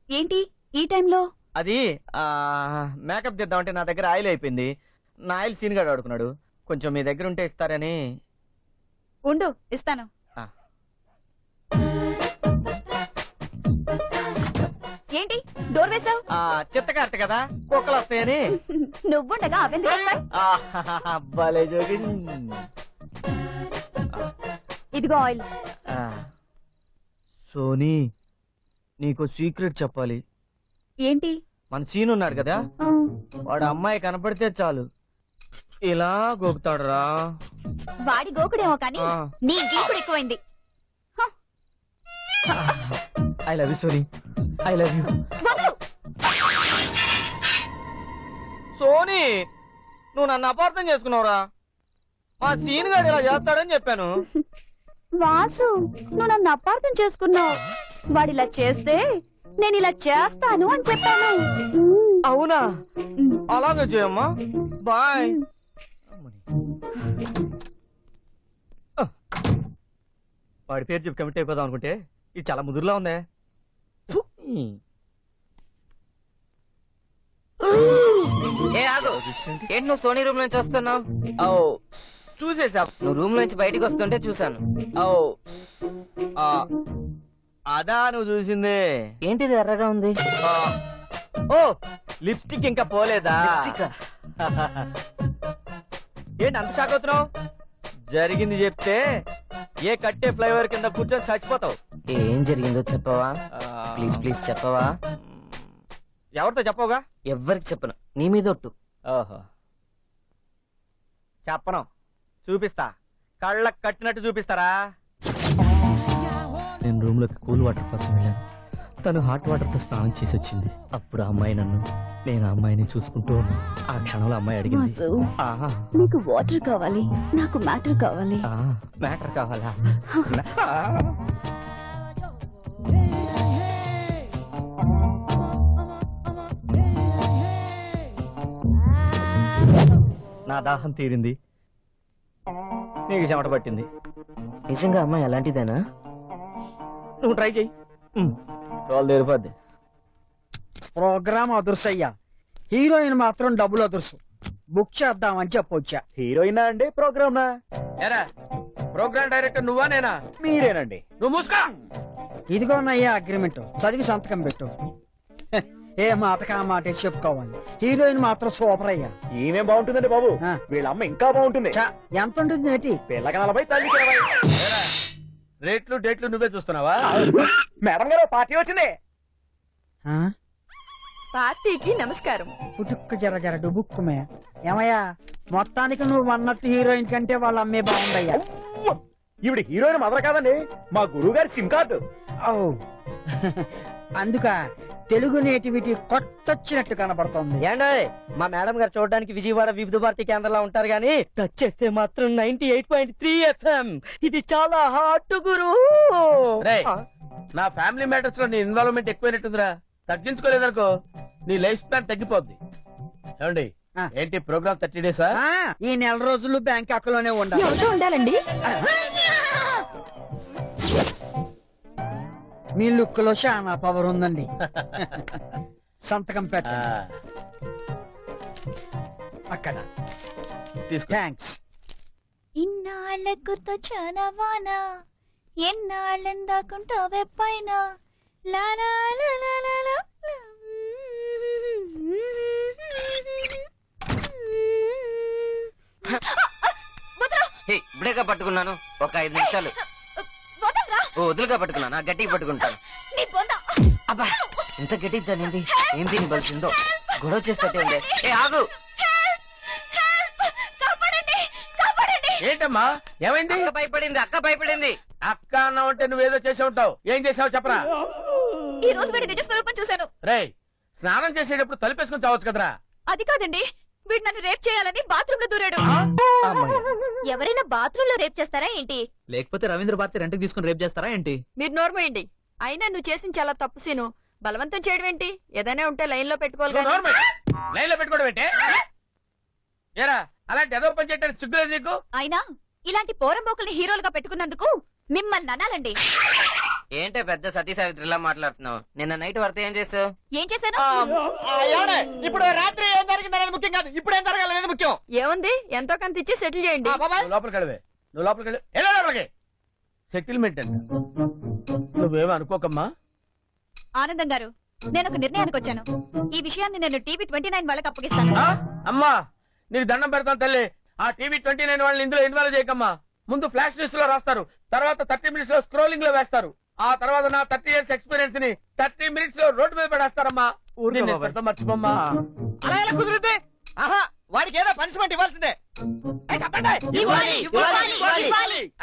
ఏంటి ఈ టైంలో? అది మేకప్ దిద్దామంటే నా దగ్గర ఆయిల్ అయిపోయింది. నా ఆయిల్ సీన్ గాడు ఆడుకున్నాడు. కొంచెం మీ దగ్గర ఉంటే ఇస్తారని. ఉండు, ఇస్తాను. ఏంటి డోర్ వేసావు? చిత్తకార్తె కదా, కుక్కలు వస్తాయని. నువ్వుండగా అవెందుకు వస్తాయి? భలే జోగి. ఇదిగో ఆయిల్. సోనీ, నీకు సీక్రెట్ చెప్పాలి. ఏంటి? మన సీన్ ఉన్నాడు కదా, వాడు అమ్మాయి కనపడితే చాలు ఇలా గోకుతాడురా. వాడి గోకుడేమో కానీ నీ గీకుడు ఎక్కువైంది. I love you Soni, I love you. Soni, నువ్వు నన్ను అపార్థం చేసుకున్నావురా. మా సీన్ గాడు ఇలా చేస్తాడని చెప్పాను. వాసు, నువ్వు నన్ను అపార్థం చేసుకున్నావు. వాడిలా చేస్తే నేను ఇలా చేస్తాను అని చెప్పాను. అవునా? అలాగే చేయమ్మా. బాయ్. వాడి పేరు చెప్పి కమిట్ అయిపోదాం అనుకుంటే ఇది చాలా ముదురులా ఉందే. ఏంటి నువ్వు సోనీ రూమ్ నుంచి వస్తున్నావు? చూసేసా. నువ్వు రూమ్ నుంచి బయటికి వస్తుంటే చూసాను. అదా నువ్వు చూసింది? ఏంటిది ఎర్రగా ఉంది? ఓ, లిప్స్టిక్ ఇంకా పోలేదా? ఏంటి అంత షాక్ అవుతున్నావు? జరిగింది చెప్తే ఏ కట్టే ఫ్లైఓవర్ కింద కూర్చొని చచ్చిపోతావు. ఏం జరిగిందో చెప్పవా? ప్లీజ్ ప్లీజ్ చెప్పవా? ఎవరితో చెప్పవుగా? ఎవ్వరికి చెప్పను, నీ మీద ఒట్టు. ఓహో, చెప్పను. చూపిస్తా, కళ్ళకు కట్టినట్టు చూపిస్తారా? నేను రూమ్ లోకి కూల్ వాటర్ కోసం వెళ్ళాను. తను హాట్ వాటర్ తో స్నానం చేసి వచ్చింది. అప్పుడు ఆ అమ్మాయి నన్ను, నేను ఆ అమ్మాయిని చూసుకుంటూ ఉన్నా. ఆ క్షణంలో అమ్మాయి అడిగింది, నీకు వాటర్ కావాలి, నాకు మ్యాటర్ కావాలి. మ్యాటర్ కావాలా? నా దాహం తీరింది, నీకు చెమట పట్టింది. నిజంగా అమ్మాయి అలాంటిదేనా? నువ్వు ట్రై చెయ్యి, వాళ్ళు తెరిపోద్ది. ప్రోగ్రామ్ అదుర్సయ్యా, హీరోయిన్ మాత్రం డబ్బులు అదుర్సు. బుక్ చేద్దామని చెప్పొచ్చా. హీరోయినా అండి, ప్రోగ్రామ్ ప్రోగ్రామ్ డైరెక్టర్ నువ్వా నేనా? మీరేనండి. నువ్వు మూసుకో. ఇదిగోనయ్యా అగ్రిమెంట్, చదివి సంతకం పెట్టు. ఏ మాటకా మాట చెప్పుకోవాలి. హీరోయిన్ మాత్రం సూపర్ అయ్యా. ఈమె బాగుంటుందండి బాబు, వీళ్ళ అమ్మ ఇంకా బాగుంటుంది. ఎంత ఉంటుంది ఏంటి? పిల్లకి 40, తల్లికి 20. రేట్లు డేట్లు నువ్వే చూస్తున్నావా? మేడం గారు, పార్టీ వచ్చింది. పార్టీకి నమస్కారం. పుట్టుక్క జర జర డుబుక్కుమే. ఏమయ్యా, మొత్తానికి నువ్వు అన్నట్టు హీరోయిన్ కంటే వాళ్ళ అమ్మే బాగుందయ్యా. ఈవిడ హీరోయిన్ మదర్ కాదండి, మా గురువు గారి సిమ్ కార్డు. అందుక తెలుగు నేటివిటీ కొట్టొచ్చినట్టు కనబడుతుంది. ఏండే, మా మేడం గారు చూడడానికి విజయవాడ వివిధ భారతి కేంద్రంలో ఉంటారు గానీ టచ్ చేస్తే మాత్రం 98.3 FM. ఇది చాలా హాట్ గురు. నా ఫ్యామిలీ మ్యాటర్స్ లో నీ ఇన్వాల్వ్మెంట్ ఎక్కువైనట్టుందిరా. తగ్గించుకోలేదనుకో నీ లైఫ్ స్పాన్ తగ్గిపోద్ది. ఏమండి, ఏంటి ప్రోగ్రామ్ 30 days? ఈ నెల రోజులు బ్యాంక్ అక్కలోనే ఉండాలండి. మీ లుక్ లో చాలా పవర్ ఉందండి. సంతకం పెట్ట అక్కడ. థ్యాంక్స్. ఇన్నాళ్ళకు చనవానా, ఎన్నాళ్ళెందాకుంటావే పైన. ఇప్పుడేగా పట్టుకున్నాను, ఒక 5 నిమిషాలు. వదులుగా పట్టుకున్నాను, గట్టిగా పట్టుకుంటాను. అబ్బా, ఇంత గట్టి జరిగింది. ఏం తిని బలిసిందో, గొడవ చేస్తట్టే ఉంది. ఏ ఆగు. ఏంటమ్మా, ఏమైంది? అక్క భయపడింది, అక్క భయపడింది. అక్క అన్నావు అంటే నువ్వేదో చేసి ఉంటావు. ఏం చేసావు చెప్పరా? ఈ రోజు వీడి నిజ స్వరూపం చూశాను. రేయ్, స్నానం చేసేటప్పుడు తలుపేసుకుని చావచ్చు కదరా. అది కాదండి, వీడు నన్ను రేప్ చేయాలని బాత్రూమ్ లో దూరాడు. ఎవరైనా బాత్రూమ్ లో రేప్ చేస్తారా ఏంటి? లేకపోతే రవీంద్ర భారతి రెంట్కి తీసుకుని రేప్ చేస్తారా ఏంటి? మీరు నోర్మోయండి. అయినా నువ్వు చేసిన చాలా తప్పు సీను. బలవంతం చేయడం ఏంటి? ఏదైనా ఉంటే లైన్ లో పెట్టుకోవాలి. లైన్ లో పెట్టుకోవడం ఏంటే? ఏరా, అలాంటి ఏదో పని చేయడానికి సిగ్గులేదు నీకు? అయినా ఇలాంటి పోరంబోకుల్ని హీరోలుగా పెట్టుకున్నందుకు మిమ్మల్ని అనాలండి. ఏంటే పెద్ద సతీ సావిత్రిలా మాట్లాడుతున్నావు? నిన్న నైట్ వర్త ఏం చేసావు? ఏం చేశాను ఇప్పుడు రాత్రి ఏం జరిగింది అనేది ముఖ్యం కాదు, ఇప్పుడు ఏం జరగాలనేది ముఖ్యం. ఏముంది, ఎంతో కొంత ఇచ్చి సెటిల్ చేయండి. నువ్వు లోపలికి వెళ్ళవే, నువ్వు లోపలికి వెళ్ళి ఎలా లోపలికి సెటిల్మెంట్ అంట. నువ్వేమో అనుకోకమ్మా. ఆనందం గారు, నేను ఒక నిర్ణయానికి వచ్చాను. ఈ విషయాన్ని నేను టీవీ 29 వాళ్ళకి అప్పగిస్తాను. ఆ? అమ్మా నీకు దండం పెడతాను తల్లి. ఆ టీవీ 29 వాళ్ళని ఇందులో ఇన్వాల్వ్ చేయకమ్మా. ముందు ఫ్లాష్ న్యూస్ లో రాస్తారు, తర్వాత 30 మినిట్స్ లో స్క్రోలింగ్ లో వేస్తారు, ఆ తర్వాత నా 30 years ఎక్స్పీరియన్స్ ని 30 minutes లో రోడ్డు మీద పడేస్తారమ్మా. మర్చిపోమ్మా. అలా ఎలా కుదిరితే? ఆహా, వాడికి ఏదో పనిష్మెంట్ ఇవ్వాల్సిందే. ఏయ్, చెప్పండి.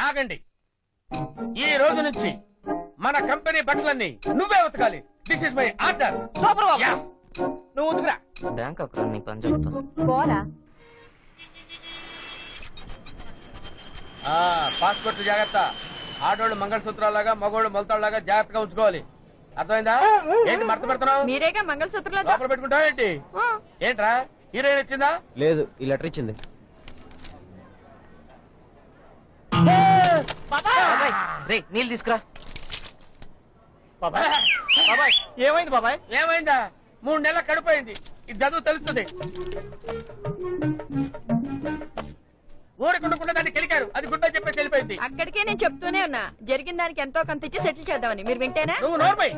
ఆగండి. ఈ రోజు నుంచి మన కంపెనీ బట్టలన్నీ నువ్వే ఉతకాలి. This is my order. Super బాబు. నువ్వు ఉతుకురా. బ్యాంక్ అక్కడ నీ పని చెప్తాను. పోరా. పాస్పోర్ట్ జాగ్రత్త. ఆడోళ్ళు మంగళసూత్రాలాగా, మగోళ్ళు మొలతాళ్ళలాగా జాగ్రత్తగా ఉంచుకోవాలి. అర్థమైందా? ఏంటి మడత పెడుతున్నావు? మీరేగా మంగళసూత్రంలో లోపల పెట్టుకుంటావు ఏంటి? ఏంట్రా హీరోయిన్ వచ్చిందా? లేదు, ఈ లెటర్ ఇచ్చింది. బాబాయ్, రే నీళ్ళు తీసుకురా. బాబాయ్, బాబాయ్, ఏమైంది బాబాయ్? ఏమైందా? 3 నెలల కడుపోయింది. ఇది చదువు తెలుస్తుంది. ఊరుకుండకుండా దాన్ని కెలికారు, అది గుడ్డ చెప్పేసి వెళ్ళిపోయింది. అక్కడికే నేను చెప్తూనే ఉన్నా, జరిగిన దానికి ఎంతో కొంత ఇచ్చి సెటిల్ చేద్దామని. మీరు వింటేనా? నువ్వు నోర్మై.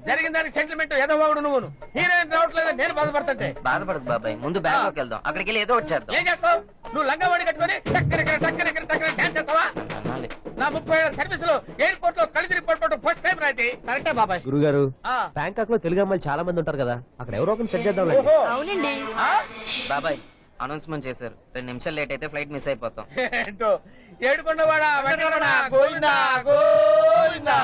జరిగిన దానికి సెటిల్మెంట్ ఎదవాడు నువ్వు. హీరోయిన్ రావట్లేదని నేను బాధపడుతుంటే. బాధపడదు బాబాయ్, ముందు బ్యాంక్ లోకి వెళ్దాం, అక్కడికి వెళ్ళి ఏదో వచ్చేద్దాం. ఏం చేస్తావు? నువ్వు లంగావాడి కట్టుకొని టక్కన డాన్స్ చేస్తావా? అనాలి. నా 30 ఏళ్ల సర్వీస్ లో ఎయిర్పోర్ట్ లో కళ్ళు తిరిగి పడిపోవడం ఫస్ట్ టైం రాయితీ. కరెక్టే బాబాయ్. గురుగారు ఆ. బ్యాంకాక్ లో తెలుగు అమ్మాయిలు చాలా మంది ఉంటారు కదా, అక్కడ ఎవరో ఒకరిని సెట్ చేద్దాం. ఓహో. అవునండి. ఆ? బాబాయ్ అనౌన్స్మెంట్ చేశారు, 2 నిమిషాలు లేట్ అయితే ఫ్లైట్ మిస్ అయిపోతాం. ఏంటో ఏడుకొండవాడా వెంకటరమణ గోవిందా గోవిందా.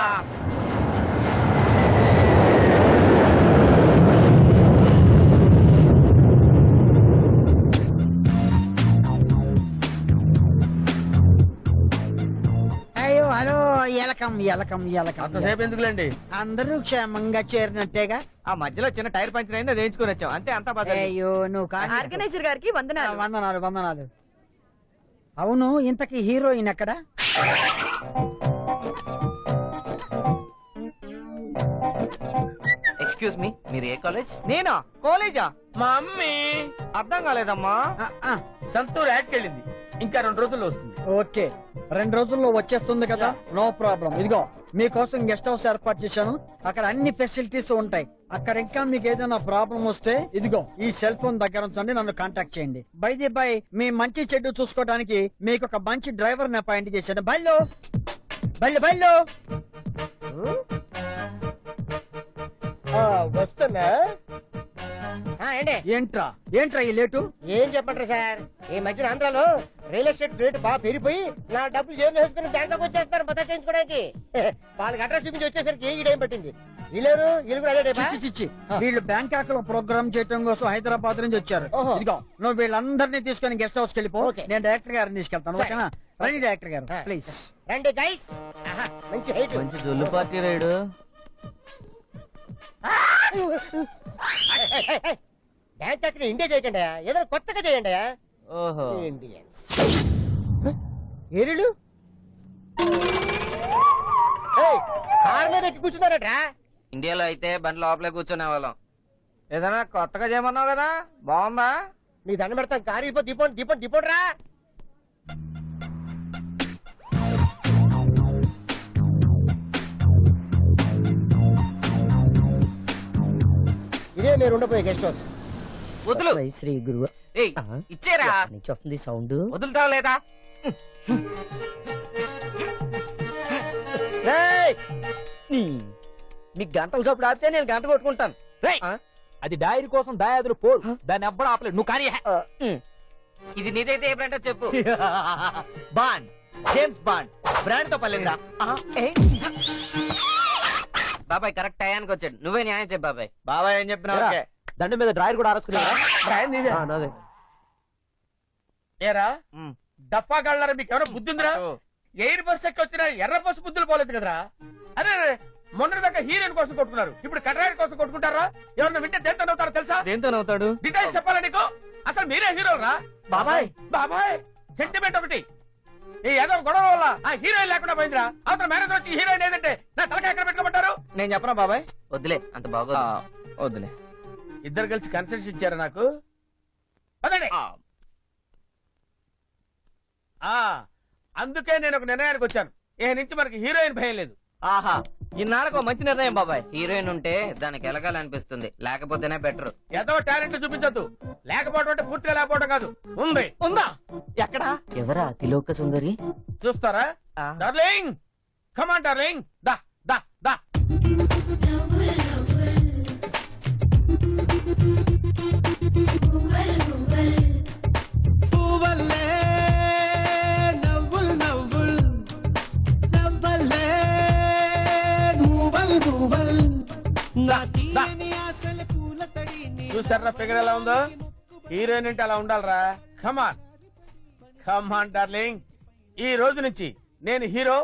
అయ్యో హలో, ఎలకం ఎలకం ఎలకం. అంతసేపు ఎందుకులేండి? అందరూ క్షేమంగా చేరినట్టేగా? ఆ మధ్యలో చిన్న టైర్ పంచర్ అయింది, అది వేయించుకొని వచ్చాం అంతే. అంతా బాగా అయ్యో నువ్వు కానీ ఆర్గనైజర్ గారికి వందనాలు. వందనాలు వందనాలు. అవును, ఇంతకీ హీరోయిన్ ఎక్కడ? ఎక్స్క్యూజ్ మీ, మీరు ఏ కాలేజ్? నేనా? కాలేజా? మా అమ్మి అర్థం కాలేదమ్మా. ఆ, ఆ, సంతూర్ యాడ్కి వెళ్ళింది, ఇంకా 2 రోజుల్లో వస్తుంది. ఓకే, 2 రోజుల్లో వచ్చేస్తుంది కదా, నో ప్రాబ్లం. ఇదిగో మీకోసం గెస్ట్ హౌస్ ఏర్పాటు చేశాను, అక్కడ అన్ని ఫెసిలిటీస్ ఉంటాయి. అక్కడ ఇంకా మీకు ఏదైనా ప్రాబ్లం వస్తే ఇదిగో ఈ సెల్ ఫోన్ దగ్గర ఉంచండి, నన్ను కాంటాక్ట్ చేయండి. బై మీ మంచి చెడ్డు చూసుకోవడానికి మీకు ఒక మంచి డ్రైవర్ ని అపాయింట్ చేశాను. బయలు బయలు బయలు. వస్తున్నా. ఏంటి? ఏంట్రా ఏంట్రా ఈ లేటు? ఏం చెప్పంటారు సార్, ఈ మధ్యన ఆంధ్రాలో రియల్ ఎస్టేట్ రేట్ బాగా పెరిగిపోయి నా డబ్బులు జేబులో వేసుకుని బ్యాంకాక్ వచ్చేస్తారు బతా చేయించుకోవడానికి. వాళ్ళకి అడ్రస్ చూపించి వచ్చేసరికి ఏ టైం పట్టింది. వీళ్ళు కూడా అదే టైపా? చిచ్చి చిచ్చి, వీళ్ళు బ్యాంకాక్ లో ప్రోగ్రామ్ చేయడం కోసం హైదరాబాద్ నుంచి వచ్చారు. ఓహో. ఇదిగో నువ్వు వీళ్ళందరినీ తీసుకొని గెస్ట్ హౌస్ వెళ్ళిపో, ఓకే. నేను డైరెక్టర్ గారిని తీసుకెళ్తాను. సరే. ఓకేనా? రండి డైరెక్టర్ గారు ప్లీజ్. రండి గైస్. మంచి హైట్. మంచి జొల్లు పార్టీ రైడు. బ్యాంకాక్ ని ఇండియా చేయకండి, ఏదైనా కొత్తగా చేయండి. ఓహో, ఇండియన్స్ ఏరిళ్ళు కార్ మీద ఎక్కి కూర్చున్నారట్రా. ఇండియాలో అయితే బండి లోపలే కూర్చునే వాళ్ళం. ఏదైనా కొత్తగా చేయమన్నావు కదా, బాగుందా? నీ దండం పెడతాం, కారు ఇపో దీపం దీపం దీపం రా. ఇదే మీరు ఉండబోయే గెస్ట్ హౌస్. వదులు. శ్రీ గురువు ఏయ్, ఇచ్చేరా. నుంచి వస్తుంది సౌండ్. వదులుతావు లేదా? నీకు గంటల చప్పుడు ఆపితే నేను గంట కొట్టుకుంటాను. అది డైరీ కోసం దాయాదులు పోడు, దాన్ని ఎవ్వడం ఆపలేదు. నువ్వు కానీ ఇది నీదైతే ఏ బ్రాండో చెప్పు. బాండ్, జేమ్స్ బాండ్ బ్రాండ్ తో పర్లేదురా. బాబాయ్ కరెక్ట్ టయానికి వచ్చాడు, నువ్వే న్యాయం చెప్పు బాబాయ్. బాబాయ్ ఏం చెప్పినా ఓకే. దండం మీద డ్రాయర్ కూడా ఆరేసుకునేవా? నాదే. ఏరా ఉమ్. డఫా గళ్ళారా, మీకు ఎవరో బుద్ధి ఉందిరా? ఎయిర్ బస్ ఎక్కి వచ్చినా ఎర్ర బస్సు బుద్ధులు పోలేదు కదరా. అరే మొన్నటిదాకా హీరోయిన్ కోసం కొట్టుకున్నారు, ఇప్పుడు కట్రాయిడ్ కోసం కొట్టుకుంటారా? ఎవరన్నా వింటే దేంతో నవ్వుతారో తెలుసా? దేంతో నవ్వుతాడు? డీటెయిల్స్ చెప్పాలా నీకు? అసలు మీరే హీరోలు రా. బాబాయ్. బాబాయ్ సెంటిమెంట్ ఒకటి. ఈ ఏదో గొడవ వల్ల ఆ హీరోయిన్ లేకుండా పోయిందిరా. అవతల మేనేజర్ వచ్చి హీరోయిన్ ఏదంటే నా తలకాయ ఎక్కడ పెట్టుకోమంటారు? నేను చెప్పనా బాబాయ్? వద్దులే అంత బాగోదు. వద్దులే. ఇద్దరు కలిసి కన్సల్ట్స్ ఇచ్చారా నాకు? పదండి. అందుకే నేను ఒక నిర్ణయానికి వచ్చాను. ఏ నుంచి మనకి హీరోయిన్ భయం లేదు. ఆహా, ఇన్నాళ్ళకు మంచి నిర్ణయం బాబాయ్. హీరోయిన్ ఉంటే దానికి ఎలగాలనిపిస్తుంది, లేకపోతేనే బెటర్. ఏదో టాలెంట్ చూపించొద్దు. లేకపోవడం అంటే పూర్తిగా లేకపోవడం కాదు, ఉంది. ఉందా? ఎక్కడా? ఎవరా తిలోక సుందరి? చూస్తారా? డార్లింగ్, కమాన్ డార్లింగ్, దా దా దా. చూసారా ఫిగర్ ఎలా ఉందో? హీరోయిన్ అంటే అలా ఉండాలరా. కమాన్ కమాన్ డార్లింగ్, ఈ రోజు నుంచి నేను హీరో,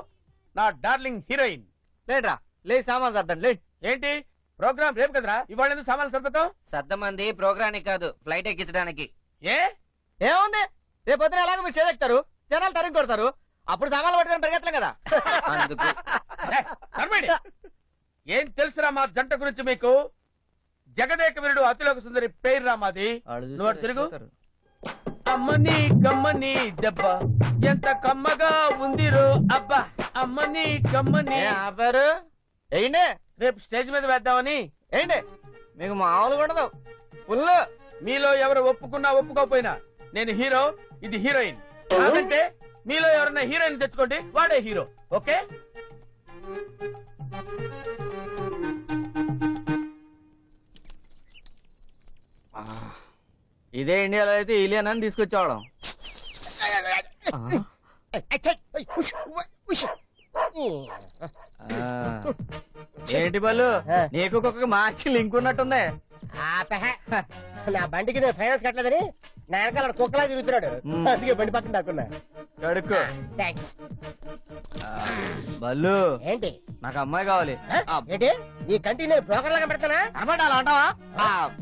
నా డార్లింగ్ హీరోయిన్. లేట్రా, లే సామాన్ సర్దండి. లేట్. ఏంటి ప్రోగ్రామ్ రేపు కదరా? ఇవాళ ఎందుకు సామాన్లు సర్దటం? సద్దమంది ప్రోగ్రానికి కాదు, ఫ్లైట్ ఎక్కించడానికి. ఏ ఏముంది, రేపు పొద్దున ఎలాగో మీరు చేదెక్తారు, జనాలు తరిగి కొడతారు, అప్పుడు సామాన్లు పట్టుకొని పరిగెత్తలేం కదా. అందుకు ఏ, నర్మడి, ఏం తెలుసురా మా జంట గురించి మీకు? జగదేక వీరుడు అతిలోక సుందరి పేరు రా మాది. నువ్వు అటు తిరుగు. అమ్మని కమ్మని దెబ్బ ఎంత కమ్మగా ఉందిరో అబ్బా. అమ్మని కమ్మని. ఆపారు ఏంటి? రేపు స్టేజ్ మీద వేద్దామని. ఏంటి మీకు మామూలుగా ఉండదు ఫుల్. మీలో ఎవరు ఒప్పుకున్నా ఒప్పుకోకపోయినా నేను హీరో, ఇది హీరోయిన్. కాదంటే మీలో ఎవరైనా హీరోయిన్ తెచ్చుకోండి, వాడే హీరో. ఓకే? ఇదే ఇండియాలో అయితే ఇలియన్ అని తీసుకొచ్చేవాళ్ళం. ఏంటి బల్లు, నీకు ఒక్కొక్క మార్చి లింక్ ఉన్నట్టుంది. నా బండికి నేను ఫైనాన్స్ కట్టలేదని నా వెనకాల కుక్కలా తిరుగుతున్నాడు. అందుకే బండి పక్కన దాక్కున్నా. కడుక్కో. థ్యాంక్స్. బల్లు, ఏంటి? నాకు అమ్మాయి కావాలి. ఏంటి ఈ కంటికి నేను బ్రోకర్ లాగా పెడతానా? అనమాట అలా అంటావా?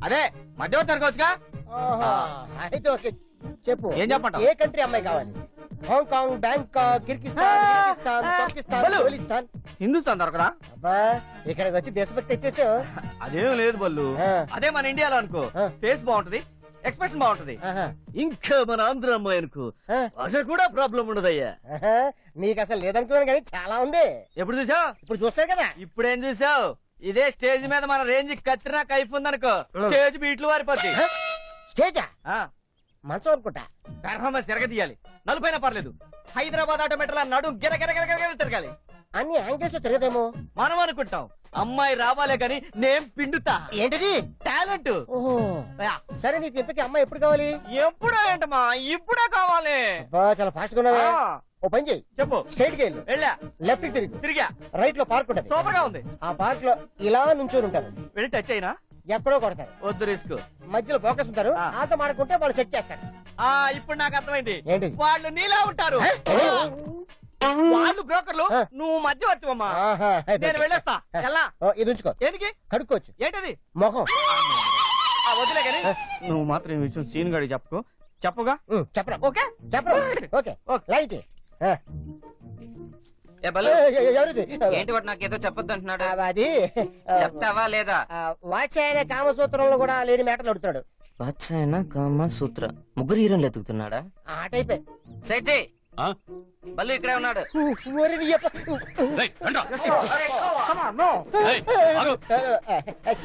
అదే మధ్యవర్తి అనుకోవచ్చుగా. అయితే ఓకే, చెప్పు. ఏం చెప్పంటావ్? ఏ కంట్రీ అమ్మాయి కావాలి? Hong Kong, Bangkok, Kyrgyzstan, Kyrgyzstan, Pakistan, Afghanistan. Hindustan దొరకదా? అబ్బా, ఇక్కడికి వచ్చి దేశభక్తి తెచ్చేసావు. అదేం లేదు బల్లు. ఆ. అదే మన ఇండియాలో అనుకో, ఆ. ఫేస్ బాగుంటది, ఎక్స్ప్రెషన్ బాగుంటది. ఆహా, ఇంకా మన ఆంధ్ర అమ్మాయి అనుకో, ఆ, భాష కూడా ప్రాబ్లం ఉండదయ్యా. ఆహా. నీకు అసలు లేదనుకున్నాను కానీ చాలా ఉంది. ఎప్పుడు చూసావు? ఇప్పుడు చూస్తాయి కదా. ఇప్పుడేం చూసావు? ఇదే స్టేజ్ మీద మన రేంజ్ కత్తినా కైఫ్ ఉందనుకో, స్టేజ్ బీట్లు వారిపోద్ది. స్టేజా? మంచం అనుకుంటా. పెర్ఫార్మెన్స్ ఎరగదీయాలి, నలుపైన పర్లేదు. హైదరాబాద్ ఆటోమేటర్లా నడు గిర గిర గిర గిర తిరగాలి. అన్ని యాంగిల్స్ తిరగదేమో. మనం అనుకుంటాం అమ్మాయి రావాలే గాని నేను పిండుతా. ఏంటిది? టాలెంట్. ఓహో, సరే నీకు ఇంతకీ అమ్మాయి ఎప్పుడు కావాలి? ఎప్పుడో ఏంటమ్మా, ఇప్పుడే కావాలి. అబ్బా, చాలా ఫాస్ట్ గా ఉన్నావే. ఓ పని చెయ్యి, చెప్పు. స్ట్రైట్ కి వెళ్ళు, వెళ్ళా, లెఫ్ట్ కి తిరిగి, తిరిగా, రైట్ లో పార్క్ ఉంటది. సూపర్ గా ఉంది. ఆ పార్క్ లో ఇలా నుంచొని ఉంటారు. వెళ్ళి టచ్ అయినా ఎక్కడో కొడతారు, వద్దు రిస్క్. మధ్యలో ఫోకస్ ఉంటారు. ఆ. ఆట మాడుకుంటే వాళ్ళు సెట్ చేస్తారు. ఇప్పుడు నాకు అర్థమైంది. ఏంటి? వాళ్ళు నీలా ఉంటారు. వాళ్ళు బ్రోకర్లు, ఆ. నువ్వు మధ్యవర్తివమ్మా. ఆహా, నేను వెళ్ళొస్తా. ఎలా? ఓ, ఇది ఉంచుకో, ఏనికి? కడుక్కోవచ్చు. ఏంటది? మొహం. వదిలే గాని నువ్వు మాత్రం ఈ విషయం సీన్ గడి చెప్పుకో. చెప్పుగా. చెప్పరా? ఓకే చెప్పరా? ఓకే, లైట్ చెయ్యి. ఆ. ఏ బలు, ఎవరిది? ఏంటి వాడు నాకేదో చెప్పొద్దు అంటున్నాడు? అది చెప్తావా లేదా? వాచ్యాయన కామసూత్రంలో కూడా లేని మేటలు అడుగుతాడు. వాత్సాయన కామ సూత్ర ముగ్గురు హీరోలు ఎత్తుకుతున్నాడా? ఆ టైపే. సెట్ చెయ్. బల్లు ఇక్కడే ఉన్నాడు. ఓరి నీ యప్ప.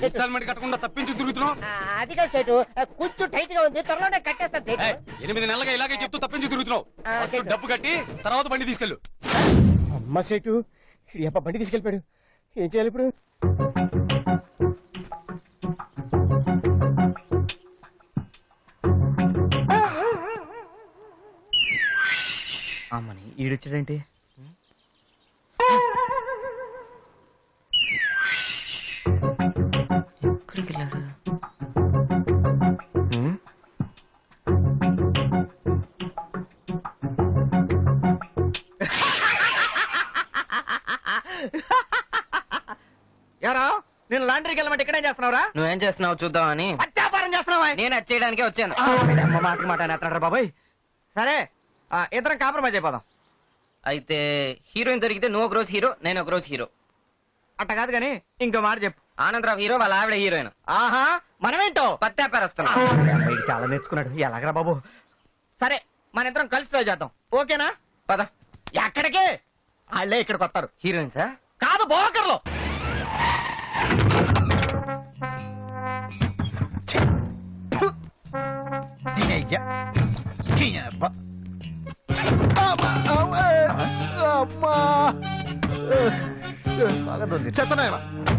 ఇన్స్టాల్మెంట్ కట్టకుండా తప్పించి తిరుగుతున్నావు. అది కాదు సెటు, కొంచెం టైట్ గా ఉంది, త్వరలోనే కట్టేస్తాను సెట్. 8 నెలలుగా ఇలాగే చెప్తూ తప్పించి తిరుగుతున్నావు. ఫస్ట్ డబ్బు కట్టి తర్వాత బండి తీసుకెళ్ళు. అమ్మ సెటు, యప్ప బండి తీసుకెళ్ళిపోయాడు. ఏం చేయాలి ఇప్పుడు? అమ్మని ఈడొచ్చాడేంటి? ఎక్కడికి వెళ్ళాడు? యారా, నేను లాండ్రీకి వెళ్ళమంటే ఇక్కడేం చేస్తున్నావురా? నువ్వేం చేస్తున్నావు చూద్దామని. పచ్చాపారం చేస్తున్నావా? నేను అది చేయడానికే వచ్చాను. మాట మాట బాబాయ్. సరే, ఇద్దరం కాంప్రమైజ్ అయిపోదాం. అయితే హీరోయిన్ దొరికితే నువ్వు ఒక రోజు హీరో, నేను ఒక రోజు హీరో. అట్ట కాదు గాని ఇంకో మాట చెప్పు. ఆనందరావు హీరో, వాళ్ళ ఆవిడ హీరోయిన్. ఆహా, మనమేంటో పత్తాపేరస్తున్నా. అమ్మాయికి చాలా నేర్చుకున్నాడు. ఎలాగరా బాబు? సరే, మన ఇద్దరం కలిసి ట్రై చేద్దాం. ఓకేనా? పద. ఎక్కడికి? వాళ్ళే ఇక్కడికి వస్తారు. హీరోయిన్సా? కాదు, బోకర్లు.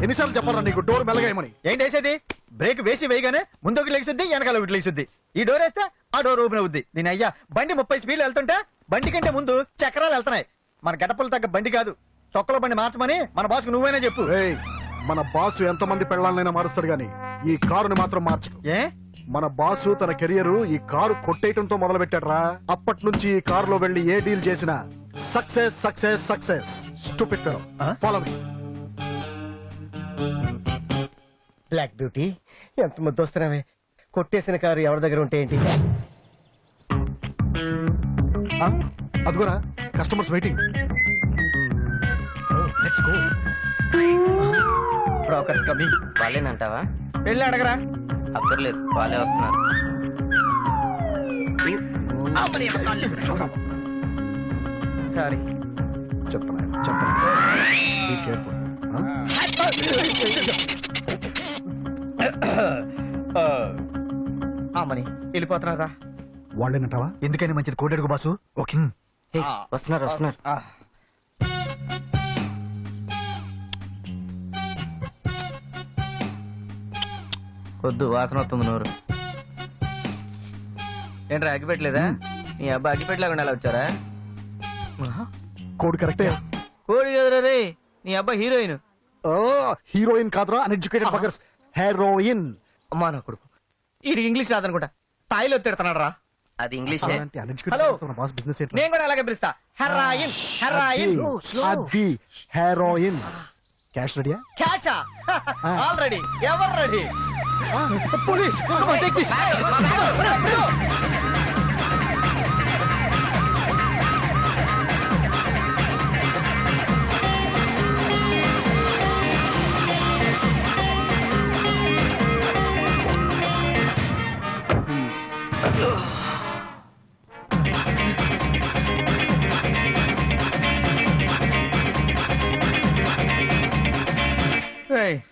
ఎన్నిసార్లు చెప్పారా నీకు డోర్ మెల్లగాయమని? ఏంటి వేసేది? బ్రేక్ వేసి వేయగానే ముందుకు లేచుద్ది, వెనకాల ఒకటి లేచుద్ది. ఈ డోర్ వేస్తే ఆ డోర్ ఓపెన్ అవుద్ది. దీని అయ్యా బండి 30 స్పీడ్లు వెళ్తుంటే బండి కంటే ముందు చక్రాలు వెళ్తున్నాయి. మన గడపలు తగ్గ బండి కాదు, తొక్కల బండి మార్చమని మన బాసుకు నువ్వైనా చెప్పు. ఏయ్, మన బాసు ఎంతమంది పెళ్ళాలనైనా మారుస్తాడు గాని ఈ కారుని మాత్రం మార్చడు. ఏ? మన బాసు తన కెరియర్ ఈ కారు కొట్టేయటంతో మొదలు పెట్టాడ్రా. అప్పటి నుంచి ఈ కారులో వెళ్లి ఏ డీల్ చేసినా success success success. Stupid fellow. Follow me. Black beauty, ఎంత ముద్దు వస్తున్నావే. కొట్టేసిన కారు ఎవరి దగ్గర ఉంటే ఏంటి? అదిగోరా, customers waiting. Let's go. Brokers కమ్మి. వాళ్ళేనంటావా? వెళ్ళి అడగరా. అక్కర్లేదు, వాళ్ళే వస్తున్నారు. సారీ. చెప్తున్నా. Be careful. మని వెళ్ళిపోతున్నారా? వాళ్ళేనంటావా? ఎందుకని మంచిది కోడెడుగు బాసు. ఓకే. హే, వస్తున్నారు వస్తున్నారు. వద్దు, వాసన వస్తుంది నోరు. ఏంట్రా అగ్గిపెట్టలేదా? నీ అబ్బాయి అగ్గిపెట్టలేకుండా ఎలా వచ్చారా? కోడ్ కరెక్టే. కోడి కదరా రే, నీ అబ్బాయి హీరోయిన్. హీరోయిన్ కాదురా, అన్ఎడ్యుకేటెడ్ బగర్స్. హెరోయిన్. అమ్మా నా కొడుకు, ఇది ఇంగ్లీష్ రాదనుకుంటా. స్థాయిలో తిడతాడు రా. అది ఇంగ్లీషే. హలో, బాస్ బిజినెస్ నేను కూడా అలాగే పిలుస్తా. Heroin heroin. అది హెరోయిన్. క్యాష్ రెడీయా? క్యాచా? ఆల్రెడీ. ఎవరు రెడీ? పోలీస్.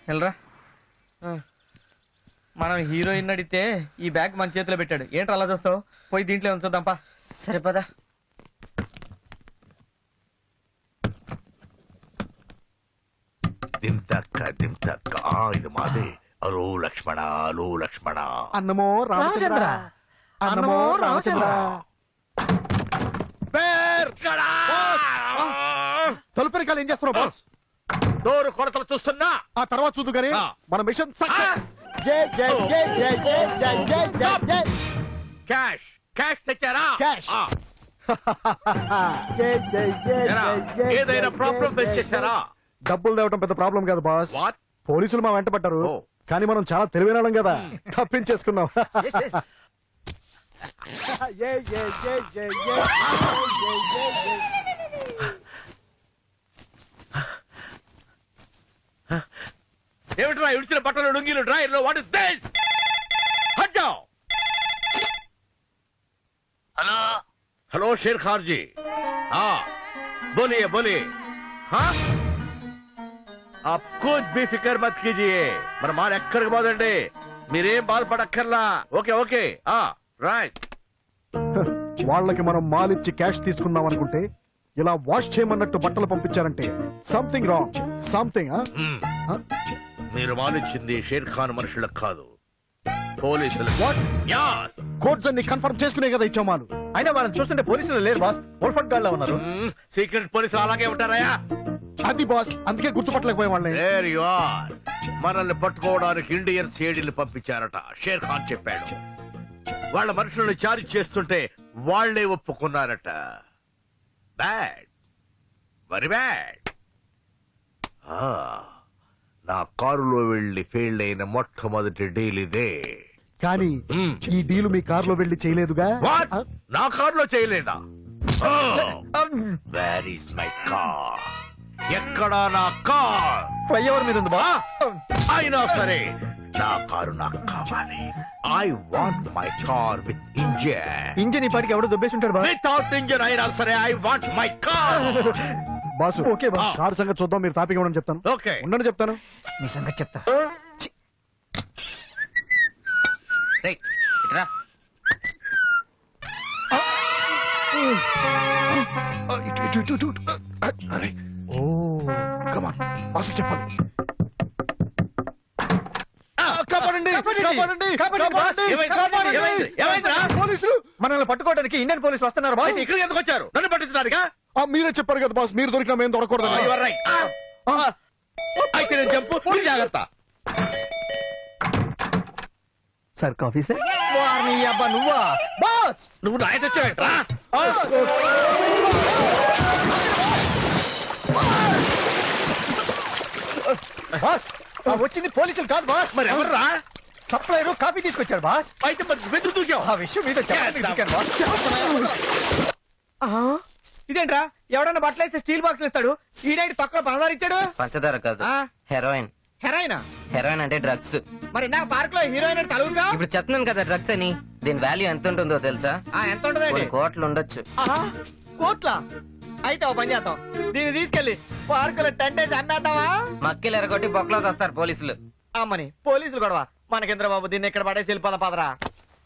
వెళ్ళరా. మనం హీరోయిన్ అడిగితే ఈ బ్యాగ్ మన చేతిలో పెట్టాడు. ఏంట్రా అలా చూస్తావు? పోయి దీంట్లో ఉంచుదాంపా. సరే పద. దింతక్క ఇది మాదే. అలో లక్ష్మణ, అలో లక్ష్మణ. అన్నమో రామచంద్ర, అన్నమో రామచంద్ర. తలుపెనకాల ఏం చేస్తున్నావు బాస్? డోరు కొలతలు చూస్తున్నా. ఆ తర్వాత చూద్దు గానీ మన మిషన్ సక్సెస్. క్యాష్ క్యాష్ తెచ్చారా? క్యాష్. ఏదైనా ప్రాబ్లం ఫేస్ చేశారా? డబ్బులు తేవటం పెద్ద ప్రాబ్లం కాదు బాస్. What? పోలీసులు మా వెంట పడ్డారు, Oh. కానీ మనం చాలా తెలివైన కదా, తప్పించేసుకున్నాం. ఏమిట్రా ఇడిచిన బట్టలు, లుంగీలు, డ్రాయర్లు? What is this? హట్ जाओ. हेलो हेलो शेर खान जी. हाँ बोलिए बोलिए. हाँ आप कुछ भी फिक्र मत कीजिए. మన మాల్ ఎక్కడికి పోదండి, మీరేం బాధపడక్కర్లా. Okay okay. రైట్. వాళ్ళకి మనం మాలిచ్చి క్యాష్ తీసుకుందాం అనుకుంటే ఇలా వాష్ చేయమన్నట్టు బట్టలు పంపించారంటే సంథింగ్ రాంగ్. సంథింగ్. మీరు మాలిచ్చింది షేర్ ఖాన్ మనుషులకు కాదు, పోలీసులు. కోడ్స్ అన్ని కన్ఫర్మ్ చేసుకునే కదా ఇచ్చాం మాలు. అయినా వాళ్ళని చూస్తుంటే పోలీసులు లేరు బాస్, ఓల్ఫర్ట్ గార్డ్ లో ఉన్నారు. సీక్రెట్ పోలీసులు అలాగే ఉంటారయ్యా. అది బాస్, అందుకే గుర్తుపట్టలేకపోయే వాళ్ళని. There you are. మనల్ని పట్టుకోవడానికి ఇండియన్ సిఐడిని పంపించారట, షేర్ ఖాన్ చెప్పాడు. వాళ్ళ మనుషులను చార్జ్ చేస్తుంటే వాళ్లే ఒప్పుకున్నారట. Bad, very bad. నా కారులో వెళ్లి ఫెయిల్ అయిన మొట్టమొదటి డీల్ ఇదే. కానీ Hmm. ఈ డీల్ మీ కారులో వెళ్ళి చేయలేదుగా వాట్ నా కారులో చేయలేదా వేర్ ఈస్ మై కార్ ఎక్కడా నా కార్ ఫ్లైఓవర్ మీద ఉంది బా అయినా సరే నా కారు నాకు కావాలి I want my car with engine engine ఈ పాటికి ఎవడో దొబ్బేసి ఉంటాడు బా వితౌట్ ఇంజన్ అయినా సరే I want my car boss okay boss. Car సంగతి చూద్దాం, మీరు తాపిక ఇవ్వడం చెప్తాను. ఓకే ఉండండి చెప్తాను. నీ సంగతి చెప్తా. రేయ్, ఇట్రా. అరే ఓ కమాన్ బాసు చెప్పండి. కాపాడండి కాపాడండి కాపాడండి ఏమైందిరా? పోలీసులు మనల్ని పట్టుకోవడానికి ఇండియన్ పోలీసులు వస్తున్నారు బాస్. అయితే ఇక్కడికి ఎందుకు వచ్చారు? నన్ను పట్టించడానికా? మీరే చెప్పారు కదా బాస్, మీరు దొరికినా మేము దొరకకూడదు. You are right. అయితే నేను జంపు ఫుల్ జాగ్రత్త. Sir coffee sir. వారిని అబ్బా నువ్వా బాస్? నువ్వు నా అయితే వచ్చావేంట్రా? బాస్ వచ్చింది పోలీసులు కాదు బాస్. మరి ఎవర్రా? సప్లైరు కాఫీ తీసుకొచ్చారు బాస్. అయితే మరి వెతుకు దూకావు. ఆ విషయం మీద చెప్పడానికి దిగాను బాస్. ఇదేంట్రా ఎవడన్నా బట్టలేస్తే స్టీల్ బాక్స్ ఇస్తాడు, ఈడైతే తక్కువ పంచదార ఇచ్చాడు. పంచదార కాదు, ఆ. హెరోయిన్. హెరాయినా? హెరోయిన్ అంటే డ్రగ్స్. మరి ఇందాక పార్క్ లో హీరోయిన్ అంటే తలుగుగా. ఇప్పుడు చెప్తున్నాను కదా డ్రగ్స్ అని. దీని వాల్యూ ఎంత ఉంటుందో తెలుసా? ఎంత ఉంటదండి? కొన్ని కోట్లు ఉండొచ్చు. కోట్ల? అయితే ఓ పని చేద్దాం, దీన్ని తీసుకెళ్లి పార్కులో టెంట్ వేసి అమ్మేద్దామా? మక్కిలు ఎరగొట్టి బొక్కలోకి వస్తారు పోలీసులు. అమ్మని పోలీసులు గొడవ మనకేంద్ర బాబు, దీన్ని ఇక్కడ పడేసి వెళ్ళిపోదా పదరా.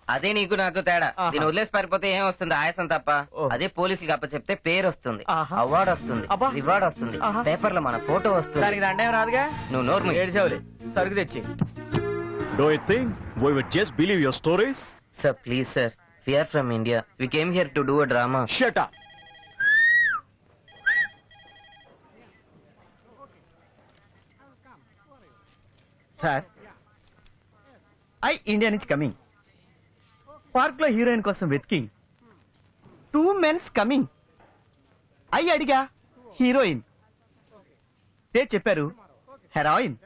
అదే నీకు నాకు తేడా. ఆహా. దీని వదిలేసి పారిపోతే ఏం వస్తుంది? ఆయాసం తప్ప. ఓ. అదే పోలీసులకు అప్ప చెప్తే పేరు వస్తుంది, ఆహా. అవార్డు వస్తుంది, అబ్బా. రివార్డ్ వస్తుంది, ఆహా. పేపర్ లో మన ఫోటో వస్తుంది. దానికి దండేం రాదుగా. నువ్వు నోర్ము. ఏడిసేవులే సరుకు తెచ్చి. Do you think we would just believe your stories? Sir please sir, we are from India. We came here to do a drama. Shut up. Sir I India నుంచి కమింగ్. పార్క్ లో heroine కోసం వెతికింగ్. 2 men coming. I అడిగా heroine, చెప్పారు heroin.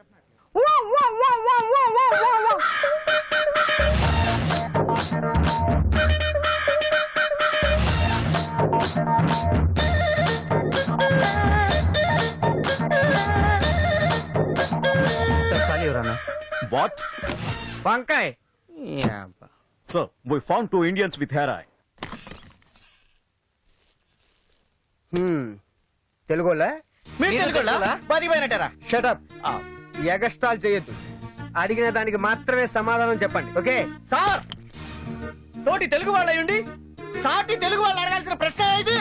What? వంకాయ్. Sir, we found 2 Indians with heroin. తెలుగోళ్ళా? మీరు తెలుగులా? పదిపోయినట్టారా? Shut up. ఎగస్ట్రాల్ చేయొద్దు. అడిగిన దానికి మాత్రమే సమాధానం చెప్పండి. ఓకే సార్ తోటి తెలుగు వాళ్ళు అయ్యుండి సాటి తెలుగు వాళ్ళు అడగాల్సిన ప్రశ్న ఇది.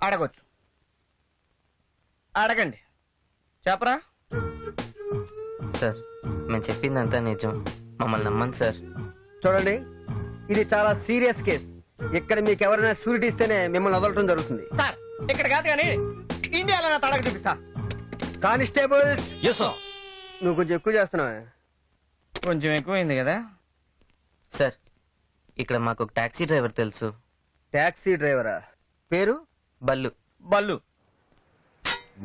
అడగొచ్చు, అడగండి. చెప్పరా? సార్ మేము చెప్పిందంతా నిజం, మమ్మల్ని నమ్మండి సార్. చూడండి, ఇది చాలా సీరియస్ కేస్. ఇక్కడ మీకు ఎవరైనా షూరిటీ ఇస్తేనే మిమ్మల్ని వదలటం జరుగుతుంది. సార్ ఇక్కడ కాదు కానీ ఇండియాలో నా తడక చూపిస్తా. Constables, Yes, sir. నువ్వు కొంచెం ఎక్కువ చేస్తున్నావా? కొంచెం ఎక్కువైంది కదా. సార్ ఇక్కడ మాకు ఒక టాక్సీ డ్రైవర్ తెలుసు, టాక్సీ డ్రైవరా? పేరు? Ballu. Ballu.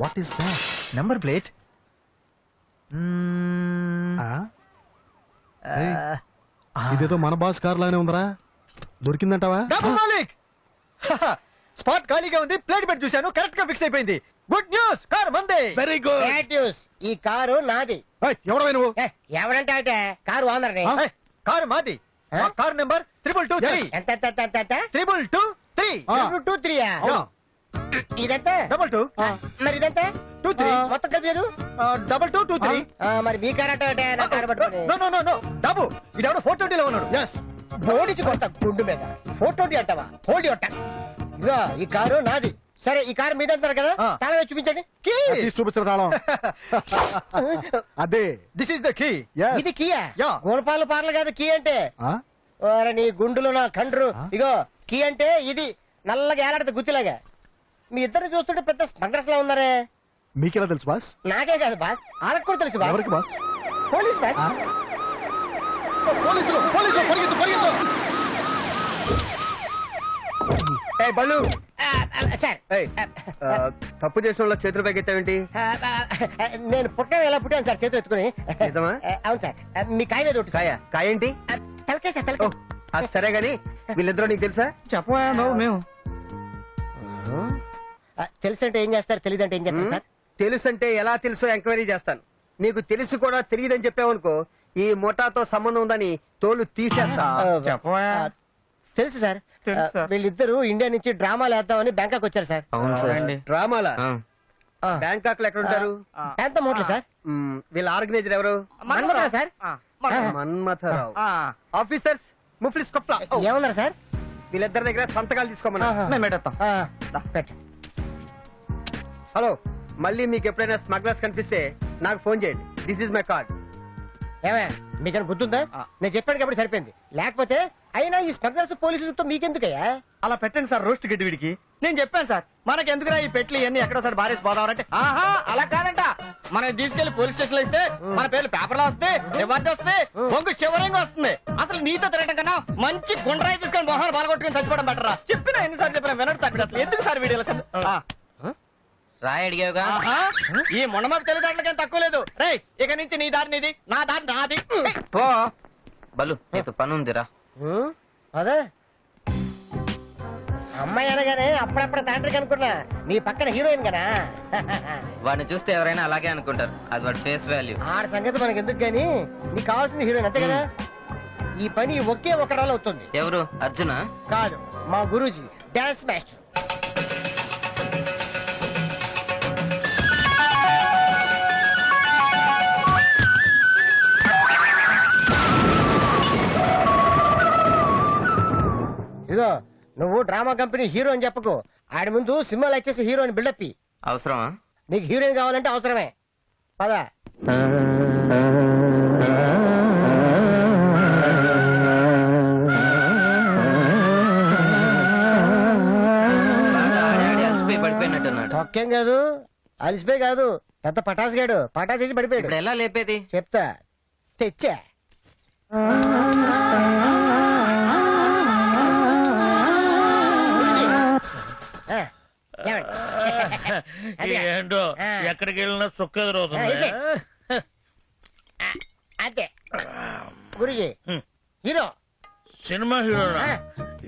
What is that? Number plate. ఇదేదో మన బాస్ కార్ లానే ఉందరా, దొరికిందంటావా? డబుల్ మాలిక్. స్పాట్ ఖాళీగా ఉంది, ప్లేట్ పెట్టి చూశాను, కరెక్ట్ గా ఫిక్స్ అయిపోయింది. గుడ్ న్యూస్, కార్ మందే. Very good. న్యూస్, ఈ కారు నాది. ఎవడవే నువ్వు? ఎవరంటే అంటే కారు ఓనర్ని. ఏయ్, కారు మాది. కార్ నెంబర్ 222 ఎంత 3. ఆ. 223. యా. ఇదంతా 22 మరి ఇదంతా 23 మొత్తం కలిపి 2223. మరి మీ కారు అంటే నా కారు పట్టుకొని నో నో నో నో డబ్బు ఇదెవడో 420 లో ఉన్నాడు. ఎస్. బోడిచి కొత్త గుండు మీద ఫోటో అంటావా? హోల్డ్ ఒట్ట. ఇదిగో ఈ కారు నాది. సరే ఈ కారు మీద అంటారు కదా, ఆ. తాళం వేసి చూపించండి. తీసి చూపిస్తారు తాళం. అదే. This is the key. Yes. ఇది కీయా? యా. గుణపాలు పార్లు కాదు కీ అంటే. ఆ? ఓరే నీ గుండులో నా కండ్రు. ఇగో కీ అంటే ఇది నల్లగా ఏలాడితే గుత్తిలాగా. మీ ఇద్దరు చూస్తుంటే పెద్ద స్మగ్లర్స్ లా ఉన్నారే. మీకెలా తెలుసు బాస్? నాకే కాదు బాస్, వాళ్ళకి కూడా తెలుసు బాస్. ఎవరికి బాస్? Police boss. పోలీసులు పోలీసులు పరిగెత్తు పరిగెత్తు. ఏ బళ్ళు, సార్ తప్పు చేసిన వాళ్ళ చేతులు పైకెత్తావేంటి? నేను పుట్టాను ఎలా పుట్టాను సార్ చేతి ఎత్తుకుని. అవును సార్. మీ కాయ మీద ఒకటి కాయ కాయ ఏంటి? తలకాయ సార్ తలకాయ. అది సరే గాని వీళ్ళిద్దరూ నీకు తెలుసా? చెప్పవా బాబు మేము. తెలుసు అంటే ఏం చేస్తారు, తెలియదు అంటే ఏం చేస్తారు సార్? తెలుసంటే ఎలా తెలుసో ఎంక్వైరీ చేస్తాను. నీకు తెలిసి కూడా తెలియదని చెప్పావనుకో ఈ ముఠాతో సంబంధం ఉందని తోలు తీసేస్తా. చెప్పవా. తెలుసు సార్. వీళ్ళిద్దరూ ఇండియా నుంచి డ్రామాలు వేద్దామని బ్యాంకాక్ వచ్చారు సార్. అవును సార్. డ్రామాలా? బ్యాంకాక్ లో ఎక్కడ ఉంటారు? ఎంత మోట్లు సార్. వీళ్ళ ఆర్గనైజర్ ఎవరు? మన్మథరావు సార్. మన్మథరావు. ఆఫీసర్స్ ముఫ్లిస్ కొప్లా ఏమన్నారు సార్? వీళ్ళిద్దరి దగ్గర సంతకాలు తీసుకోమన్నా. పెట్టు. హలో, మళ్ళీ మీకు ఎప్పుడైనా స్మగ్లర్స్ కనిపిస్తే నాకు ఫోన్ చేయండి. This is my card. ఏమే మీకైనా గుర్తుందా? నేను చెప్పాను కాబట్టి సరిపోయింది. లేకపోతే అయినా ఈ స్మగ్లర్స్ పోలీసులతో మీకెందుకయ్యా? అలా పెట్టండి సార్ రోస్ట్ గడ్డి వీడికి. నేను చెప్పాను సార్ మనకి ఎందుకురా ఈ పెట్లు ఇవన్నీ ఎక్కడోసారి బారేసి పోదామంటే ఆహా అలా కాదంట. మనం తీసుకెళ్లి పోలీస్ స్టేషన్ లో ఇస్తే మన పేర్లు పేపర్లో వస్తే రివార్డు వస్తే బొంగు శివరంగా వస్తుంది. అసలు నీతో తిరగటం కన్నా మంచి గుండ్రాయి తీసుకొని మొహాలు బాలగొట్టుకుని చచ్చిపోవడం బెటరా? చెప్పినా ఎన్నిసార్లు చెప్పినా వినడు సార్. అసలు ఎందుకు సార్ వీడియో రాయి అడిగావుగా. ఈ మొండమాపు తెలివితేటలకేం తక్కువ లేదు. రే ఇక నుంచి నీ దారి నీది, నా దారి నాది. పో బలు, నీతో పని ఉందిరా. అదే అమ్మాయి అనగానే అప్పుడప్పుడు తాండ్రికి అనుకున్నా నీ పక్కన హీరోయిన్ కదా. వాడిని చూస్తే ఎవరైనా అలాగే అనుకుంటారు. అది వాడి ఫేస్ వాల్యూ. ఆడ సంగతి మనకి ఎందుకు గానీ నీకు కావాల్సింది హీరోయిన్ అంతే కదా. ఈ పని ఒకే ఒకడాలో అవుతుంది. ఎవరు? అర్జునా? కాదు, మా గురూజీ డాన్స్ మాస్టర్. ఇదో నువ్వు డ్రామా కంపెనీ హీరో అని చెప్పకు. ఆడి ముందు సినిమాలు వచ్చేసి హీరోయిన్ బిల్డప్. అవసరమా? నీకు హీరోయిన్ కావాలంటే అవసరమే. పదా అలసిపోయి పడిపోయినట్టున్నాడు. ఒక్కేం కాదు, అలిసిపోయి కాదు, పెద్ద పటాస్ గాడు. పటాస్ వేసి పడిపోయాడు. ఇప్పుడు ఎలా లేపేది? చెప్తా, తెచ్చా. ఏంటో ఎక్కడికి వెళ్ళినా సుక్క ఎదురవుతుంది. అంతే గురుజీ హీరో. సినిమా హీరోనా?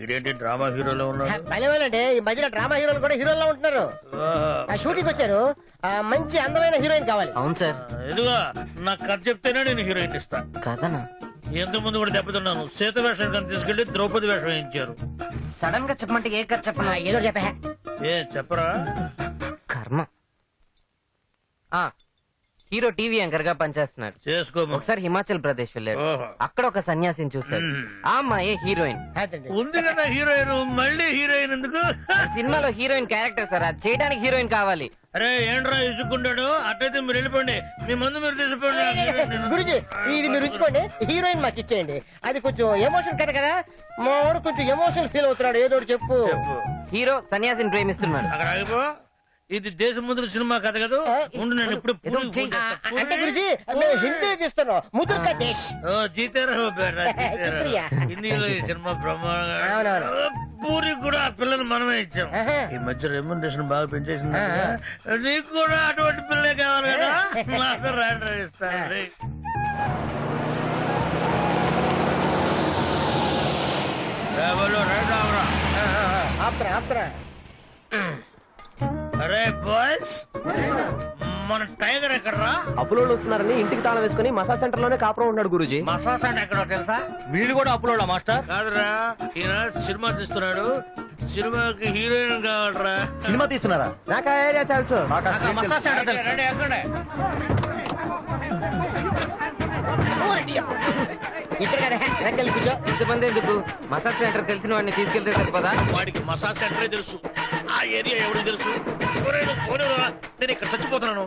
ఇదేంటి డ్రామా హీరోలో ఉన్నాడు? భలేవాళ్ళండి ఈ మధ్యన డ్రామా హీరోలు కూడా హీరోల్లో ఉంటున్నారు. షూటింగ్ వచ్చారు, మంచి అందమైన హీరోయిన్ కావాలి. అవును సార్. ఇదిగో నాకు కథ చెప్తేనే నేను హీరోయిన్ ఇస్తా. కథనా? ఎంతకు ముందు కూడా దెబ్బతున్నాను. సీత వేషం కనుక తీసుకెళ్లి ద్రౌపది వేషం వేయించారు. సడన్ గా చెప్పమంటే ఏ కథ చెప్పనా? ఏదో చెప్పా. ఏ చెప్పరా? కర్మ. హీరో టీవీ యాంకర్ గా పనిచేస్తున్నాడు. చేసుకో. ఒకసారి హిమాచల్ ప్రదేశ్ వెళ్ళాడు. ఓహో. అక్కడ ఒక సన్యాసిని చూశాడు. ఆ అమ్మాయే హీరోయిన్. ఉంది కదా హీరోయిన్, మళ్ళీ హీరోయిన్ ఎందుకు? సినిమాలో హీరోయిన్ క్యారెక్టర్ సార్, అది చేయడానికి హీరోయిన్ కావాలి. అరే ఏంట్రా ఇసుకుంటాడు? అట్టయితే మీరు వెళ్ళిపోండి, మీ ముందు మీరు తీసుకోండి. గురుజీ ఇది మీరు ఉంచుకోండి, హీరోయిన్ మాకు ఇచ్చేయండి. అది కొంచెం ఎమోషన్ కదా కదా, మా వాడు కొంచెం ఎమోషన్ ఫీల్ అవుతున్నాడు. ఏదో చెప్పు. హీరో సన్యాసిని ప్రేమిస్తున్నాడు. అక్కడ ఆగిపో. ఇది దేశముద్ర సినిమా కథ కదా. ఉండు, నేను ఇప్పుడు అంటే గురుజీ మేము హిందీ తీస్తున్నాం. ముదురు కా దేశ్. జీతారా హిందీలో ఈ సినిమా బ్రహ్మాండంగా. పూరి కూడా ఆ పిల్లని మనమే ఇచ్చాం. ఈ మధ్య రెమ్యునరేషన్ బాగా పెంచేసింది. నీకు కూడా అటువంటి పిల్లే కావాలి కదా. నాకు రైడర్ ఇస్తాను. ఆప్రా ఆప్రా. అరే బాయ్స్, మన టైగర్ ఎక్కడరా? అప్పులోళ్ళు వస్తున్నారని ఇంటికి తాళం వేసుకుని మసాజ్ సెంటర్ లోనే కాపురం ఉన్నాడు గురూజీ. మసాజ్ అంటే ఎక్కడో తెలుసా? వీళ్ళు కూడా అప్పులోళ్ళ మాస్టర్? కాదురా, ఈయన సినిమా తీస్తున్నాడు. సినిమాకి హీరోయిన్ కావాలరా. సినిమా తీస్తున్నారా? నాకు ఐడియా తెలుసు. మసాజ్ సెంటర్ తెలుసు. రెడీ ఎక్కడే? ఇక్కడ కదా వెనకాల కూర్చో. ఇంతమంది ఎందుకు? మసాజ్ సెంటర్ తెలిసిన వాడిని తీసుకెళ్తే సరిపోదా? వాడికి మసాజ్ సెంటరే తెలుసు, ఆ ఏరియా ఎవరికి తెలుసు? నేను ఇక్కడ చచ్చిపోతున్నాను.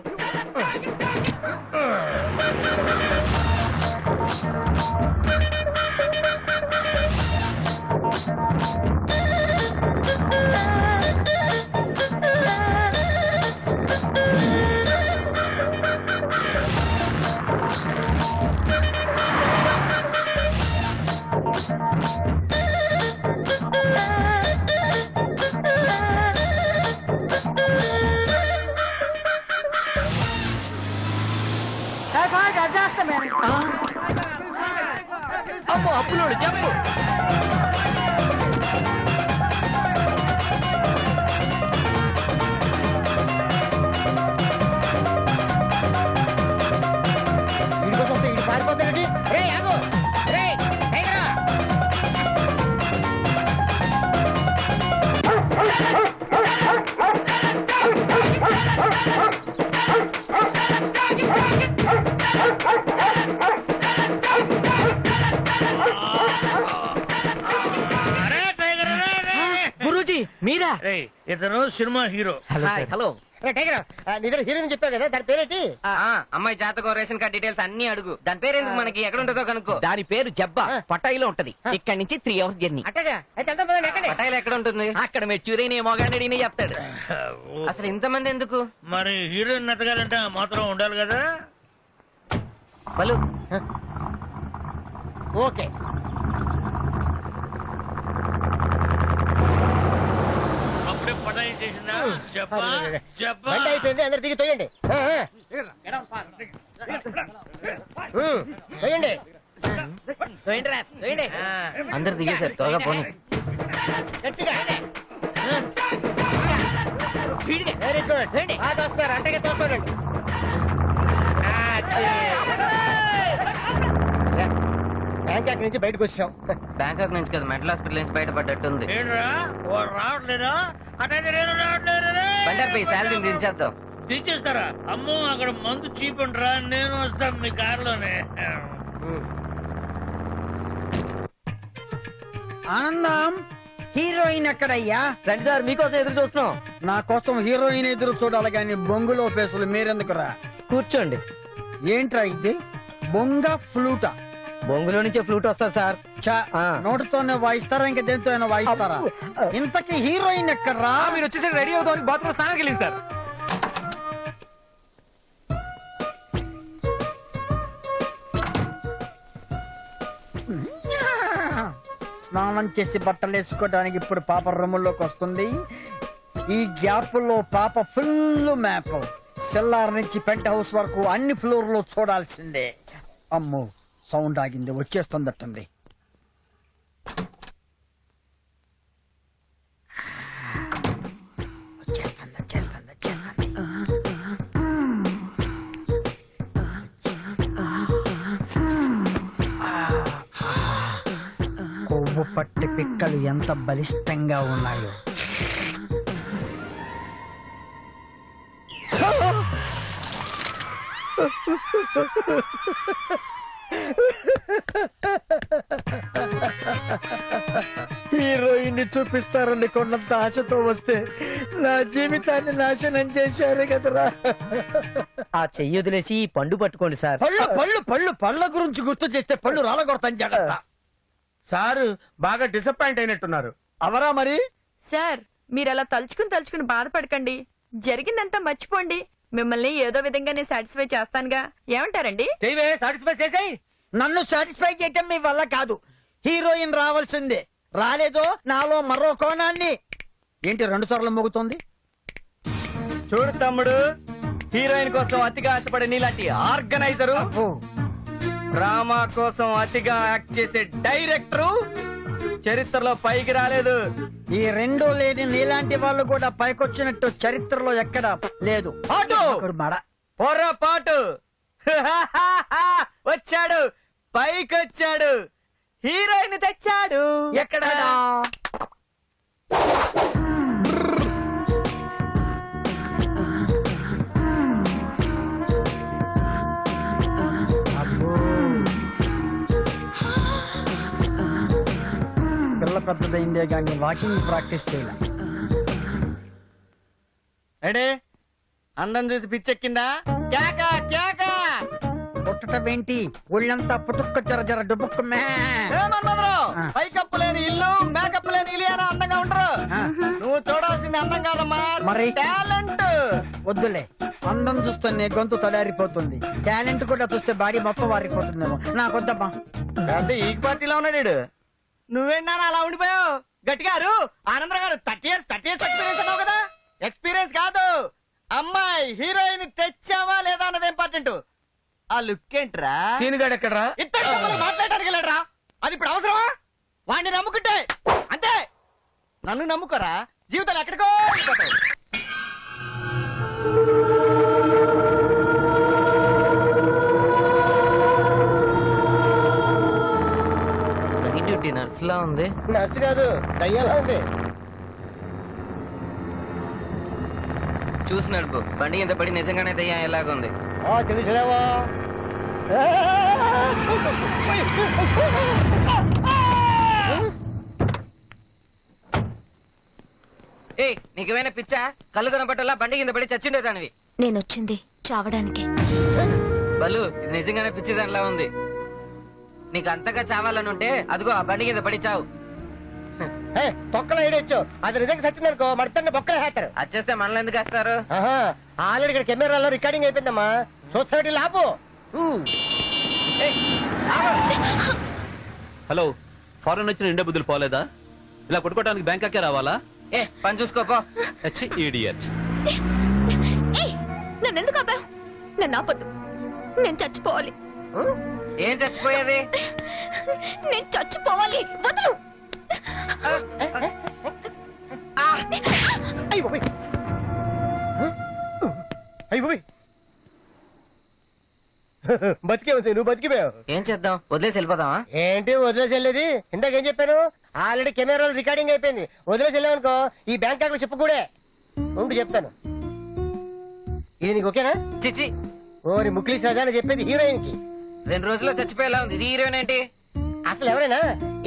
మీరా? ఇతను సినిమా హీరో. హలో. టైగర్ నీ దగ్గర హీరోయిన్ చెప్పావు కదా, దాని పేరేంటి? అమ్మాయి జాతకం, రేషన్ కార్డ్ డీటెయిల్స్ అన్ని అడుగు. దాని పేరు ఎందుకు మనకి, ఎక్కడ ఉంటుందో కనుక్కో. దాని పేరు జబ్బా, పటాయిలో ఉంటది. ఇక్కడి నుంచి 3 hours జర్నీ. అట్టగా అయితే వెళ్దాం పదండి. ఎక్కడే? పటాయిలు ఎక్కడ ఉంటుంది? అక్కడ మెచ్యూరైన మొగాడిని చెప్తాడు. అసలు ఇంతమంది ఎందుకు? మరి హీరోయిన్ ఎత్తగాలంటే మాత్రం ఉండాలి కదా. వాళ్ళు ఓకే. అప్పుడే పటాయి చేసిందా? చెప్పా చెప్పా. బండి అయిపోయింది, అందరు దిగి తోయండి. తోయండి. అందరు దిగేశారు, త్వరగా పోనీ. గట్టిగా వెరీ గుడ్. వస్తున్నారు, అంటగా తోసుకోండి. బ్యాంకాక్ నుంచి బయటకు వచ్చాం. బ్యాంకాక్ నుంచి కదా, మెంటల్ హాస్పిటల్ నుంచి బయటపడ్డట్టుంది. ఏంట్రా వాడు రావట్లేదా? అటైతే నేను రావట్లేదు. బండారు శాలరీ దించేద్దాం. దించేస్తారా? అమ్మో అక్కడ మందు చీప్ ఉంటారా? నేను వస్తాను మీ కారులోనే. ఆనందం, హీరోయిన్ ఎక్కడయ్యా? రండి సార్, మీకోసం ఎదురు చూస్తున్నాం. నా కోసం హీరోయిన్ ఎదురు చూడాలి గాని బొంగులో ఫేసులు మీరెందుకురా? కూర్చోండి. ఏంట్రా ఇది? బొంగ ఫ్లూటా? బొంగులో నుంచే ఫ్లూట్ వస్తుంది సార్. చా, నోటితోనే వాయిస్తారా ఇంకా దేంతో అయినా వాయిస్తారా? ఇంతకీ హీరోయిన్ ఎక్కడ్రా? మీరు వచ్చేసరికి రెడీ అవుతామని బాత్రూమ్ స్నానానికి వెళ్ళింది సార్. స్నానం చేసి బట్టలు వేసుకోవడానికి ఇప్పుడు పాప రూముల్లోకి వస్తుంది. ఈ గ్యాప్ లో పాప ఫుల్ మ్యాప్, సెల్లార్ నుంచి పెంట్ హౌస్ వరకు అన్ని ఫ్లోర్ లో చూడాల్సిందే. అమ్మో, సౌండ్ ఆగింది, వచ్చేస్తుందట్టండి. కొవ్వు పట్టి పిక్కలు ఎంత బలిష్టంగా ఉన్నాయో. హీరోయిన్ ని చూపిస్తారని కొన్నంత ఆశతో వస్తే నా జీవితాన్ని నాశనం చేశారు కదరా. ఆ చెయ్యి వదిలేసి ఈ పండు పట్టుకోండి సార్. పళ్ళు పళ్ళు పళ్ళు పళ్ళ గురించి గుర్తు చేస్తే పళ్ళు రాలగొడతాను జాగ్రత్త. సారు బాగా డిసప్పాయింట్ అయినట్టున్నారు. అవరా మరి? సార్, మీరు అలా తలుచుకుని బాధపడకండి. జరిగిందంతా మర్చిపోండి. మిమ్మల్ని ఏదో విధంగా నేను సాటిస్ఫై చేస్తానుగా. ఏమంటారండి? సాటిస్ఫై చేసేయ్. నన్ను సాటిస్ఫై చేయటం మీ వల్ల కాదు. హీరోయిన్ రావాల్సిందే. రాలేదో నాలో మరో కోణాన్ని. ఏంటి 2 సార్లు మోగుతోంది? చూడు తమ్ముడు, హీరోయిన్ కోసం అతిగా ఆశపడే నీలాంటి ఆర్గనైజరు, డ్రామా కోసం అతిగా యాక్ట్ చేసే డైరెక్టరు చరిత్రలో పైకి రాలేదు. ఈ 2 లేని నీలాంటి వాళ్ళు కూడా పైకొచ్చినట్టు చరిత్రలో ఎక్కడ లేదు. పోరా పాటు వచ్చాడు, పైకొచ్చాడు, హీరోయిన్ తెచ్చాడు. ఎక్కడా? పిల్ల పెద్దదైందే కానీ వాకింగ్ ప్రాక్టీస్ చేయాల. ఎడే అందం చూసి పిచ్చెక్కిందా? కేక కేక పుట్టటం ఏంటి? ఒళ్ళంతా పుట్టుక్క జర జర డుబుక్కు మే. పైకప్పు లేని ఇల్లు, మేకప్ లేని ఇలియానా అందంగా ఉండరు. నువ్వు చూడాల్సింది అందం కాదమ్మా, మరి టాలెంట్. వద్దులే, అందం చూస్తే గొంతు తడారిపోతుంది. టాలెంట్ కూడా చూస్తే బాడీ మొత్తం వారిపోతుందేమో. నాకొద్దమ్మా. అంటే ఈ పార్టీలో ఉన్నాడు. నువ్వేంటా అలా ఉండిపోయావు? గట్టిగారు ఆనందరావు గారు 30 years ఎక్స్పీరియన్స్ అన్నావు కదా. ఎక్స్పీరియన్స్ కాదు, అమ్మాయి హీరోయిన్ తెచ్చావా లేదా అన్నది ఇంపార్టెంట్. ఆ లుక్ ఏంట్రా? సీనుగాడు ఎక్కడ్రా? ఇద్దరు మాట్లాడడానికి వెళ్ళాడ్రా. అది ఇప్పుడు అవసరమా? వాడిని నమ్ముకుంటే అంతే. నన్ను నమ్ముకోరా, జీవితాలు ఎక్కడికో వెళ్ళిపోతాయి. నర్సులా ఉంది. నర్సు కాదు, దయ్యాలా ఉంది. చూసి నడుపు, బండి ఇంత పడి నిజంగానే దయ్యం ఎలాగుంది. తెలుసులేవా? ఏయ్ నీకేమైనా పిచ్చా? కళ్ళు కనపట్టలా బండి కింద పడి చచ్చిండేదానివి. నేనొచ్చింది చావడానికి. బలు ఇది నిజంగానే పిచ్చిదానిలా ఉంది. నీకు అంతగా చావాలని ఉంటే అదిగో ఆ బండి కింద పడి చావు. తొక్కలో ఏడొచ్చు, అది నిజంగా సచ్చిందనుకో మడతండి బొక్కలు వేస్తారు. అది చేస్తే మనల్ని ఎందుకు వేస్తారు? ఆల్రెడీ ఇక్కడ కెమెరాలో రికార్డింగ్ అయిపోయిందమ్మా. సొసైటీ లాపు. హలో, ఫారెన్ వచ్చిన ఇండియా బుద్ధులు పోలేదా? ఇలా కొట్టుకోవడానికి బ్యాంకాకే రావాలా? ఏ పని చూసుకోపో. ఇడియట్. నన్నెందుకు ఆపావు? నన్ను ఆపొద్దు, నేను చచ్చిపోవాలి. ఏం చచ్చిపోయేది? నేను చచ్చిపోవాలి, వదులు. బతికే ఉంది, నువ్వు బతికిపోయావు. ఏం చేద్దాం? వదిలేసి వెళ్ళిపోదామా? ఏంటి వదిలేసి వెళ్ళేది? ఇందాకేం చెప్పాను? ఆల్రెడీ కెమెరాలో రికార్డింగ్ అయిపోయింది. వదిలేసి వెళ్ళామనుకో ఈ బ్యాంకాక్ లో చెప్పకూడే. ఉండి చెప్తాను. ఇది నీకు ఓకేనా? చిచి, ఓరి ముక్లీస్ రాజా అని చెప్పేది హీరోయిన్ కి. 2 రోజుల్లో చచ్చిపోయేలా ఉంది. ఇది హీరోయిన్ ఏంటి? అసలు ఎవరైనా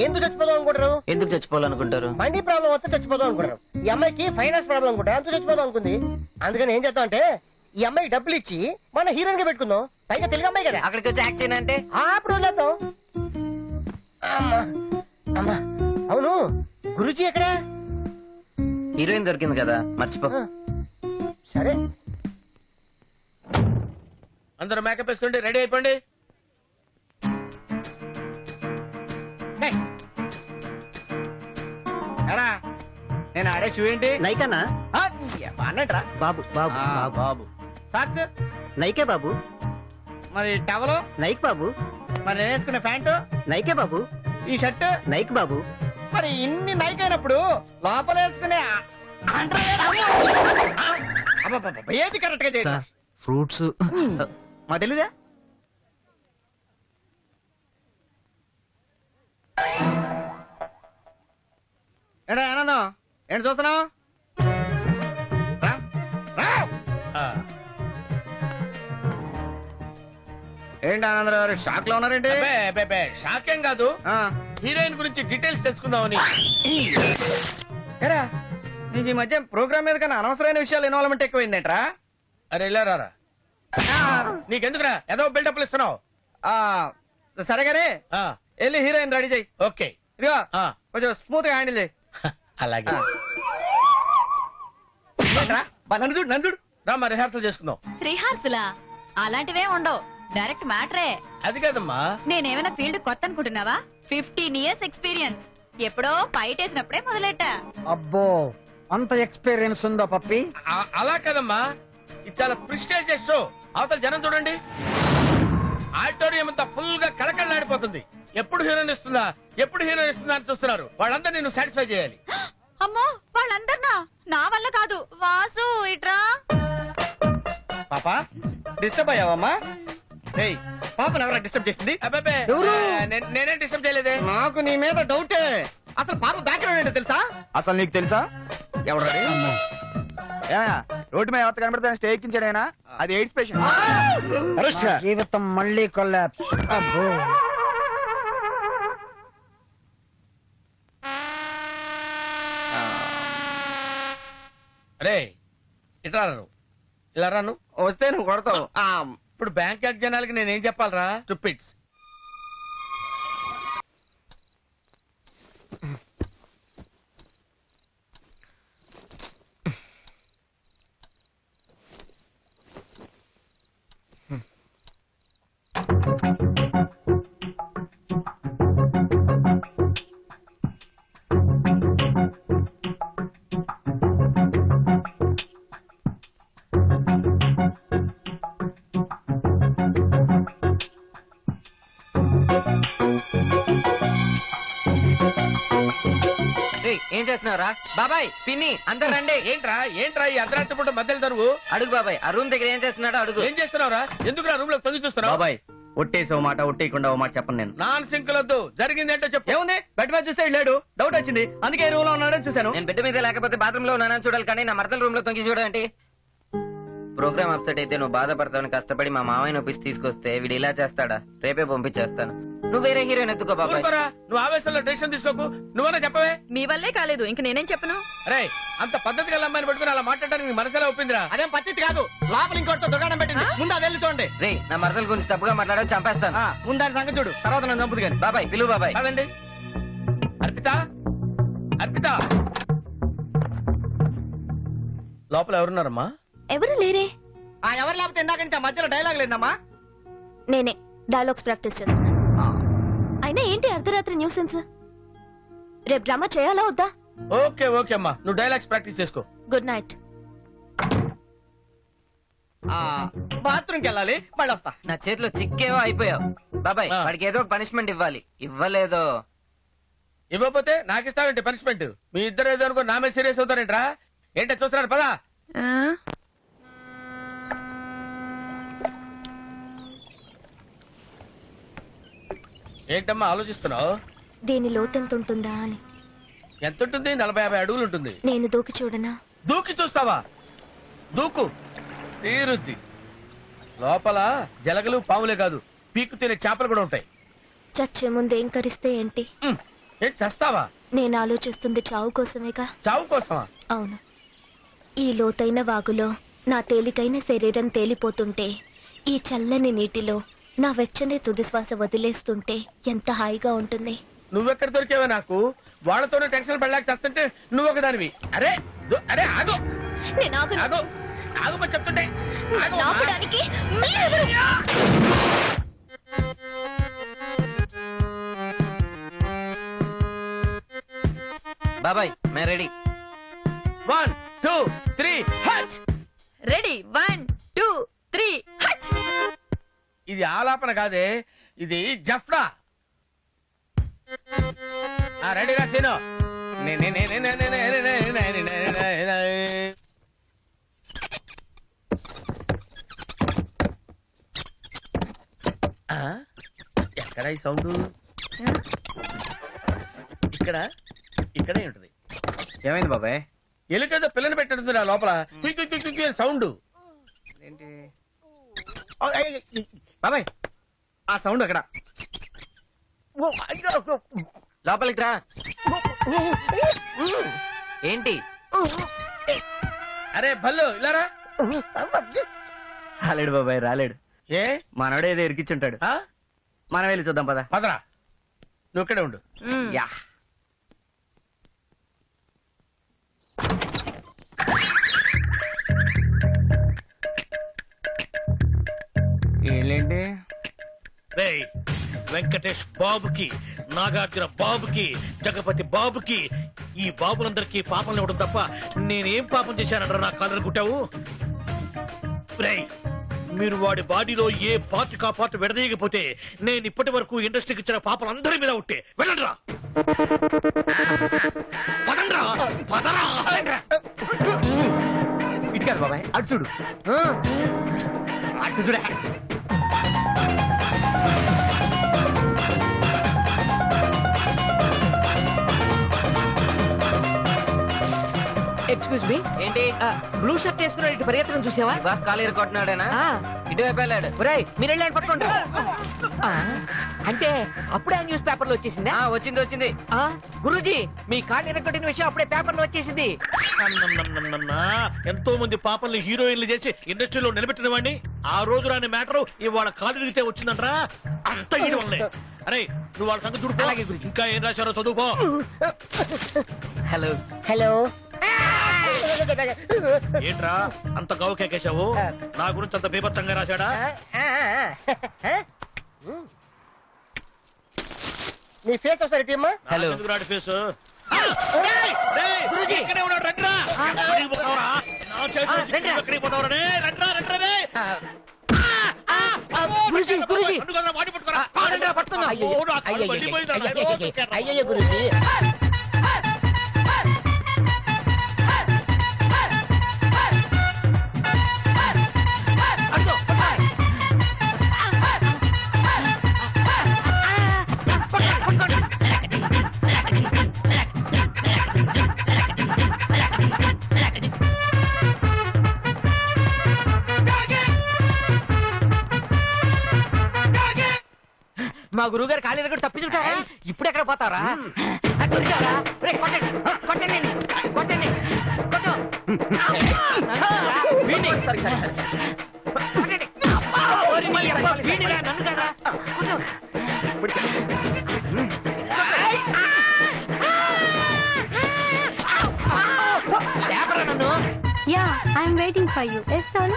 ఎందుకు చచ్చిపోదాం అనుకుంటారు? ఎందుకు చచ్చిపోవాలనుకుంటారు? బండి ప్రాబ్లం వస్తే చచ్చిపోదాం అనుకుంటారు. ఈ అమ్మాయికి ఫైనాన్స్ ప్రాబ్లం అనుకుంటారు, అంత చచ్చిపోదాం అనుకుంది. అందుకని ఏం చేద్దాం అంటే ఈ అమ్మాయికి డబ్బులు ఇచ్చి మన హీరోయిన్ గా పెట్టుకుందాం. పైగా తెలుగు అమ్మాయి కదా, అక్కడికి వచ్చి యాక్ట్ చేయను అంటే అప్పుడు వదిలేద్దాం. అమ్మా అమ్మా, అవును గురుజీ ఎక్కడా? హీరోయిన్ దొరికింది కదా, మర్చిపో. సరే అందరూ మేకప్ వేసుకోండి, రెడీ అయిపోండి. నేను ఆడే షూ ఏంటి? నైకన్నా అన్నట్రా బాబు బాబు బాబు సాక్స్ నైకే బాబు, మరి టవలు, నైక్ బాబు, మరి నేను వేసుకునే ప్యాంటు, నైకే బాబు, ఈ షర్ట్, నైక్ బాబు. మరి ఇన్ని నైక్ అయినప్పుడు లోపల వేసుకునే ఏది కరెక్ట్ గా చేయాలి? ఫ్రూట్స్ మా తెలుగా ఏంటో ఆనందం, ఏంటి చూస్తున్నావు? ఏంటి ఆనందరావు గారు షాక్ లో ఉన్నారేంటి? షాక్ ఏం కాదు, హీరోయిన్ గురించి డీటెయిల్స్ తెలుసుకుందామని. ఏరా నీకు ఈ మధ్య ప్రోగ్రామ్ మీద కన్నా అనవసరమైన విషయాలు ఇన్వాల్వ్మెంట్ ఎక్కువైందేంట్రా? అరే వెళ్ళారా, నీకెందుకురా ఏదో బిల్డప్లు ఇస్తున్నావు? సరే గానీ వెళ్ళి హీరోయిన్ రెడీ చెయ్యి. ఓకే, ఇదిగో కొంచెం స్మూత్ గా హ్యాండిల్ చేయి. అలాగే. నన్ను చూడు, నన్ను చూడు. రామ్మా రిహార్సల్ చేసుకుందాం. రిహార్సలా? అలాంటివే ఉండవు, డైరెక్ట్ మ్యాటరే. అది కాదమ్మా, నేనేమైనా ఫీల్డ్ కొత్త అనుకుంటున్నావా? 15 years ఎక్స్పీరియన్స్. ఎప్పుడో ఫైట్ వేసినప్పుడే మొదలెట్టా. అబ్బో, అంత ఎక్స్పీరియన్స్ ఉందా పప్పి? అలా కాదమ్మా, ఇది చాలా ప్రిస్టేజియస్ షో. అవతల జనం చూడండి, ఆడిటోరియం అంతా ఫుల్ గా కళకళలాడిపోతుంది. ఎప్పుడు హీరోయిన్ ఇస్తుందా అని చూస్తున్నారు. వాళ్ళందరూ నేను సాటిస్ఫై చేయాలి. అమ్మో, వాళ్ళందరినా? నా వల్ల కాదు. వాసు ఇట్రా. పాపా డిస్టర్బ్ అయ్యావమ్మా? ఏయ్, పాపను ఎవరా డిస్టర్బ్ చేసింది? అబ్బాబే, నేనేం డిస్టర్బ్ చేయలేదే. నాకు నీ మీద డౌటే. అసలు పాప బ్యాక్గ్రౌండ్ ఏంటో తెలుసా? అసలు నీకు తెలుసా? ఎవరు రోడ్డు మీద ఎవరు కనబడతాను స్టే ఎక్కించాడైనా అది ఎయిడ్స్ పేషెంట్. జీవితం మళ్ళీ కొల్లాప్స్. అబ్బో, అరే ఇట్లా రాను, ఇలా రాను. వస్తే నువ్వు కొడతావు. ఇప్పుడు బ్యాంకాక్ జనాలకి నేనేం చెప్పాలరా? స్టూపిడ్స్. ఏం చేస్తున్నావురా? బాబాయ్, పిన్ని, అందరు రండి. ఏంట్రా ఈ అర్ధరాత్రి పూట మధ్యలో తరువు? అడుగు బాబాయ్, ఆ రూమ్ దగ్గర ఏం చేస్తున్నాడో అడుగు. ఏం చేస్తున్నావురా? ఎందుకు రూమ్ లో తొంగి చూస్తున్నావు? బాబాయ్, ఒట్టేసి ఓ మాట, ఒట్టేయకుండా ఓ మాట చెప్పను నేను. నాన్ సింకులొద్దు, జరిగిందేంటో చెప్పు. ఏముంది, బెడ్ మీద చూస్తే లేడు, డౌట్ వచ్చింది, అందుకే రూమ్ లో ఉన్నాడని చూశాను. నేను బెడ్ మీద లేకపోతే బాత్రూమ్ లో ఉన్నానని చూడాలి, కానీ నా మరదల రూమ్ లో తొంగి చూడండి. ప్రోగ్రామ్ అప్సెట్ అయితే నువ్వు బాధపడతావని కష్టపడి మా మామయ్య ఒప్పించి తీసుకొస్తే వీడు ఇలా చేస్తాడా? రేపే పంపించేస్తాను. నువ్వు వేరే హీరోయిన్ ఎత్తుకో బాబాయ్. ఊరుకోరా, నువ్వు ఆవేశంలో డెసిషన్ తీసుకోకు. నువ్వన్నా చెప్పవే. మీ వల్లే కాలేదు ఇంక నేనేం చెప్పను. అరే అంత పద్ధతిగా అమ్మాయిని పట్టుకుని అలా మాట్లాడడానికి నీ మనసులో ఒప్పిందిరా? అదేం పద్ధతి కాదు. లోపల ఇంకోటితో దుకాణం పెట్టింది. ముందు అది వెళ్ళి చూడండి. రే నా మరదల గురించి తప్పుగా మాట్లాడో చంపేస్తాను. ముందు దాని సంగతి చూడు, తర్వాత నన్ను చంపుదు కానీ. బాబాయ్ పిలువు బాబాయ్. కాదండి. అర్పిత, అర్పిత, లోపల ఎవరున్నారమ్మా? ఎవరు లేరే. ఎవరు లేకపోతే ఇందాకంటే మధ్యలో డైలాగ్ లేదమ్మా. నేనే డైలాగ్స్ ప్రాక్టీస్ చేస్తున్నా. అయినా ఏంటి అర్ధరాత్రి న్యూసెన్స్? రేపు డ్రామా చేయాలా వద్దా? ఓకే ఓకే అమ్మా, నువ్వు డైలాగ్స్ ప్రాక్టీస్ చేసుకో. Good night. బాత్రూమ్కి వెళ్ళాలి, మళ్ళీ వస్తా. నా చేతిలో చిక్కేవో అయిపోయావు బాబాయ్. వాడికి ఏదో ఒక పనిష్మెంట్ ఇవ్వాలి. ఇవ్వలేదో ఇవ్వకపోతే నాకు ఇస్తానంటే పనిష్మెంట్. మీ ఇద్దరు ఏదో అనుకో నా మీద సీరియస్ అవుతారేంట్రా? ఏంటో చూస్తున్నాడు పదా. ఏంటమ్మా ఆలోచిస్తున్నావు? దీని లోతెంత ఉంటుందా అని. ఎంత ఉంటుంది? 40-50 అడుగులు ఉంటుంది. నేను దూకి చూడనా? దూకి చూస్తావా? దూకు తీరుద్ది. లోపల జలగలు పాములే కాదు, పీకు తినే చేపలు కూడా ఉంటాయి. చచ్చే ముందు ఏం కరిస్తే ఏంటి? ఏంటి చస్తావా? నేను ఆలోచిస్తుంది చావు కోసమేగా. చావు కోసమా? అవును. ఈ లోతైన వాగులో నా తేలికైన శరీరం తేలిపోతుంటే, ఈ చల్లని నీటిలో నా వెచ్చని తుది శ్వాస వదిలేస్తుంటే ఎంత హాయిగా ఉంటుంది. నువ్వెక్కడ దొరికేవా నాకు? వాళ్ళతోనే టెన్షన్ పడలేక చేస్తుంటే నువ్వు ఒకదానివి. అరే అరే ఆగు, నేను ఆగను. ఆగు, ఆగుమని చెప్తుంటే ఆగు. ఆపడానికి మీరెవరు? బాబాయ్ మే రెడీ. 1 2 3 హచ్. రెడీ 1 2 3 హచ్. ఇది ఆలాపన కాదే, ఇది జఫ్నా. రెడీగా సీను. ఎక్కడ ఈ సౌండ్? ఇక్కడ ఇక్కడే ఉంటది. ఏమైంది బాబాయ్? ఎలుకేదో పిల్లని పెట్టింది నా లోపల. సౌండ్ ఏంటి బాబాయ్? ఆ సౌండ్ అక్కడ. లోపలికి రా. ఏంటి? అరే భల్లు ఇలారా. రాలేడు బాబాయ్, రాలేడు. ఏ మనోడే ఏదో ఇరికిచ్చుంటాడు. మనం వెళ్ళి చూద్దాం పద. పదరా, నువ్వు ఇక్కడే ఉండు. యా ఏంటి? వెంకటేష్ బాబుకి, నాగార్జున బాబుకి, జగపతి బాబుకి, ఈ బాబులందరికీ పాపం ఇవ్వడం తప్ప నేనేం పాపం చేశానంటారా నా కాలర్ కుట్టావు? మీరు వాడి బాడీలో ఏ పార్ట్ కా పార్ట్ విడదీయకపోతే నేను ఇప్పటి వరకు ఇండస్ట్రీకి ఇచ్చిన పాపలందరి మీద ఉంటే వెళ్ళండిరా. పదండ్రా, పదరా. ఇటు కాదు బాబాయ్, అటు చూడు. అటు చూడ. Excuse me. ఏంటి? బ్లూ షర్ట్ వేసుకున్నాడు ఇటు పరిగెత్తడం చూసావా? బాస్ కాలేరు కొట్టినాడేనా? ఇటువైపు వెళ్ళాడు. మీరు వెళ్ళండి పట్టుకోండి. అంటే అప్పుడే న్యూస్ పేపర్ లో వచ్చేసింది. వచ్చింది వచ్చింది. గురూజీ మీ కాళ్ళు ఎరగొట్టిన విషయం అప్పుడే పేపర్ లో వచ్చేసింది. ఎంతో మంది పాపల్ని హీరోయిన్లు చేసి ఇండస్ట్రీలో నిలబెట్టిన వాడిని ఆ రోజు రాని మ్యాటర్ ఇవాళ కాలేజీతే వచ్చిందంట్రా. అంత ఈడు వల్లే. అరే నువ్వు వాళ్ళ సంగతి చూడుకో. ఇంకా ఏం రాశారో చదువుకో. Hello hello. ఏంట్రా అంత గౌకేకేశావు? నా గురించి అంత బీభత్సంగా రాశాడా? నీ ఫేస్ ఒకసారి టీమ్మా. Hello face. అయ్యయ్య గురుజీ. మా గురువు గారు ఖాళీ కూడా తప్పించుకుంటారా? ఇప్పుడు ఎక్కడ పోతారా? దొరికారా? రేయ్, కొట్టండి, కొట్టండి, కొట్టండి, కొట్టు. వీడిని. కొట్టండి. ఓరి నీ అబ్బా, వీడిరా, నన్ను కాదురా. కొట్టు. లేపరా నన్ను. Yeah, I'm waiting for you. Yes, son.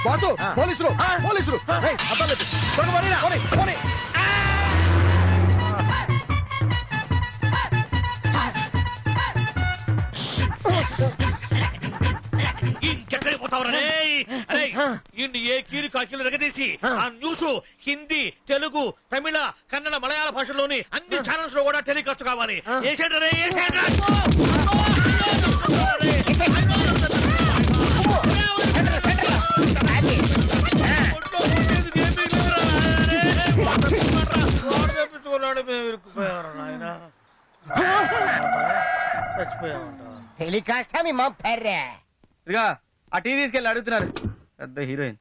Boss పోలీసులు పోలీసులు ఏయ్, అద్దాలు ఎత్తు. త్వరగా పోనీరా, పోనీ, పోనీ. ఇంకెక్కడికి పోతావరా? ఇన్ని ఏ కీలు కాకీలు రగదీసి ఆ న్యూస్ హిందీ, తెలుగు, తమిళ, కన్నడ, మలయాళ భాషల్లోని అన్ని ఛానల్స్ లో కూడా టెలికాస్ట్ కావాలి. ఏసేండ్రా, ఏసేండ్రా. టెలికాస్ట్ మీ మా ఫెర్రే. ఇదిగా ఆ టీవీ తీసుకెళ్ళి అడుగుతున్నారు. పెద్ద హీరోయిన్.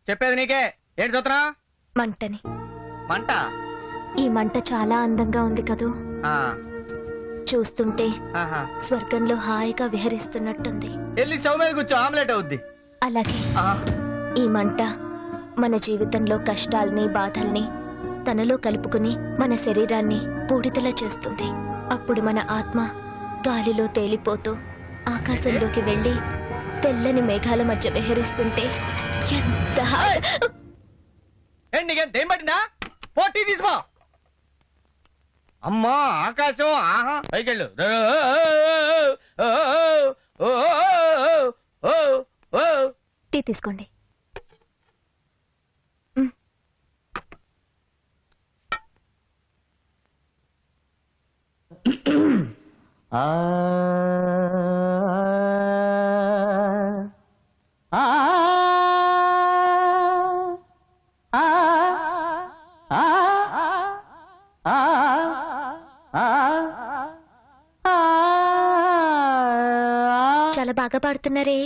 చెప్పేది నీకే. ఏంటి చూస్తున్నా? మంటని. మంట? ఈ మంట చాలా అందంగా ఉంది కదూ. చూస్తుంటే స్వర్గంలో హాయిగా విహరిస్తున్నట్టుంది. వెళ్ళి స్టవ్ మీద కూర్చో, ఆమ్లెట్ అవుద్ది. అలాగే ఈ మంట మన జీవితంలో కష్టాల్ని, బాధల్ని తనలో కలుపుకుని మన శరీరాన్ని బూడిదలా చేస్తుంది. అప్పుడు మన ఆత్మ గాలిలో తేలిపోతూ ఆకాశంలోకి వెళ్లి తెల్లని మేఘాల మధ్య విహరిస్తుంటే ఎంత ఏంటి నీకేం దేం పట్టిందా? పోటీ తీసుకో. అమ్మా ఆకాశం, ఆహా. పైకెళ్ళు. టీ తీసుకోండి. చాలా బాగా పాడుతున్నారే.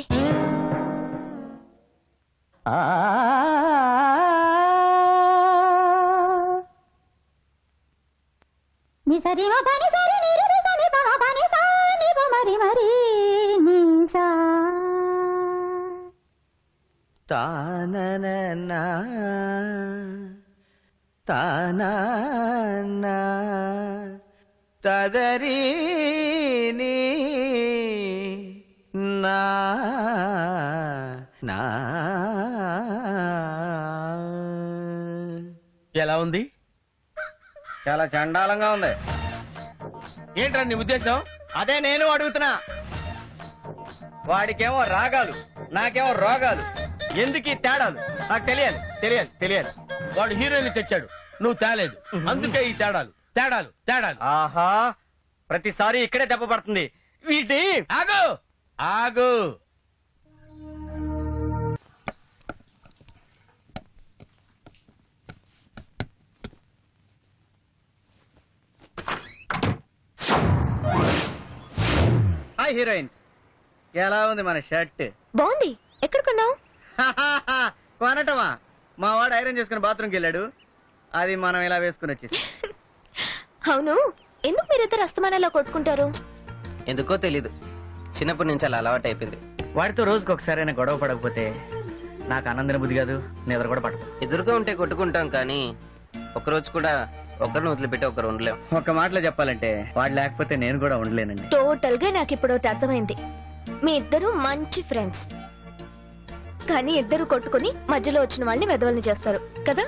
నిసరి మా పని సరి నిరి సని పమ పని సాని మరి మరి నిసా తానన తానన తదరి నా నా. ఎలా ఉంది? చాలా చండాలంగా ఉంది. ఏంట్రా నీ ఉద్దేశం? అదే నేను అడుగుతున్నా. వాడికేమో రాగాలు, నాకేమో రోగాలు. ఎందుకు ఈ తేడాలు? నాకు తెలియాలి, తెలియాలి, తెలియాలి. వాడు హీరోయిన్ తెచ్చాడు, నువ్వు తేలేదు. అందుకే ఈ తేడాలు, తేడాలు, తేడాలు. ఆహా, ప్రతిసారి ఇక్కడే దెబ్బ పడుతుంది. వీటి ఆగు, ఆగు. హాయ్ హీరోయిన్స్, ఎలా ఉంది మన షర్ట్? బాగుంది. ఎక్కడ కొన్నావు? కొనటమా? మా వాడు ఐరన్ చేసుకుని బాత్రూమ్కి వెళ్ళాడు. అది మనం ఇలా వేసుకుని వచ్చేసి. అవును, ఎందుకు మీరిద్దరు అస్తమానాల్లో కొట్టుకుంటారు? ఎందుకో తెలీదు, చిన్నప్పటి నుంచి అలా అలవాటు అయిపోయింది. వాడితో రోజుకి ఒకసారైనా గొడవ పడకపోతే నాకు ఆనందన బుద్ధి కాదు, నిద్ర కూడా పడదు. ఎదురుగా ఉంటే కొట్టుకుంటాం, కానీ ఒకరోజు కూడా ఒకరిని వదిలిపెట్టి ఒకరు ఉండలేం. ఒక మాటలో చెప్పాలంటే వాడు లేకపోతే నేను కూడా ఉండలేనండి. టోటల్ గా నాకు ఇప్పుడు ఒకటి అర్థమైంది. మీ ఇద్దరు మంచి ఫ్రెండ్స్, కానీ ఇద్దరు కొట్టుకుని మధ్యలో వచ్చిన వాళ్ళని వెధవల్ని చేస్తారు కదా.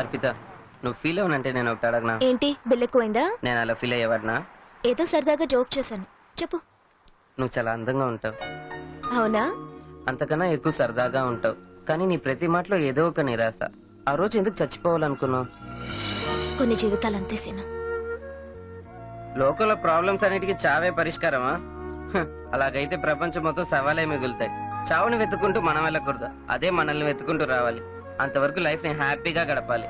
అర్పిత, నువ్వు ఫీల్ అవనంటే నేను ఒకటి అడగనా? ఏంటి, బిల్ ఎక్కువైందా? నేను అలా ఫీల్ అయ్యేవాడినా? ఏదో సరదాగా జోక్ చేశాను, చెప్పు. నువ్వు చాలా అందంగా ఉంటావు. అవునా? అంతకన్నా ఎక్కువ సరదాగా ఉంటావు, కానీ నీ ప్రతి మాటలో ఏదో ఒక నిరాశ. ఆ రోజు ఎందుకు చచ్చిపోవాలనుకున్నావు? కొన్ని జీవితాలు అంతే సీను. లోకల్ ప్రాబ్లమ్స్ అన్నిటికీ చావే పరిష్కారమా? అలాగైతే ప్రపంచం మొత్తం సవాలే మిగులుతాయి. చావుని వెతుక్కుంటూ మనం వెళ్ళకూడదు, అదే మనల్ని వెతుక్కుంటూ రావాలి. అంతవరకు లైఫ్ ని హ్యాపీగా గడపాలి.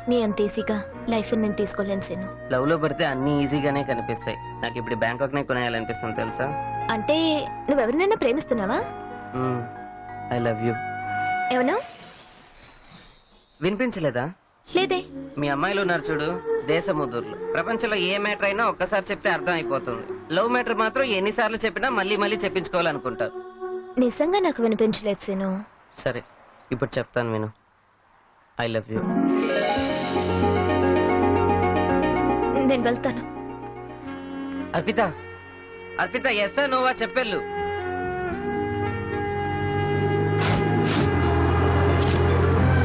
నీ అంత ఈజీగా లైఫ్ నేను తీసుకోలేను సీను. లవ్ లో పడితే అన్ని ఈజీగానే కనిపిస్తాయి. నాకు ఇప్పుడు బ్యాంకాక్ నే కొనేయాలనిపిస్తుంది తెలుసా. అంటే నువ్వెవరినైనా ప్రేమిస్తున్నావా? I love you. ఏమన్నా వినిపించలేదా? లేదే. మీ అమ్మాయిలు ఉన్నారు చూడు, దేశముద్రులు. ప్రపంచంలో ఏ మ్యాటర్ అయినా ఒక్కసారి చెప్తే అర్థం అయిపోతుంది. లవ్ మ్యాటర్ మాత్రం ఎన్నిసార్లు చెప్పినా మళ్ళీ మళ్ళీ చెప్పించుకోవాలనుకుంటారు. నిజంగా నాకు వినిపించలేదు సీను. సరే ఇప్పుడు చెప్తాను విను. I love you. నేను వెళ్తాను. అర్పిత, అర్పిత, ఎస్ నోవా చెప్పెళ్ళు.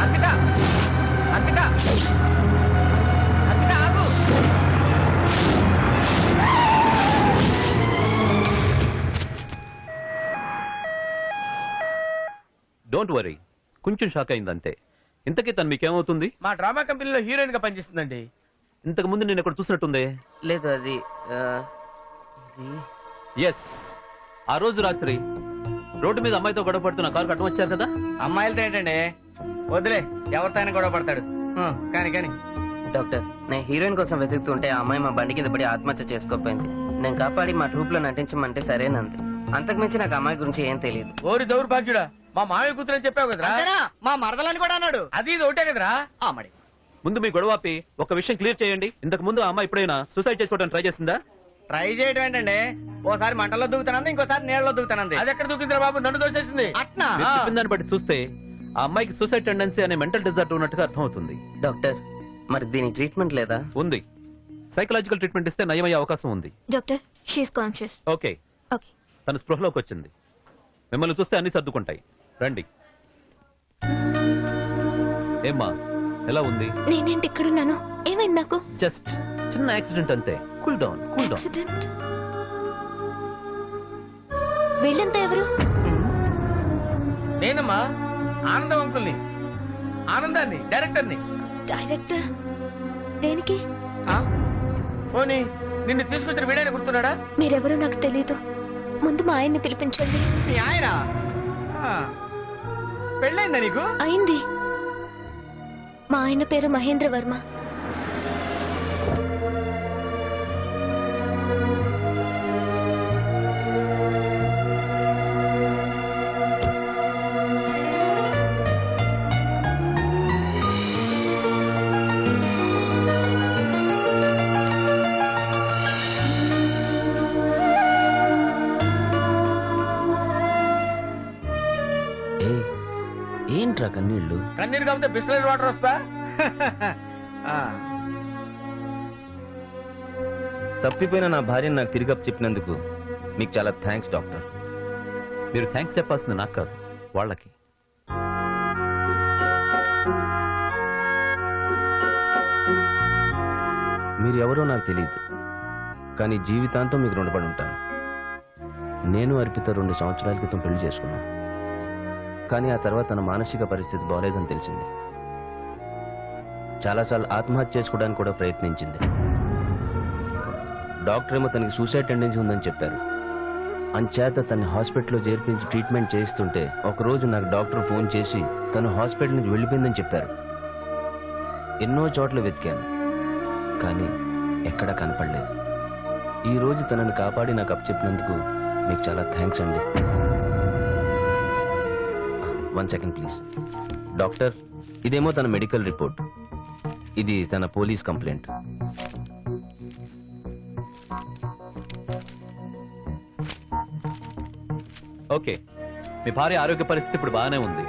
అర్పిత, అర్పిత, అర్పిత ఆగు. డోంట్ వరీ, కొంచెం షాక్ అయింది అంతే. ఇంతకీ తను మీకేమవుతుంది? మా డ్రామా కంపెనీలో హీరోయిన్ గా పనిచేస్తుందండి. ఇంతకు ముందు నేను ఎక్కడ చూసినట్టుంది. లేదు అది ఎస్, ఆ రోజు రాత్రి రోడ్డు మీద అమ్మాయితో గొడవ పడుతున్న కారు కట్టం వచ్చారు కదా. అమ్మాయిలతో ఏంటండి, వదిలే, ఎవరితో అయినా గొడవ పడతాడు. కానీ కానీ డాక్టర్, నేను హీరోయిన్ కోసం వెతుకుతుంటే ఆ అమ్మాయి మా బండి కింద పడి ఆత్మహత్య చేసుకోపోయింది. నేను కాపాడి మా ట్రూప్ లో నటించమంటే సరేనంది. అంతకుమించి నాకు అమ్మాయి గురించి ఏం తెలియదు. ఓరి దౌర్భాగ్యుడా, మా మామయ్య కూతురు అని చెప్పావు కదరా. అంతేనా? మా మరదలని కూడా అన్నాడు. అది ఇది ఒకటే కదరా. మరి ముందు మీ గొడవ ఆపి ఒక విషయం క్లియర్ చేయండి. ఇంతకు ముందు ఆ అమ్మాయి ఎప్పుడైనా సూసైడ్ చేసుకోవడానికి ట్రై చేసిందా? ట్రై చేయడం ఏంటండి, ఓసారి మంటల్లో దూకుతానంది, ఇంకోసారి నీళ్ళలో దూకుతానంది. అది ఎక్కడ దూకిందిరా బాబు, నన్ను దోసేసింది. అట్నా? మీరు చెప్పిన దాన్ని బట్టి చూస్తే ఆ అమ్మాయికి సూసైడ్ టెండెన్సీ అనే మెంటల్ డిజార్డర్ ఉన్నట్టుగా అర్థమవుతుంది. డాక్టర్, మరి దీనికి ట్రీట్మెంట్ లేదా? ఉంది. సైకలాజికల్ ట్రీట్మెంట్ ఇస్తే నయమయ్యే అవకాశం ఉంది. Doctor, she's conscious. Okay, okay. తన స్పృహలోకి వచ్చింది. మిమ్మల్ని చూస్తే అన్ని సర్దుకుంటాయి. రండి. ఏమ్మా, ఎలా ఉంది? నేనేంటి ఇక్కడున్నాను? ఏమైంది నాకు? జస్ట్ చిన్న యాక్సిడెంట్ అంతే. Cool down, cool down. Accident? వీళ్ళంతా ఎవరు? నేనమ్మా, ఆనందం అంకుల్ని, ఆనందాన్ని, డైరెక్టర్ని. డైరెక్టర్? దేనికి? పోనీ నిన్ను తీసుకొచ్చిన వీడైనా గుర్తున్నాడా? మీరెవరో నాకు తెలీదు. ముందు మా ఆయన్ని పిలిపించండి. మీ ఆయన పెళ్ళైందా నీకు? అయింది. మా ఆయన పేరు మహేంద్ర వర్మ. ఏంట్రా కన్నీళ్ళు? కన్నీరు కాకపోతే బిస్లరీ వాటర్ వస్తా. తప్పిపోయిన నా భార్యను నాకు తిరిగి చెప్పినందుకు మీకు చాలా థ్యాంక్స్ డాక్టర్. మీరు థ్యాంక్స్ చెప్పాల్సింది నాకు కాదు, వాళ్ళకి. మీరు ఎవరో నాకు తెలియదు, కానీ జీవితాంతం మీకు రుణపడి ఉంటాను. నేను అర్పిత 2 సంవత్సరాల క్రితం పెళ్లి చేసుకున్నాను. కానీ ఆ తర్వాత తన మానసిక పరిస్థితి బాగలేదని తెలిసింది. చాలాసార్లు ఆత్మహత్య చేసుకోవడానికి కూడా ప్రయత్నించింది. డాక్టర్ ఏమో తనకి సూసైడ్ టెండెన్సీ ఉందని చెప్పారు. అంచేత తన హాస్పిటల్లో చేర్పించి ట్రీట్మెంట్ చేస్తుంటే ఒకరోజు నాకు డాక్టర్ ఫోన్ చేసి తను హాస్పిటల్ నుంచి వెళ్ళిపోయిందని చెప్పారు. ఎన్నో చోట్ల వెతికాను, కానీ ఎక్కడా కనపడలేదు. ఈ రోజు తనని కాపాడి నాకు అప్పచెప్పినందుకు మీకు చాలా థ్యాంక్స్ అండి. 1 సెకండ్ ప్లీజ్. డాక్టర్, ఇదేమో తన మెడికల్ రిపోర్ట్, ఇది తన పోలీస్ కంప్లైంట్. ఓకే, మీ భార్య ఆరోగ్య పరిస్థితి ఇప్పుడు బాగానే ఉంది,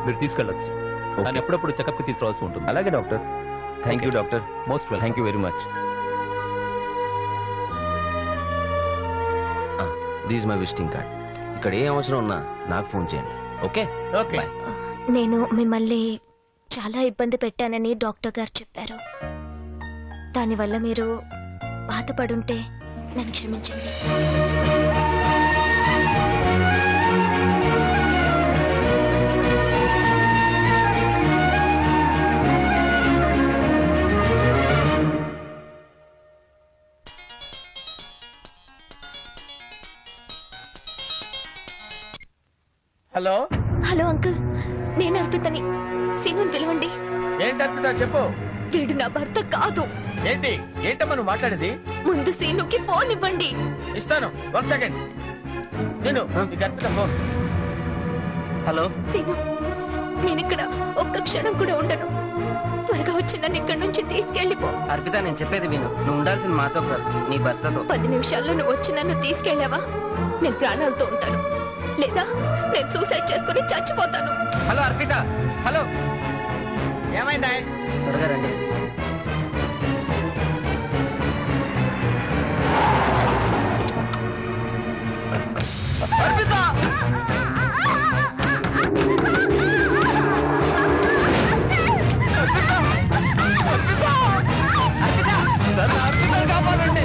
మీరు తీసుకెళ్ళచ్చు. కానీ ఎప్పుడప్పుడు చెకప్ కి తీసుకురావాల్సి ఉంటుంది. అలాగే doctor. Thank you doctor. Most well. Thank you very much. This my visiting card. ఇక్కడ ఏ అవసరం ఉన్నా నాకు ఫోన్ చేయండి. Okay okay. నేను మిమ్మల్ని చాలా ఇబ్బంది పెట్టానని డాక్టర్ గారు చెప్పారు. దానివల్ల మీరు బాధపడుంటే నన్ను క్షమించండి. హలో హలో అంకుల్, నేను అర్పితని. సీనుని పిలవండి. ఏంటి అర్పిత చెప్పు. వీడు నా భర్త కాదు. ఏంటి ఏంటమ్మా నువ్వు మాట్లాడేది? ముందు సీనుకి ఫోన్ ఇవ్వండి. ఇస్తాను, 1 సెకండ్. నేను నీకు అర్పిత ఫోన్. హలో సీను, నేను ఇక్కడ ఒక్క క్షణం కూడా ఉండను. త్వరగా వచ్చి నన్ను ఇక్కడి నుంచి తీసుకెళ్లిపో. అర్పిత, నేను చెప్పేది విను. నువ్వు ఉండాల్సింది మాతో కాదు, నీ భర్తతో. 10 నిమిషాల్లో నువ్వు వచ్చి నన్ను తీసుకెళ్ళావా నేను ప్రాణాలతో ఉంటాను, లేదా నేను సూసైడ్ చేసుకుని చచ్చిపోతాను. Hello Arpita, hello. ఏమైందా? త్వరగా రండి. అర్పిత! కాపాడండి.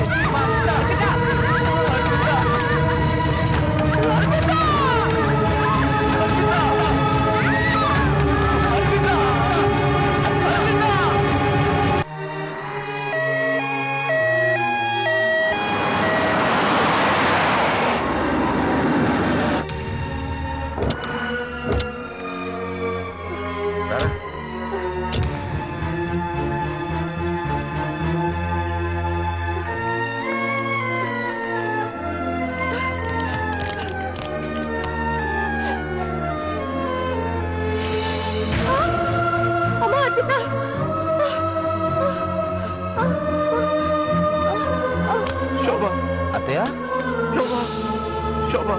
శోభ, అత్తయ్య, శోభ, శోభ.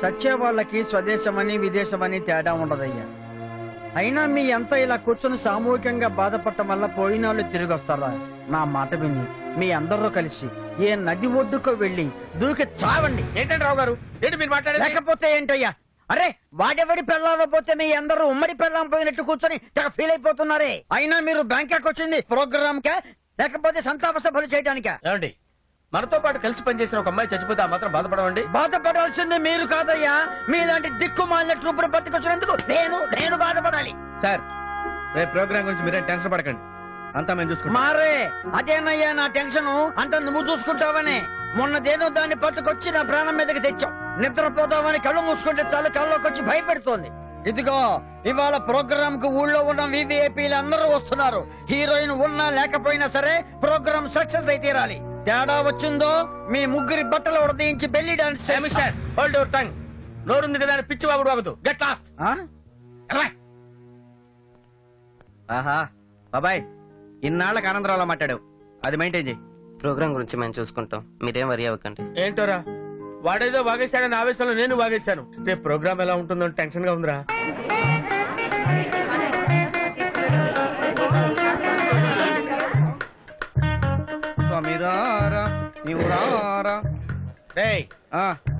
చచ్చే వాళ్ళకి స్వదేశమని విదేశమని తేడా ఉండదయ్యా. అయినా మీ అంతా ఇలా కూర్చొని సామూహికంగా బాధపడటం వల్ల పోయినాళ్ళు తిరిగి వస్తారా? నా మాట విని మీ అందరూ కలిసి ఏ నది ఒడ్డుకో వెళ్ళి దూకి చావండి. ఏంటంటే రావు గారు, ఏంటి మీరు మాట్లాడేది? లేకపోతే ఏంటయ్యా? అరే, వాడెవడి పెళ్ళామో పోతే మీ అందరూ ఉమ్మడి పెళ్ళాం పోయినట్టు కూర్చొని తెగ ఫీల్ అయిపోతున్నారే. అయినా మీరు బ్యాంకాక్ వచ్చింది ప్రోగ్రామ్ కా, లేకపోతే సంతాప సభలు చేయడానికా? ఏమండి, మనతో పాటు కలిసి పనిచేసిన ఒక అమ్మాయి చచ్చిపోతే ఆ మాత్రం బాధపడమండి? బాధపడాల్సింది మీరు కాదయ్యా. మీలాంటి దిక్కుమాలిన ట్రూపును బతికొచ్చినందుకు నేను బాధపడాలి. సార్, రేపు ప్రోగ్రామ్ గురించి మీరేం టెన్షన్ పడకండి, అంతా మేము చూసుకుంటాం. మారే, అదేనయ్యా నా టెన్షన్. అంత నువ్వు చూసుకుంటావనే. మొన్నదేనో దాన్ని పట్టుకొచ్చి నా ప్రాణం మీదకి తెచ్చావు. నిద్రపోతావని కళ్ళు మూసుకుంటే చాలు కళ్ళలోకి వచ్చి భయపెడుతోంది. ఇదిగో, ఇవాళ ప్రోగ్రామ్ కు ఊళ్ళో ఉన్న వివిఐపీలు అందరూ వస్తున్నారు. హీరోయిన్ ఉన్నా లేకపోయినా సరే ప్రోగ్రామ్ సక్సెస్ అయితే తీరాలి. తేడా వచ్చిందో మీ ముగ్గురి బట్టలు ఉడదీయించి belly dance. Hold your tongue. నోరుంది కదా అని పిచ్చి వాగుడు వాగదు. Get lost. ఆహా బాబాయ్, ఇన్నాళ్ళకి ఆనందరావులో మాట్లాడావు, అది మెయింటైన్ చేయి. ప్రోగ్రామ్ గురించి మేము చూసుకుంటాం, మీరేం వరి అవ్వకండి. ఏంటోరా, వాడేదో వాగేశాడని ఆవేశంలో నేను వాగేశాను. రేపు ప్రోగ్రామ్ ఎలా ఉంటుందో టెన్షన్ గా ఉందిరా.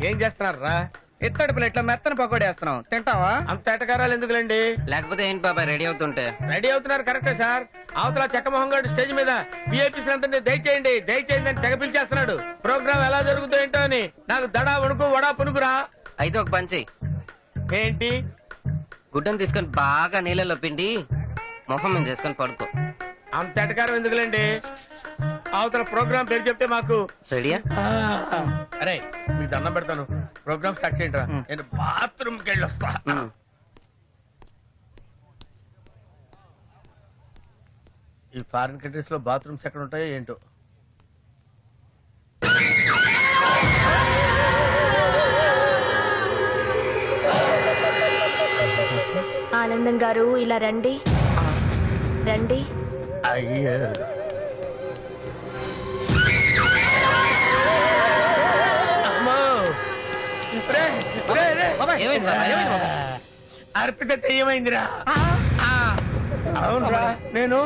ఏం చేస్తున్నారు రా? ఎత్తడి ప్లేట్లో మెత్తని పకోడేస్తున్నాం, తింటావా? అంత ఎటకారాలు ఎందుకులేండి? లేకపోతే ఏంటి బాబాయ్, రెడీ అవుతుంటే. రెడీ అవుతున్నారు కరెక్టే సార్. అవతల చెక్కమోహన్ గారు స్టేజ్ మీద విఐపీస్ అందరినీ దయచేయండి దయచేయండి అని తెగ పిలిచేస్తున్నాడు. ప్రోగ్రామ్ ఎలా జరుగుతుందో ఏంటో అని నాకు దడా వణుకు వడా పునుకురా. అయితే ఒక పంచి ఏంటి? గుడ్డను తీసుకొని బాగా నీళ్ళలో పిండి మొహం మీద చేసుకొని పడుకో. అంత ఎటకారం ఎందుకులేండి? అవతల ప్రోగ్రామ్ పేరు చెప్తే మాకు రెడీయా? అరే, మీకు దండం పెడతాను, ప్రోగ్రామ్ స్టార్ట్ చేయండి రా. నేను బాత్రూమ్కి వెళ్ళి వస్తా. ఈ ఫారిన్ కంట్రీస్ లో బాత్రూమ్స్ ఎక్కడ ఉంటాయో ఏంటో. ఆనందం గారు, ఇలా రండి రండి. అయ్యో, అర్పిత తెయ్యమైందిరా. అవునరా, నేను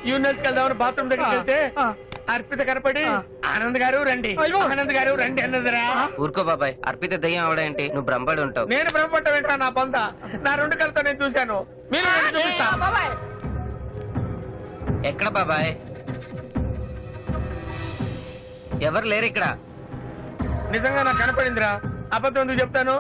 యూనివర్స్ వెళ్దామని బాత్రూమ్ దగ్గరికి వెళ్తే అర్పిత కనపడి ఆనంద్ గారు రండి, ఆనంద్ గారు రండి అన్నదిరా. ఊరుకో బాబాయ్, అర్పిత దయ్యం అవడేంటి, నువ్వు భ్రమపడి ఉంటావు. నేను భ్రమపడ్డం ఏంట్రా నా పొంద? నా 2 కళ్ళతో నేను చూశాను. మీరు రండి, చూపిస్తా. ఎక్కడ బాబాయ్? ఎవరు లేరు ఇక్కడ. నిజంగా నాకు కనపడిందిరా, అబద్ధం ఎందుకు చెప్తాను?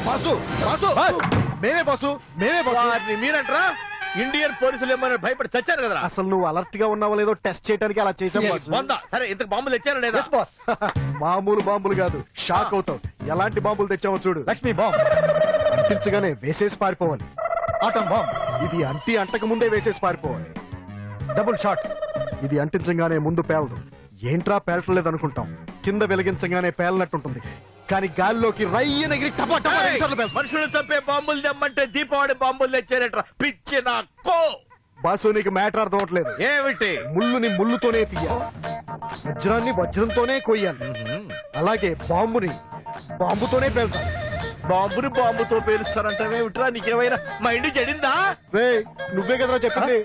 బాసు బాసు మేమే బాసు, మేమే బాసు. వారిని మీరంటారా? ఇండియన్ పోలీసులు ఏమన్నా భయపడి చచ్చారు కదరా. అసలు నువ్వు అలర్ట్ గా ఉన్నావో లేదో టెస్ట్ చేయడానికి అలా చేసాం బాసు. వందా సరే, ఇంతకు బాంబులు తెచ్చారా లేదా? మామూలు బాంబులు కాదు, షాక్ అవుతావు. ఎలాంటి బాంబులు తెచ్చావో చూడు. లక్ష్మీ బాంబ్ అంటించగానే వేసేసి పారిపోవాలి. ఆటం బాంబ్ ఇది అంటక ముందే వేసేసి పారిపోవాలి. డబుల్ షాట్ ఇది అంటించగానే ముందు పేలదు. ఏంట్రా పేలట్లేదు అనుకుంటాం, కింద వెలిగించగానే పేలనట్టుంటుంది, కానీ గాల్లోకి రయ్యనగిరి టపా టపా రెండుసార్లు పేలుతుంది. మనుషులు చంపే బాంబులు తెమ్మంటే దీపావళి బాంబులు తెచ్చారట్రా, పిచ్చి నాకో. బాసు నీకు మ్యాటర్ అర్థం అవట్లేదు. ఏమిటి? ముళ్ళుని ముళ్ళుతోనే తీయాలి, వజ్రాన్ని వజ్రంతోనే కొయ్యాలి, అలాగే బాంబుని బాంబుతోనే పేల్చాలి. బాంబుని బాంబుతో పేలుస్తారంటావేమిట్రా? నీకేమైనా మైండ్ చెడిందా? రే నువ్వే కదరా చెప్పింది.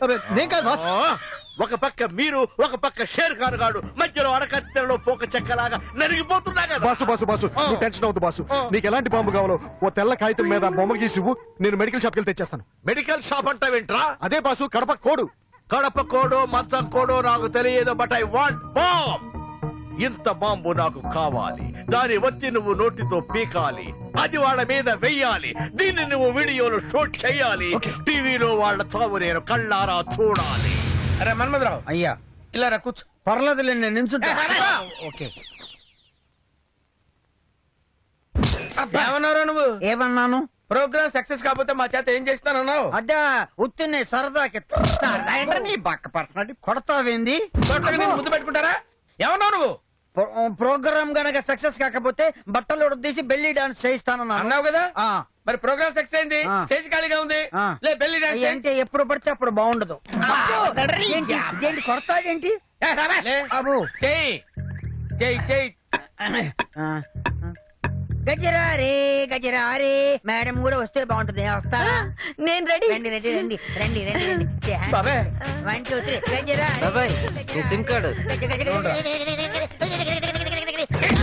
ఒక పక్క మీరు, ఒక పక్క షేర్ ఖాన్ గాడు, మధ్యలో అడకత్తెరలో పోక చెక్కలాగా నరిగిపోతున్నా కదా. బాసు బాసు బాసు నువ్వు టెన్షన్ అవుతు బాసు. నీకు ఎలాంటి బాంబు కావాలో ఓ తెల్ల కాగితం మీద బొమ్మ గీసివు, నేను మెడికల్ షాప్కి వెళ్ళి తెచ్చేస్తాను. మెడికల్ షాప్ అంటావేంట్రా? అదే బాసు, కడప కోడు. కడప కోడో మంచం కోడో నాకు తెలియదు, బట్ ఐ వాంట్ బాంబ్. ఇంత బాంబు నాకు కావాలి. దాని ఒత్తి నువ్వు నోటితో పీకాలి, అది వాళ్ళ మీద వెయ్యాలి, దీన్ని నువ్వు వీడియోలో షూట్ చేయాలి, టీవీలో వాళ్ళ చావు నేను కళ్ళారా చూడాలి. అరే మన్మధరావు, అయ్యా ఇలా రా కూర్చో. పర్లేదులే, నేను నించుంటా. ఓకే. ఏమన్నారా నువ్వు? ఏమన్నాను? ప్రోగ్రామ్ సక్సెస్ కాకపోతే మా చేత ఏం చేస్తానన్నావు? అదే ఉత్తున్నే సరదాకి నీ బక్క పర్సనాలిటీ కొడతావేంది? ముందు పెట్టుకుంటారా? ఏమన్నావు నువ్వు? ప్రోగ్రామ్ గనక సక్సెస్ కాకపోతే బట్టలు ఉడదీసి బెల్లీ డాన్స్ చేయిస్తానన్నా అన్నావు కదా. మరి ప్రోగ్రామ్ సక్సెస్ అయింది, స్టేజ్ ఖాళీగా ఉంది, లే బెల్లి డాన్స్ అంటే ఎప్పుడు పడితే అప్పుడు బాగుండదు. ఏంటి కొడతాడేంటి? అబు చెయ్యి చెయ్యి చెయ్యి. గజరారే గజరారే మేడం కూడా వస్తే బాగుంటుంది. వస్తారా? నేను రెడీ. రండి రండి రండి రండి రండి రండి. బాబాయ్. 1 2 3 గజరారే. బాబాయ్, నీ సిమ్ కార్డు.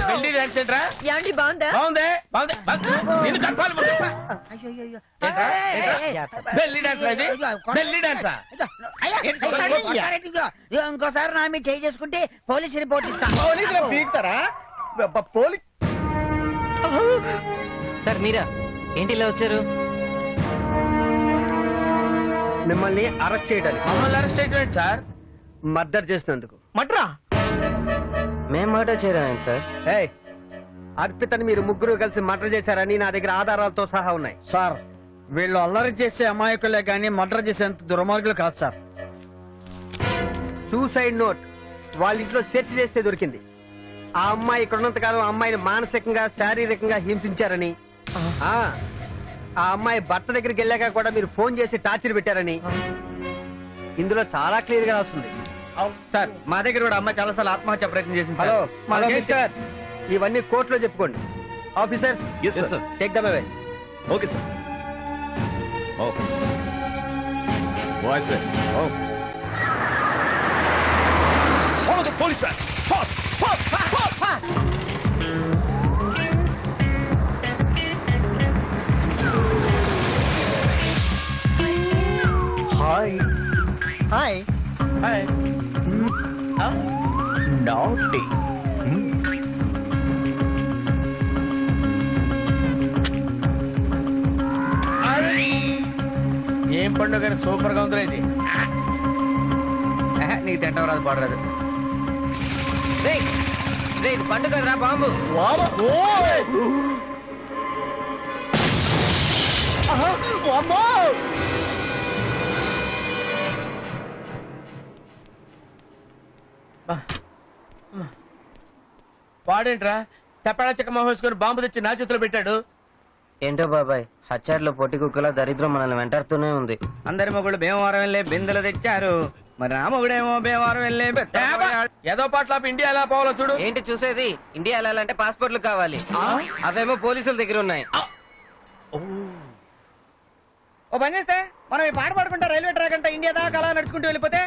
బెల్లి డాన్స్ ఏంట్రా? ఏమండి బాగుందా? బాగుంది బాగుంది. నిన్ను కలపాలి ముందు. ఏంట్రా? ఏంట్రా? బెల్లి డాన్స్ ఇది? బెల్లి డాన్సా? ఇంకోసారి నా మీద చేయి చేసుకుంటే పోలీస్ రిపోర్ట్ ఇస్తా. పోలీసులు పీకుతారా? పోలీస్ సార్ మీరా? ఏంటి ఇలా వచ్చారు? మిమ్మల్ని అరెస్ట్ చేయడానికి. మమ్మల్ని అరెస్ట్ చేయడం సార్? మర్డర్ చేసినందుకు. మట్రా మేము మర్డర్ చేయడం సార్? ఏయ్, అర్పితని మీరు ముగ్గురు కలిసి మర్డర్ చేశారని నా దగ్గర ఆధారాలతో సహా ఉన్నాయి. సార్ వీళ్ళు అల్లరి చేసే అమాయకులే గానీ మర్డర్ చేసేంత దుర్మార్గులు కాదు సార్. సూసైడ్ నోట్ వాళ్ళ ఇంట్లో సెర్చ్ చేస్తే దొరికింది. ఆ అమ్మాయి ఇక్కడ ఉన్నంత కాలం అమ్మాయిని మానసికంగా శారీరకంగా హింసించారని, ఆ అమ్మాయి భర్త దగ్గరికి వెళ్ళాక కూడా మీరు ఫోన్ చేసి టార్చర్ పెట్టారని ఇందులో చాలా క్లియర్ గా రాస్తుంది. సార్ మా దగ్గర కూడా అమ్మాయి చాలా సార్లు ఆత్మహత్య ప్రయత్నం చేసింది. హలో హలో మిస్టర్, ఇవన్నీ కోర్టులో చెప్పుకోండి. Officer take them away. Okay sir. Bye sir. Follow the police van. Fast, fast, fast, fast. Hi hi hi. నాటి ఏం పండుగ సూపర్ గా ఉందిరా ఇది. నీకు తింటాం రాదు, పాడరాదు. ఇది పండుగ రా బాంబు. వాడేంట్రా తెప్పాడ చెక్క మొహం వేసుకొని బాంబు తెచ్చి నా చేతిలో పెట్టాడు. ఏంటో బాబాయ్ హచ్చాట్లో పొట్టి కుక్కల దరిద్రం మనల్ని వెంటాడుతూనే ఉంది. అందరి మొగుడు భీమవరం వెళ్ళే బిందెలు తెచ్చారు, మరి నా మొగుడేమో భీమవరం వెళ్ళే ఏదో పాటల ఇండియా ఎలా పోవాలో చూడు. ఏంటి చూసేది? ఇండియా వెళ్ళాలంటే పాస్పోర్ట్లు కావాలి, అవేమో పోలీసుల దగ్గర ఉన్నాయి. ఓ పని చేస్తే మనం ఈ పాట పాడుకుంటా రైల్వే ట్రాక్ అంతా ఇండియా దాకా అలా నడుచుకుంటూ వెళ్ళిపోతే.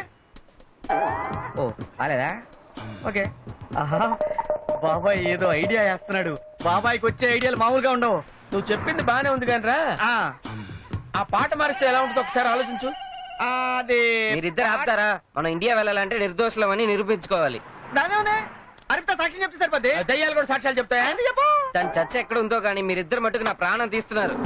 ఓ కాలేదా? ఓకే. ఆహా బాబాయ్ ఏదో ఐడియా వేస్తున్నాడు. బాబాయ్కి వచ్చే ఐడియాలు మామూలుగా ఉండవు. నువ్వు చెప్పింది బానే ఉంది కానీ రా, ఆ పాట మారిస్తే ఎలా ఉంటుందో ఒకసారి ఆలోచించు. అది మీరిద్దరు ఆపుతారా? మనం ఇండియా వెళ్ళాలంటే నిర్దోషులమని నిరూపించుకోవాలి. దానే ఉంది, అరిపిత సాక్ష్యం చెప్తే సరిపోద్ది. దయ్యాలు కూడా సాక్ష్యాలు చెప్తాయా? చెప్పు. దాని చర్చ ఎక్కడ ఉందో కానీ మీరిద్దరు మటుకు నా ప్రాణం తీస్తున్నారు.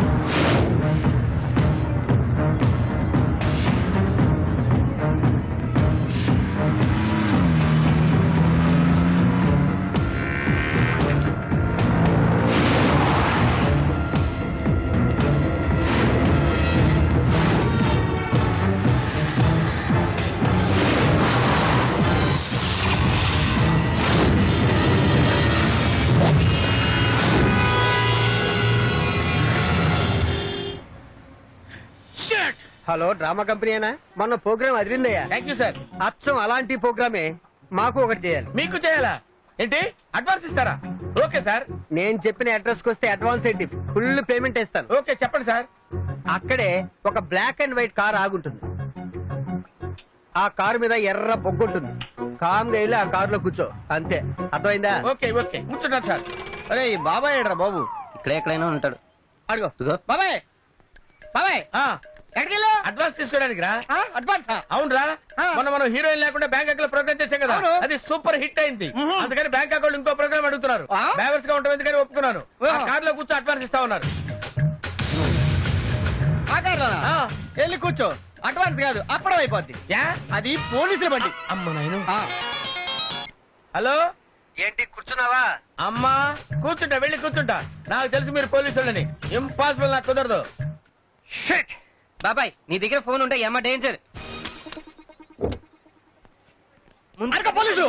హలో డ్రామా కంపెనీనా? మొన్న ప్రోగ్రామ్ అదిరిందయ్యా. Thank you sir. అచ్చం అలాంటి ప్రోగ్రామే మాకు ఒకటి చేయాలి. మీకు చేయాలా ఏంటి? అడ్వాన్స్ ఇస్తారా? Okay sir. నేను చెప్పిన అడ్రస్ కి వస్తే అడ్వాన్స్ ఏంటి, ఫుల్ పేమెంట్ ఇస్తాను. ఓకే చెప్పండి సార్. అక్కడే ఒక బ్లాక్ అండ్ వైట్ కార్ ఆగుంటుంది. ఆ కారు మీద ఎర్ర బొగ్గుంటుంది. కామ్గా వెళ్ళి ఆ కారులో కూర్చో, అంతే. అర్థమైందా? ఓకే ఓకే కూర్చున్నాను సార్. అరే ఈ బాబాయ్ ఏడ్రా బాబు? ఇక్కడే ఎక్కడైనా ఉంటాడు. అడుగు ఇదిగో. బాబాయ్. బాబాయ్ ఎక్కడికి వెళ్ళావు? అడ్వాన్స్ తీసుకోవడానికి రా. అడ్వాన్స్ అవునరా, మొన్న మనం హీరోయిన్ లేకుండా బ్యాంకాక్ లో ప్రోగ్రామ్ చేసాం కదా, అది సూపర్ హిట్ అయింది. అందుకని బ్యాంకాక్ వాళ్ళు ఇంకో ప్రోగ్రామ్ అడుగుతున్నారు. డ్రైవర్స్ గా ఉంటాం ఎందుకని ఒప్పుకున్నాను. ఆ కార్ లో కూర్చో అడ్వాన్స్ ఇస్తా ఉన్నారు. వెళ్ళి కూర్చో. అడ్వాన్స్ కాదు అప్పడం అయిపోద్ది. అది పోలీసుల బండి. అమ్మ నాయను. హలో ఏంటి కూర్చున్నావా? అమ్మా కూర్చుంటా, వెళ్ళి కూర్చుంటా. నాకు తెలుసు మీరు పోలీసు వాళ్ళని. ఇంపాసిబుల్, నాకు కుదరదు. షిట్ బాబాయ్, నీ దగ్గర ఫోన్ ఉంటే ఏమా డేంజర్. పోలీసు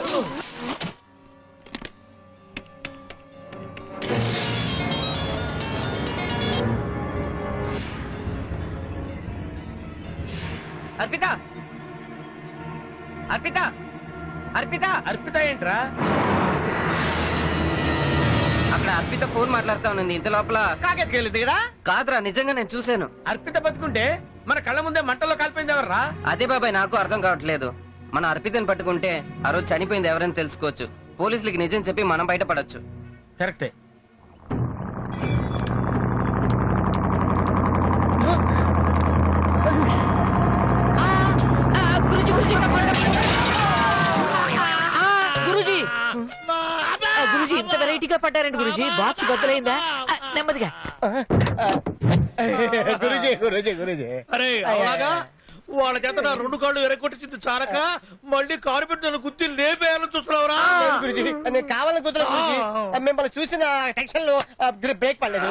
అర్పిత, అర్పిత, అర్పిత. అర్పిత ఏంట్రా? అక్కడ అర్పిత ఫోన్ మాట్లాడుతా ఉంది. ఇంత లోపల కాకెత్తుకెళ్ళింది కదా? కాదురా, నిజంగా నేను చూశాను. అర్పిత బతుకుంటే మన కళ్ళ ముందే మంటల్లో కాల్పోయింది ఎవర్రా? అదే బాబాయ్ నాకు అర్థం కావట్లేదు. మన అర్పితని పట్టుకుంటే ఆ రోజు చనిపోయింది ఎవరైనా తెలుసుకోవచ్చు. పోలీసులకి నిజం చెప్పి మనం బయటపడొచ్చు. కరెక్టే. గురూజీ, గురూజీ ఇంత వెరైటీగా పడ్డారండి గురూజీ. బాక్స్ బద్దలైందా? నెమ్మదిగా. గురుజీ గురుజీ గురుజీ. అరే అలాగా వాళ్ళ చేత నా 2 కాళ్ళు ఎరగొట్టించింది చాలక మళ్ళీ కారు పెట్టి నన్ను గుర్తి లేపేయాలని చూస్తున్నావురా? గురుజీ నేను కావాలని కుదరదు గురుజీ. మిమ్మల్ని చూసిన టెన్షన్ లో బ్రేక్ పడలేదు.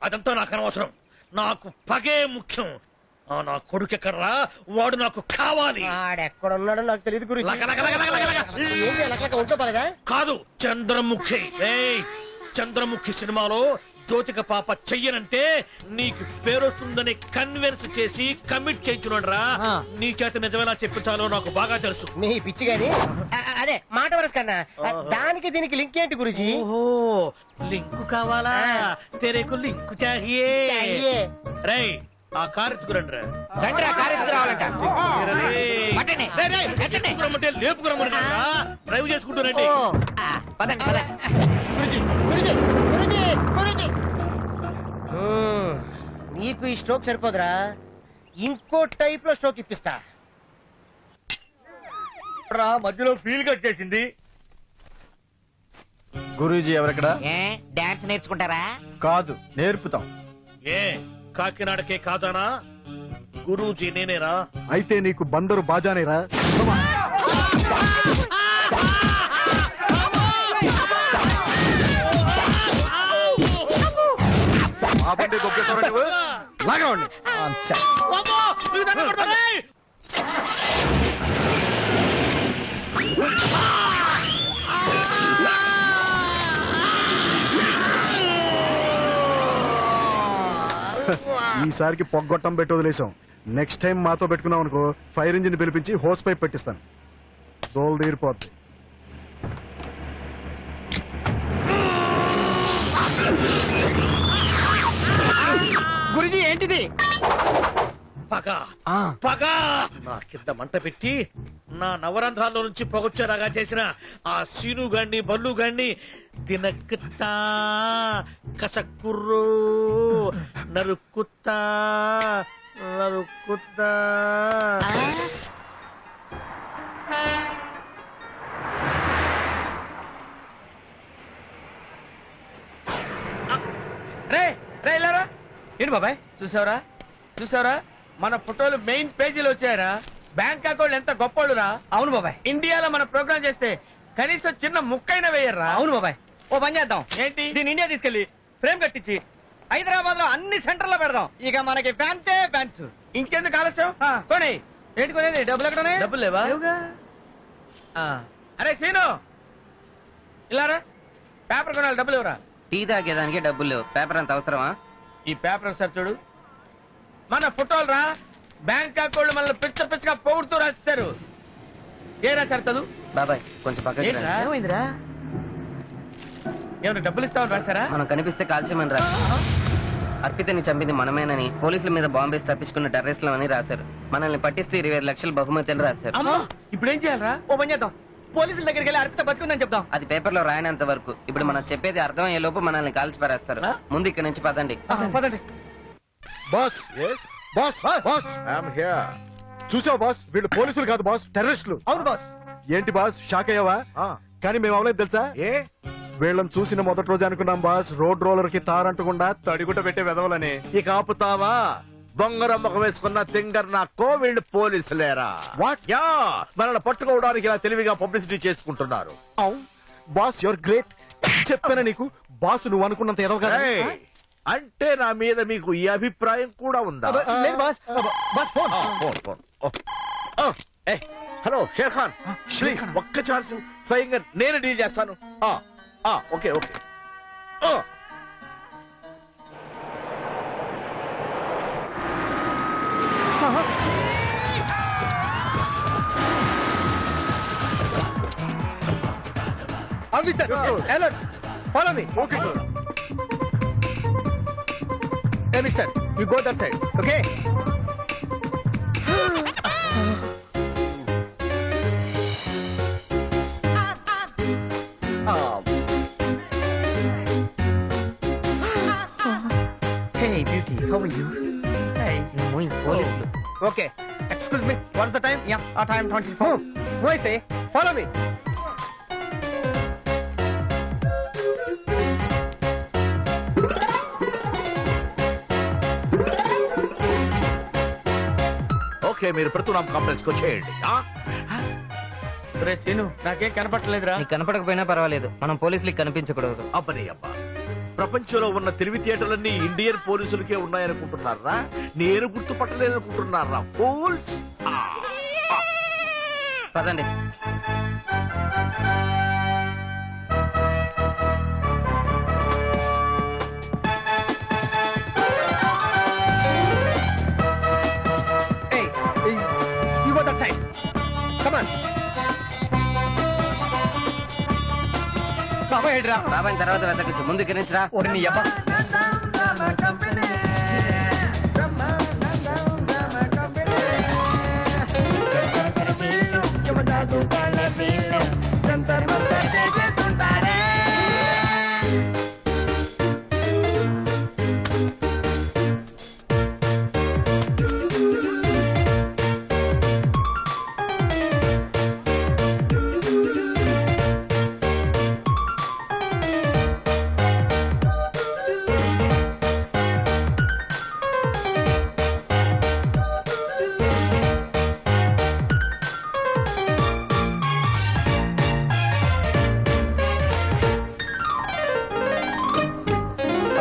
అదంతా నాకు అనవసరం. నాకు పగే ముఖ్యం. నా కొడుకు ఎక్కడరా? వాడు నాకు కావాలి. ఆడెక్కడున్నాడో నాకు తెలియదు గురుజీ. ఏంటి లక ఒంట్లో పడదా? కాదు, చంద్రముఖి. చంద్రముఖి సినిమాలో జ్యోతిక పాప చెయ్యనంటే నీకు పేరొస్తుందని కన్విన్స్ చేసి కమిట్ చేయించున్నాడు రా. నీ చేత నిజమేలా చెప్పించాలో నాకు బాగా తెలుసు. నీ పిచ్చి గాని అదే మాట వరస కన్నా దానికి దీనికి లింక్ ఏంటి గురుజీ? ఓహో, లింకు కావాలా? తెరేకు లింకు చాహియే. రై ఆ కారు ఎత్తుకురండి రా. లేపుకురమ్మంటే డ్రైవ్ చేసుకుంటారండి. నీకు ఈ స్ట్రోక్ సరిపోదురా, ఇంకో టైప్ లో స్ట్రోక్ ఇప్పిస్తా. మధ్యలో ఫీల్ గా వచ్చేసింది. గురూజీ ఎవరెక్కడ? డాన్స్ నేర్చుకుంటారా? కాదు, నేర్పుతాం. ఏ కాకినాడకే కాదానా? గురూజీ నేనేరా. అయితే నీకు బందరు బాజానేరా? ఆ బండి దొబ్బేస్తారా నువ్వు? లాగా ఉండి. ఈసారికి పొగ్గొట్టం పెట్టి వదిలేసాం. నెక్స్ట్ టైం మాతో పెట్టుకున్నాం అనుకో, ఫైర్ ఇంజిన్ పిలిపించి హోస్ పైప్ పెట్టిస్తాను. దోలు తీరిపోద్ది. గురుజీ ఏంటిది? పగ పగ నా కింద మంట పెట్టి నా నవరంధ్రాల్లో నుంచి పొగొచ్చేలాగా చేసిన ఆ సీను గాన్ని బల్లు గాన్ని తినక్కుతా కసక్కుర్రు నరుక్కుతా నరుక్కుతా. రే రే ఇల్లారా. ఏంటి బాబాయ్ చూసావరా చూసావరా మన ఫోటోలు మెయిన్ పేజీలో వచ్చాయరా. బ్యాంక్ అకౌంట్ ఎంత గొప్పోళ్ళురా. అవును బాబాయ్. ఇండియాలో మన ప్రోగ్రామ్ చేస్తే కనీసం చిన్న ముక్కైన వేయర్రా. అవును బాబాయ్. ఓ పని చేద్దాం, ఏంటి దీన్ని ఇండియా తీసుకెళ్లి ఫ్రేమ్ కట్టించి హైదరాబాద్ లో అన్ని సెంటర్ లో పెడదాం. ఇక మనకి ఫ్యాన్సే ఫ్యాన్స్. ఇంకెందుకు ఆలస్యం కొని. ఏంటి కొనేది? డబ్బులు ఎక్కడ ఉన్నాయి? డబ్బులు లేవా? అరే సీను ఇల్లారా, పేపర్ కొనాలి, డబ్బులు ఇవ్వరా. టీ తాగేదానికి డబ్బులు లేవు, పేపర్ అంత అవసరమా? ఈ పేపర్ ఒకసారి చూడు. మన ఫోటోలు రా. బ్యాంక్ అకౌంట్ మనల్ని పిచ్చ పిచ్చగా పొగుడుతూ రాశారు. ఏ రాశారు చదువు. బాబాయ్ కొంచెం పక్కకి రండి. ఏంట్రా? ఏమైందిరా? ఏమైనా డబ్బులు ఇస్తామని రాశారా? మనం కనిపిస్తే కాల్చేమని రాశారు. అర్పితని చంపింది మనమేనని, పోలీసుల మీద బాంబేసి తప్పించుకున్న టెర్రరిస్టులు అని రాశారు. మనల్ని పట్టిస్తే 25 లక్షల బహుమతి అని రాశారు. అమ్మా ఇప్పుడు ఏం చేయాలరా? ఓ పని చేద్దాం, పోలీసుల దగ్గరికి వెళ్ళి అర్పిత బతుకుందని చెప్దాం. అది పేపర్ లో రాయనంత వరకు. ఇప్పుడు మనం చెప్పేది అర్థమయ్యే లోపు మనల్ని కాల్చి పారేస్తారు. ముందు ఇక్కడ నుంచి పదండి. పదండి. Boss boss boss I'm here. చూసావు బాస్, వీళ్ళు పోలీసులు కాదు బాస్, టెర్రరిస్టులు. అవును బాస్. ఏంటి బాస్ షాక్ అయ్యావా? కానీ మేము అవలేదు తెలుసా. ఏ వీళ్ళని చూసిన మొదటి రోజు అనుకున్నాం బాస్, రోడ్ రోలర్ కి తారంటకుండా తడిగుట పెట్టే వెదవలని. ఇక ఆపుతావా? బొంగరమ్మకం వేసుకున్న తింగర్ నాకు వీళ్ళు పోలీసులేరా? వాట్? యా, మనల్ని పట్టుకోవడానికి ఇలా తెలివిగా పబ్లిసిటీ చేసుకుంటున్నారు. Boss your great. చెప్పానా నీకు, బాస్ నువ్వు అనుకున్నంత ఎదవ కాదు. ఏయ్, అంటే నా మీద మీకు ఈ అభిప్రాయం కూడా ఉందా? లేదు boss. Boss phone. Phone phone. Hello share Khan, please ఒక్క ఛాన్స్, స్వయంగా నేను డీల్ చేస్తాను. Okay okay. Officer alert, follow me. Okay sir. Hey, mister, you go that side, okay? Hey, beauty, how are you? Hey. పోలీసులు. Okay, excuse me, what's the time? Yeah, our time 24. No, I say, follow me. Okay, మీరు ప్రతునాం complex కు వచ్చేయండి. రే scene నాకేం కనపట్టలేదురా. నీకు కనపడకపోయినా పర్వాలేదు, మనం పోలీసులకి కనిపించకూడదు. అబ్బనే అబ్బా, ప్రపంచంలో ఉన్న తెలివితేటలన్నీ ఇండియన్ పోలీసులకే ఉన్నాయనుకుంటున్నారా? నేను గుర్తుపట్టలేదనుకుంటున్నారా? ఫూల్స్. పదండి. Hey, you go that side. Come on. బాబా ఏడ్రా. బాబాయ్ తర్వాత వెతకచ్చు, ముందు ఇక్కడి నుంచి రా. ఓరి నీ అబ్బా.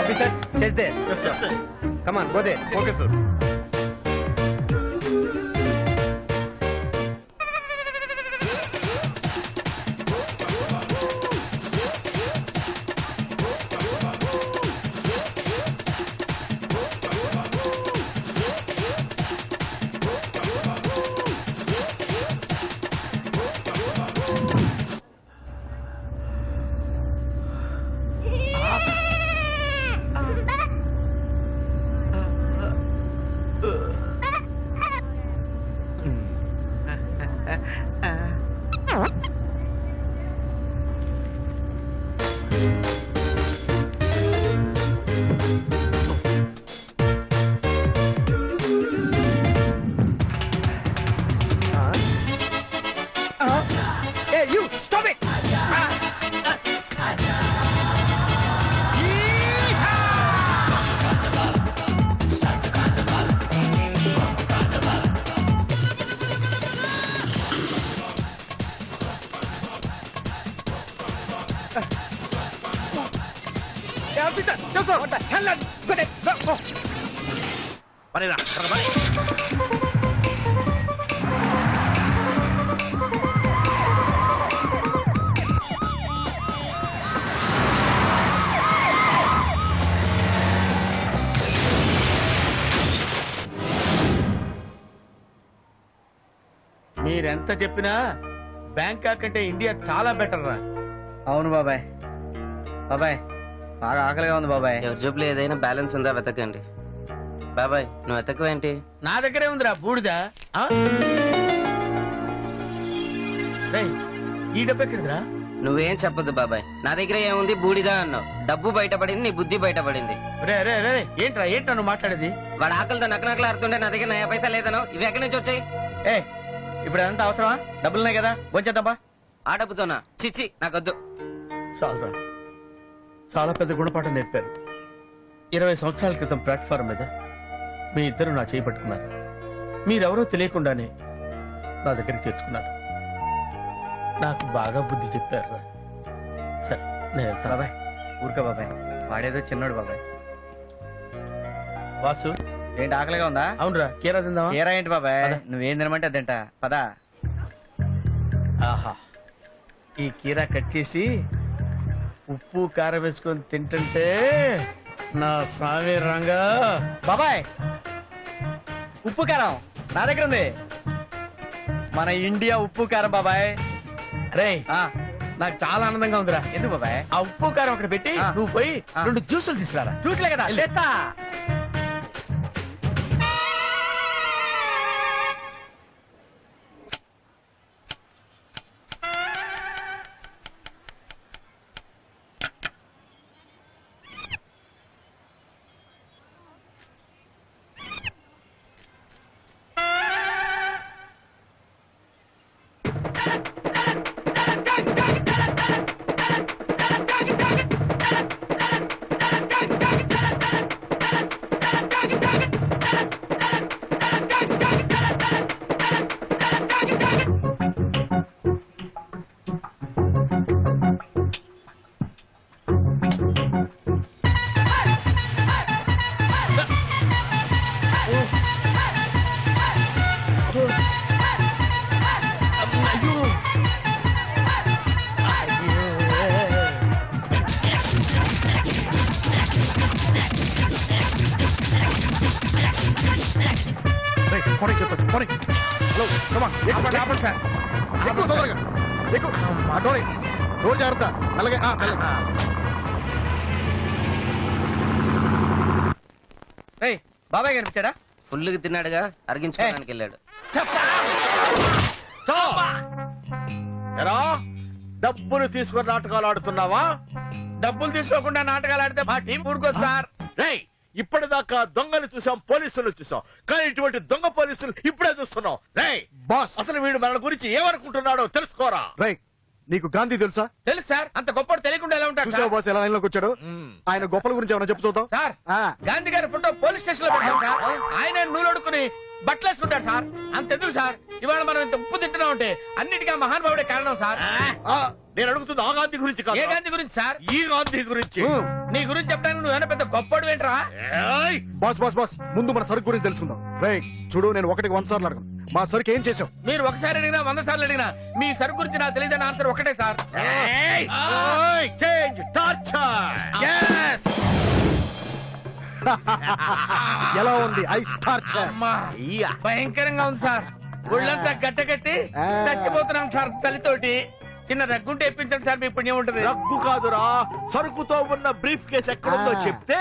Officer, chase there. Yes, sir. Come on, go there. Okay sir. Hey, you, stop it! పనిరా, త్వరగా పని. మీరెంత చెప్పినా బ్యాంకాక్ అంటే ఇండియా చాలా బెటర్ రా. అవును బాబాయ్. బాబాయ్ బాగా ఆకలిగా ఉంది బాబాయ్. ఎవరి జబ్బులు ఏదైనా బ్యాలెన్స్ ఉందా వెతకండి. బాబాయ్ నువ్వు వెతకవేంటి? నా దగ్గరే ఉందిరా బూడిద. ఆ? రేయ్, ఈ డబ్బు ఎక్కడిదిరా? నువ్వేం చెప్పదు బాబాయ్. నా దగ్గర ఏముంది బూడిదా అన్నావు. డబ్బు బయటపడింది, నీ బుద్ధి బయటపడింది. రే రే రే ఏంట్రా నువ్వు మాట్లాడేది? వాడు ఆకలితో నక్కనక్కలు ఆడుతుంటే నా దగ్గర 9 పైసలు లేదనో. ఇవి ఎక్కడి నుంచి వచ్చాయి? ఏ ఇప్పుడు అదంతా అవసరమా? డబ్బులున్నాయి కదా, వచ్చేద్దాంపా. ఆ డబ్బుతోనా? చిచ్చి నాకొద్దు. చాలురా, చాలా పెద్ద గుణపాఠం నేర్పారు. 20 సంవత్సరాల క్రితం ప్లాట్ఫారం మీద మీ ఇద్దరు నా చేయి పట్టుకున్నారు. మీరెవరో తెలియకుండానే నా దగ్గరికి చేర్చుకున్నారు. నాకు బాగా బుద్ధి చెప్పారు. సరే నేను వెళ్తా. బాబాయ్ ఊరుకో బాబాయ్, వాడేదో చిన్నోడు బాబాయ్. వాసు, ఏంటి ఆకలిగా ఉందా? అవునరా, కీరా తిందామా? ఏరా ఏంటి బాబాయ్, పద. నువ్వేం తినమంటే అదేంట. పదా. ఆహా, ఈ కీరా కట్ చేసి ఉప్పు కారం వేసుకొని తింటుంటే నా స్వామి రంగా. బాబాయ్ ఉప్పు కారం నా దగ్గర ఉంది. మన ఇండియా ఉప్పు కారం బాబాయ్. రే, నాకు చాలా ఆనందంగా ఉందిరా. ఎందుకు బాబాయ్? ఆ ఉప్పు కారం అక్కడ పెట్టి నువ్వు పోయి 2 జ్యూసులు తీసుకురారా. చూట్లే కదా చేస్తా. డోర్ జాగ్రత్త. మెల్లగా బాబాయ్ కనిపించాడా? ఫుల్గా తిన్నాడుగా, అరిగించుకోవడానికి వెళ్ళాడు. ఎరా, డబ్బులు తీసుకుని నాటకాలు ఆడుతున్నావా? డబ్బులు తీసుకోకుండా నాటకాలు ఆడితే మా టీం ఊరుకోదు సార్. రేయ్, ఇప్పటిదాకా దొంగలు చూసాం, పోలీసులు చూసాం, కానీ ఇటువంటి దొంగ పోలీసులు ఇప్పుడే చూస్తున్నాం. రేయ్ బాస్, అసలు వీడు మన గురించి ఏమనుకుంటున్నాడో తెలుసుకోరా. రై నీకు గాంధీ తెలుసా? తెలుసు సార్, అంత గొప్ప తెలియకుండా ఎలా ఉంటాడు చూసావు బాస్ ఎలా లైన్ లోకి వచ్చాడు? ఆయన గొప్పల గురించి ఏమైనా చెప్పు చూద్దాం. సార్? గాంధీ గారి ఫోటో పోలీస్ స్టేషన్ లో పెట్టాం సార్. ఆయన నూలొడుకుని బట్టలు వేసుకుంటాడు సార్. అంతెందుకు సార్, ఇవాళ మనం ఇంత ఉప్పు తింటున్నా ఉంటే అన్నిటికీ మహానుభావుడే కారణం సార్. నేను అడుగుతున్నా ఆ గాంధీ గురించి కాదు. ఏ గాంధీ గురించి సార్? ఈ గాంధీ గురించి. నీ గురించి చెప్పడానికి నువ్వేనా పెద్ద గొప్పడు ఏంట్రా? బాస్ బాస్ బాస్ ముందు మన సరుకు గురించి తెలుసుకుందాం. రై చూడు, నేను 100 సార్లు అడగను, మా సరుకు ఏం చేసావు? మీరు ఒకసారి అడిగినా 100 సార్లు అడిగినా మీ సరుకు గురించి నాకు తెలియదని ఆన్సర్ ఒకటే సార్. ఎలా ఉంది ఐస్ టార్చర్? అమ్మా, భయంకరంగా ఉంది సార్. ఒళ్ళంతా గట్టగట్టి చచ్చిపోతున్నాం సార్ చలితోటి. చిన్న రగ్గుంటే ఇప్పించండి సార్ మీ పుణ్యం ఉంటుంది. రగ్గు కాదురా, సరుకుతో ఉన్న బ్రీఫ్ కేసు ఎక్కడుందో చెప్తే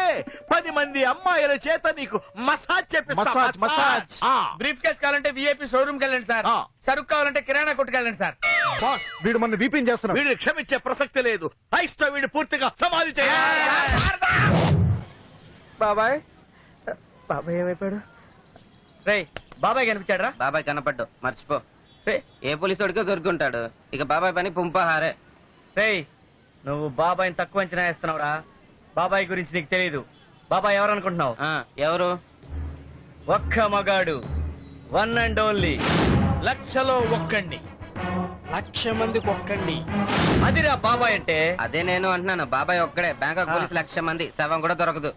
10 మంది అమ్మాయిల చేత నీకు మసాజ్ చేపిస్తా. Massage, massage. బ్రీఫ్ కేస్ కావాలంటే విఐపి షోరూమ్ కి వెళ్ళండి సార్. సరుకు కావాలంటే కిరాణా కొట్టుకెళ్ళండి సార్. బాస్ వీడు మన వీపింగ్ చేస్తున్నాడు. వీడిని క్షమించే ప్రసక్తి లేదు. అయిస్తో వీడు పూర్తిగా సమాధి చేయాలి. బాబాయ్ బాబాయ్ ఏమైపోయాడు? రేయ్ బాబాయ్ కనిపించాడరా? బాబాయ్ కనపడ్డు, మర్చిపో. రే ఏ పోలీసు వాడికో దొరుకుంటాడు. ఇక బాబాయ్ పని పుంపహారే. రేయ్ నువ్వు బాబాయ్ని తక్కువ అంచనా వేస్తున్నావురా. బాబాయ్ గురించి నీకు తెలీదు. బాబాయ్ ఎవరనుకుంటున్నావు? ఎవరు? ఒక్క మగాడు, వన్ అండ్ ఓన్లీ. లక్షలో ఒక్కండి, 1,00,000 మందికి ఒక్కండి. అదిరా బాబాయ్ అంటే. అదే నేను అంటున్నాను. బాబాయ్ ఒక్కడే, బ్యాంకాక్ పోలీసు 1,00,000 మంది, శవం కూడా దొరకదు.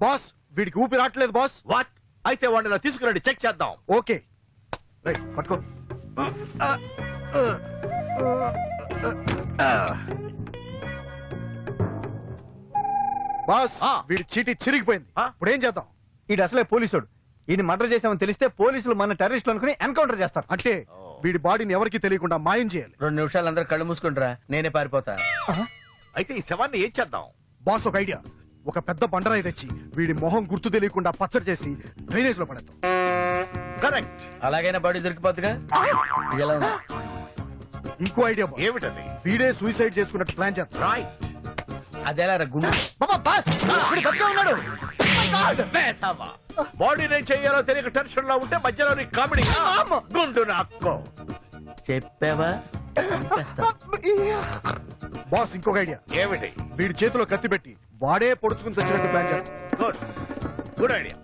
బాస్ వీడికి ఊపి రావట్లేదు బాస్. వాట్? అయితే వాడిని తీసుకురండి, చెక్ చేద్దాం. ఓకే రైట్ పట్టుకో. బాస్ వీడి చీటీ చిరిగిపోయింది. ఇప్పుడు ఏం చేద్దాం? ఈడు అసలే పోలీసుడు. ఈయన మర్డర్ చేసామని తెలిస్తే పోలీసులు మన టెర్రరిస్టులు అనుకుని ఎన్కౌంటర్ చేస్తారు. అంటే వీడి బాడీని ఎవరికి తెలియకుండా మాయం చేయాలి. 2 నిమిషాలు అందరూ కళ్ళు మూసుకుంటారా, నేనే పారిపోతా. అయితే ఈ శవాన్ని ఏం చేద్దాం? బాస్ ఒక ఐడియా. ఒక పెద్ద బండరాయి తెచ్చి వీడి మొహం గుర్తు తెలియకుండా పచ్చడి చేసి డ్రైనేజ్ లో పడేద్దాం. కరెక్ట్. అలాగైనా బాడీ దొరికిపోతుందిగా. ఇది ఎలా ఉంది? ఇంకో ఐడియా బాస్. ఏమిటది? వీడే సూసైడ్ చేసుకున్నట్టు ప్లాన్ చేద్దాం. రైట్. అదెలా రా గుండు? బాడీ నేను చెయ్యాలో తెలియక టెన్షన్ లో ఉంటే మధ్యలో నీ కామెడీ గుండు నాక్కో. చెప్పావా? బాస్ ఇంకొక ఐడియా. ఏమిటి? వీడి చేతిలో కత్తి పెట్టి వాడే పొడుచుకుని చచ్చినట్టు ప్లాన్ చేద్దాం. Good good idea.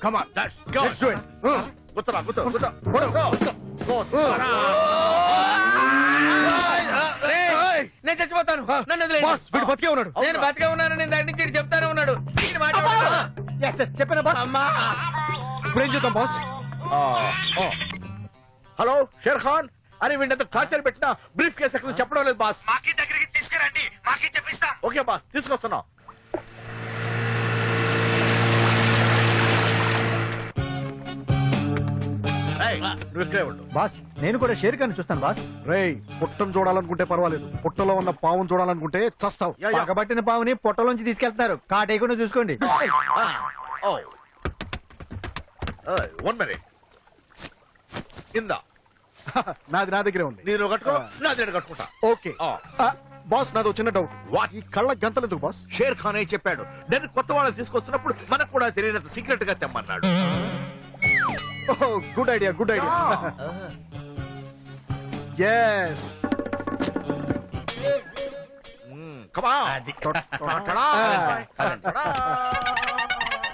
Come on that's let's do it. కూర్చోరా, కూర్చో, కూర్చో. కూర్చోరా. నేను చచ్చిపోతాను, నన్ను వదిలేయండి. బాస్ వీడు బతికే ఉన్నాడు. నేను బతికే ఉన్నాను, నేను దాని నుంచి చెప్తానే ఉన్నాడు. ఈయన మాట్లాడతాడు. చెప్పాను బాస్. ఇప్పుడు ఏం చేద్దాం బాస్? హలో షేర్ ఖాన్, అరే వీడినంత టార్చర్ పెట్టినా బ్రీఫ్ కేసు ఎక్కడ చెప్పడం లేదు బాస్. మాకి దగ్గరికి తీసుకురండి, మాకి చెప్పిస్తా. ఓకే బాస్, తీసుకొస్తున్నాం. నువ్వు ఇక్కడే ఉండు. బాస్ నేను కూడా షేర్ ఖాన్ చూస్తాను బాస్. రేయ్ పుట్టం చూడాలనుకుంటే పర్వాలేదు, పుట్టలో ఉన్న పావును చూడాలనుకుంటే చస్తావు. పగబట్టిన పావుని పొట్టలోంచి తీసుకెళ్తారు, కాటేయకుండా చూసుకోండి. 1 minute. ఇందా నాది నా దగ్గరే ఉంది. నేను కట్టుకో, నా దగ్గర కట్టుకుంటా. ఓకే బాస్ నాది చిన్న డౌట్. ఈ కళ్ళ గంతలు ఎందుకు బాస్? షేర్ ఖాన్ అయి చెప్పాడు, నేను కొత్త వాళ్ళని తీసుకొస్తున్నప్పుడు మనకు కూడా తెలియనంత సీక్రెట్ గా తెమ్మన్నాడు. Good idea, good idea. Yes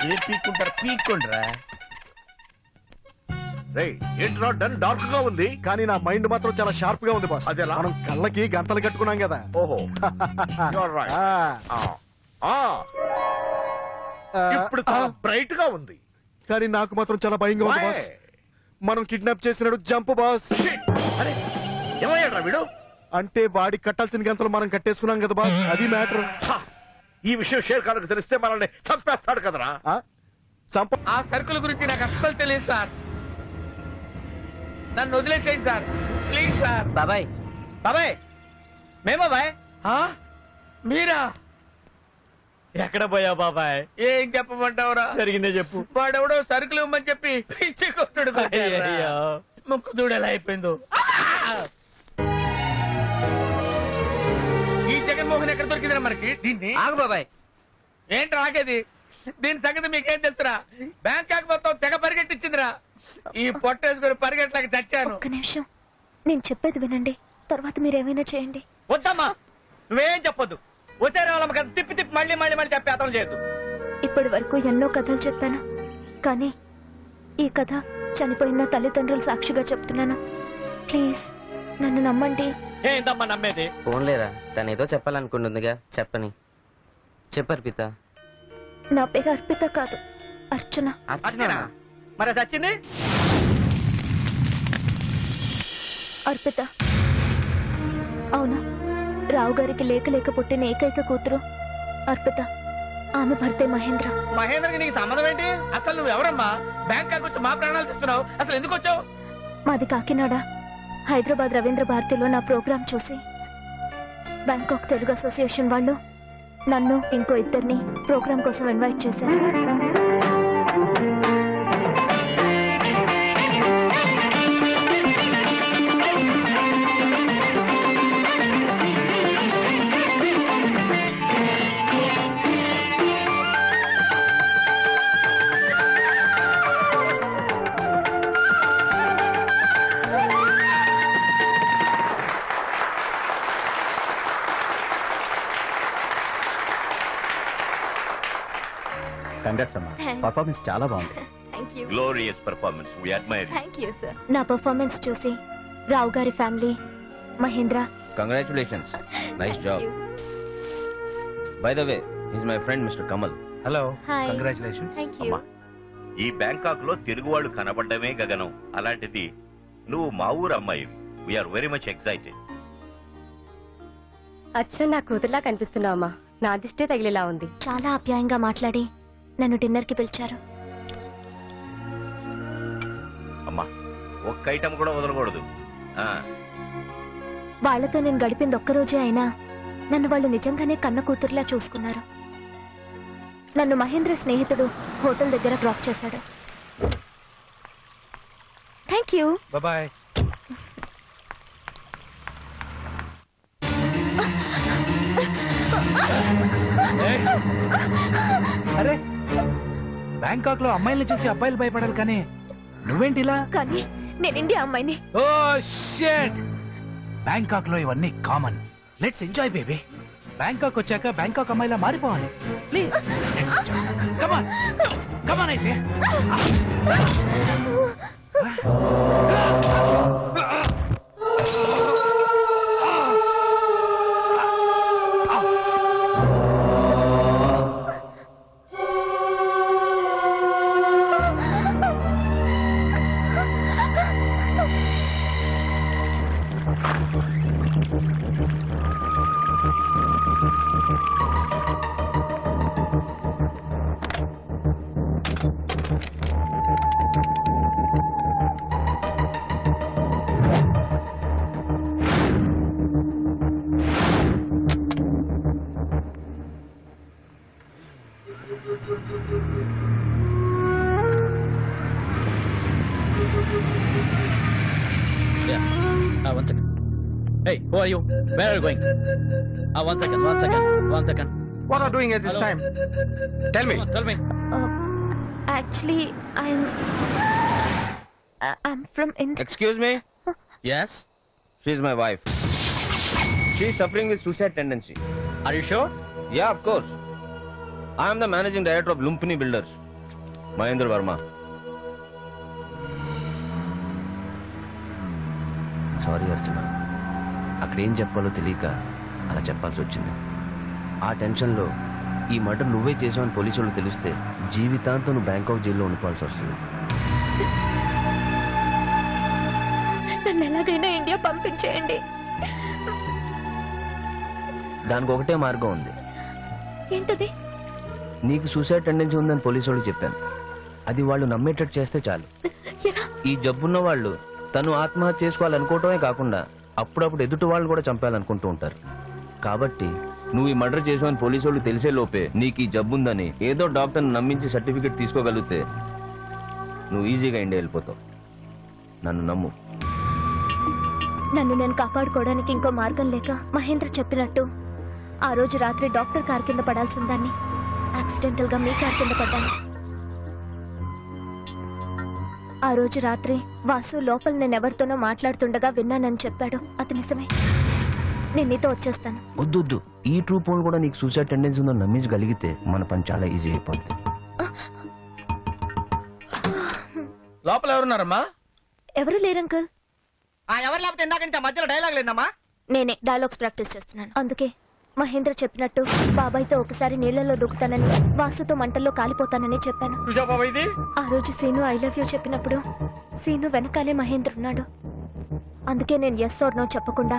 ఏం పీక్కుంటారు, పీక్కుంటారా? ఏంట్రా డన్ డార్క్ గా ఉంది, కానీ నా మైండ్ మాత్రం చాలా షార్ప్ గా ఉంది బాస్. అదేలా? మనం కళ్ళకి గంతలు కట్టుకున్నాం కదా. ఓహో ఇప్పుడు చాలా బ్రైట్ గా ఉంది, కానీ నాకు మాత్రం చాలా భయంగా ఉంది బాస్. మనం కిడ్నాప్ చేసినాడు జంప్ బాస్. అరే ఏమయ్యాడ్రా వీడు? అంటే వాడికి కట్టాల్సిన గంతలు మనం కట్టేసుకున్నాం కదా బాస్, అది మ్యాటర్. ఈ విషయం షేర్ ఖాన్ తెలిస్తే మనల్ని చంపేస్తాడు కదరా. ఆ సరుకుల గురించి నాకు అస్సలు తెలియదు సార్, నన్ను వదిలేసేయండి సార్, ప్లీజ్ సార్. బాబాయ్ బాబాయ్ మేమా బాయ్? మీరా? ఎక్కడ పోయా బాబాయ్? ఏం చెప్పమంటావురా? జరిగిందే చెప్పు. వాడెవడో సరుకులు ఇవ్వమని చెప్పి పిచ్చి కొట్టుడు అయ్యయ్యో. ముక్కు దూడు ఎలా అయిపోయిందో. ఈ జగన్మోహన్ ఎక్కడ దొరికిందిరా మనకి? దీన్ని ఆగు బాబాయ్. ఏంటి రాగేది? దీని సంగతి మీకేం తెలుసురా? బ్యాంకాక్ మొత్తం తెగ పరిగెట్టించిందిరా. ఈ పొట్టేసుకుని పరిగెట్లకి చచ్చాను. ఒక్క నిమిషం, నేను చెప్పేది వినండి, తర్వాత మీరేమైనా చేయండి. వద్దమ్మా, నువ్వేం చెప్పొద్దు. వచ్చే వాళ్ళ కథ తిప్పి తిప్పి మళ్ళీ మళ్ళీ మళ్ళీ చెప్పి అర్థం చేయొద్దు. ఇప్పటి వరకు ఎన్నో కథలు చెప్పాను, కానీ ఈ కథ చనిపోయిన తల్లిదండ్రులు సాక్షిగా చెప్తున్నాను. ప్లీజ్ నన్ను నమ్మండి. ఏంటమ్మా నమ్మేది? ఫోన్లేరా, తను ఏదో చెప్పాలనుకుంటుందిగా, చెప్పని. చెప్పరు పిత. నా పేరు అర్పిత కాదు, అర్చన. అర్చన? మరి చచ్చింది? అర్పిత. అవును, రావు గారికి లేక లేక పుట్టిన ఏకైక కూతురు అర్పిత. ఆమె భర్తే మహేంద్ర. మహేంద్రకి నీకు సంబంధం ఏంటి? అసలు నువ్వు ఎవరమ్మా? బ్యాంకాక్ వచ్చి మా ప్రాణాలు తీస్తున్నావు, అసలు ఎందుకు వచ్చావు? మాది కాకినాడ. హైదరాబాద్ రవీంద్ర భారతిలో నా ప్రోగ్రాం చూసి బ్యాంకాక్ తెలుగు అసోసియేషన్ వాళ్ళు నన్ను ఇంకో ఇద్దరిని ప్రోగ్రాం కోసం ఇన్వైట్ చేశారు. కంగ్రాట్స్ అమ్మా, పర్ఫార్మెన్స్ చాలా బాగుంది. Glorious performance, we admire you. Thank you sir. నా పర్ఫార్మెన్స్ చూసి రావు గారి family, Mahendra. Congratulations, nice job. By the way, is my friend mister Kamal. Hello, hi. Congratulations. Thank you. అమ్మా, ఈ బ్యాంకాక్ లో తెలుగు వాళ్ళు కనబడమే గగనం. అలాంటిది నువ్వు మా ఊరు అమ్మాయి. We are very much excited. అచ్చం నా కూతురులా కనిపిస్తున్నావమ్మా. నా దిష్టే తగిలేలా ఉంది. చాలా ఆప్యాయంగా మాట్లాడి నన్ను డిన్నర్ కి పిలిచారు. అమ్మా, ఒక్క ఐటమ్ కూడా వదలకూడదు. వాళ్లతో నేను గడిపింది ఒక్కరోజే అయినా నన్ను వాళ్ళు నిజంగానే కన్న కూతురులా చూసుకున్నారు. నన్ను మహేంద్ర స్నేహితుడు హోటల్ దగ్గర డ్రాప్ చేశాడు. Thank you. బాయ్. అరే, బ్యాంకాక్ లో అమ్మాయిల్ని చూసి అబ్బాయిలు భయపడాలి, కానీ నువ్వేంటిలా? కానీ నేను ఇండియా అమ్మాయిని. Oh shit! బ్యాంకాక్ లో ఇవన్నీ common. Let's enjoy baby. Bangkok వచ్చాక బ్యాంకాక్ అమ్మాయిలా మారిపోవాలి. Please let's enjoy. Come on, come on I say. One second. Hey, who are you? Where are you going? One second. What are you doing at this time? Tell me. Tell me. Actually, I'm from India. Excuse me? Yes. She is my wife. She is suffering with suicide tendency. Are you sure? Yeah, of course. I am the managing director of Lumpini Builders, Mahendra Verma. Sorry Archana, అక్కడ ఏం చెప్పాలో తెలియక అలా చెప్పాల్సి వచ్చింది. ఆ టెన్షన్లో ఈ మర్డర్ నువ్వే చేసావని పోలీసు వాళ్ళు తెలిస్తే జీవితాంతం నువ్వు బ్యాంకాక్ జైల్లో ఉండిపోవాల్సి వస్తుంది. నన్ను ఎలాగైనా ఇండియా పంపించేయండి. దానికి ఒకటే మార్గం ఉంది. ఏంటది? నీకు సూసైడ్ టెండెన్సీ ఉందని పోలీసు వాళ్ళు చెప్పాను. అది వాళ్ళు నమ్మేటట్టు చేస్తే చాలు. ఈ జబ్బున్న వాళ్ళు తను ఆత్మహత్య చేసుకోవాలనుకోవటమే కాకుండా అప్పుడప్పుడు ఎదుటి వాళ్ళు కూడా చంపాలనుకుంటూ ఉంటారు. కాబట్టి నువ్వు ఈ మర్డర్ చేసావని పోలీసు వాళ్ళు తెలిసే లోపే నీకు ఈ జబ్బుందని ఏదో డాక్టర్ని నమ్మించి సర్టిఫికెట్ తీసుకోగలిగితే నువ్వు ఈజీగా ఇండియా వెళ్ళిపోతావు. నన్ను నమ్ము. నన్ను నేను కాపాడుకోవడానికి ఇంకో మార్గం లేక మహేంద్ర చెప్పినట్టు ఆ రోజు రాత్రి డాక్టర్ కార్ కింద పడాల్సిన దాన్ని యాక్సిడెంటల్ గా మీ కార్ కింద పడ్డాను. ఆ రోజు రాత్రి వాసు లోపల నేను ఎవరితోనో మాట్లాడుతుండగా విన్నానని చెప్పాడు. అది నిజమే. నేను నీతో వచ్చేస్తాను. వద్దు, ఈ ట్రూప్ వాళ్ళు కూడా నీకు సూసైడ్ టెండెన్సీ ఉందని నమ్మించగలిగితే మన పని చాలా ఈజీ అయిపోద్ది. లోపల ఎవరున్నారమ్మా? ఎవరు లేరు అంకుల్. ఎవరు లేకపోతే ఇందాకంటే మధ్యలో డైలాగ్ లేదమ్మా. నేనే డైలాగ్స్ ప్రాక్టీస్ చేస్తున్నాను. అందుకే మహేంద్ర చెప్పినట్టు బాబాయ్తో ఒకసారి నీళ్లలో దూకుతానని, వాసుతో మంటల్లో కాలిపోతానని చెప్పాను. ఆ రోజు సీను ఐ లవ్ యూ చెప్పినప్పుడు సీను వెనకాలే మహేంద్ర ఉన్నాడు. అందుకే నేను ఎస్ ఆర్ నో చెప్పకుండా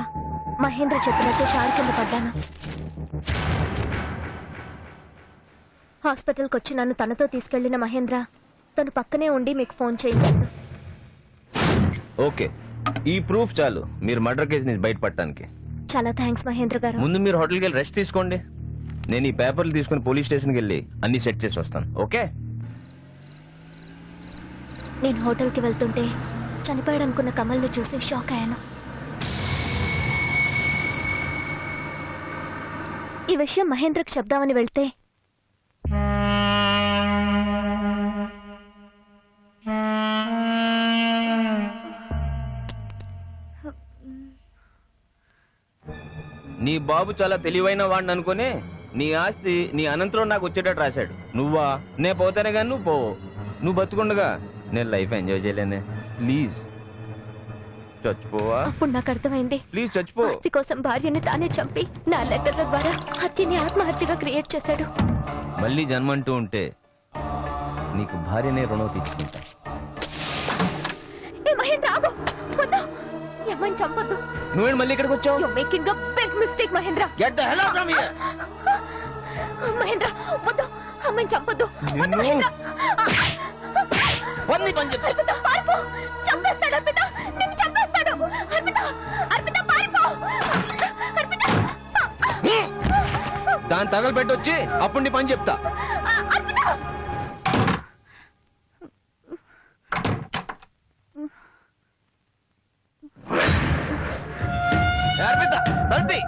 మహేంద్ర చెప్పినట్టు కారు కింద పడ్డాను. హాస్పిటల్కి వచ్చి నన్ను తనతో తీసుకెళ్లిన మహేంద్ర తను పక్కనే ఉండి మీకు ఫోన్ చేయించాడు. ఓకే, ఈ ప్రూఫ్ చాలు మీరు మర్డర్ కేసు నుంచి బయటపడటానికి. చాలా థ్యాంక్స్ మహేంద్ర గారు. ముందు మీరు హోటల్కి వెళ్ళి రెస్ట్ తీసుకోండి. నేను ఈ పేపర్లు తీసుకుని పోలీస్ స్టేషన్కి వెళ్ళి అన్ని సెట్ చేసి వస్తాను. ఓకే? నేను హోటల్కి వెళ్తుంటే చనిపోయాడు అనుకున్న కమల్ని చూసి షాక్ అయ్యాను. ఈ విషయం మహేంద్రకు చెప్దామని వెళ్తే నీ బాబు చాలా తెలివైన వాడిని అనుకుని నీ ఆస్తి నీ అనంతరం నాకు వచ్చేటట్టు రాశాడు. నువ్వా? నే పోతానే కానీ నువ్వు పోవు. నువ్వు బతుకుండగా నేను లైఫ్ ఎంజాయ్ చేయలేనే. ప్లీజ్ చచ్చిపోవా? అప్పుడు నాకు అర్థమైంది, ప్లీజ్ చచ్చిపో. ఆస్తి కోసం భార్యని తానే చంపి నా లెటర్ల ద్వారా హత్యని ఆత్మహత్యగా క్రియేట్ చేశాడు. మళ్ళీ జన్మంటూ ఉంటే నీకు భార్యనే రుణం తీర్చుకుంటా. ఏ మహేంద్ర ఆగు! వద్దు! ఈ అమ్మాయిని చంపొద్దు. నువ్వేంటి మళ్ళీ ఇక్కడికి వచ్చావు? You're making a big mistake, Mahindra. Get the hell out from here! Mahindra వద్దు! అమ్మాయిని చంపొద్దు. వద్దు నిన్ను- మహేంద్ర! వన్నీ పని చెప్తా. అర్పిత పారిపో! చంపేస్తాడు అర్పిత! నిన్ను చంపేస్తాడు! అర్పిత! అర్పిత పారిపో! అర్పిత! దాన్ని తగలబెట్టొచ్చి అప్పుడు నీ పని చెప్తా. అర్పిత! అర్పిత తల్తి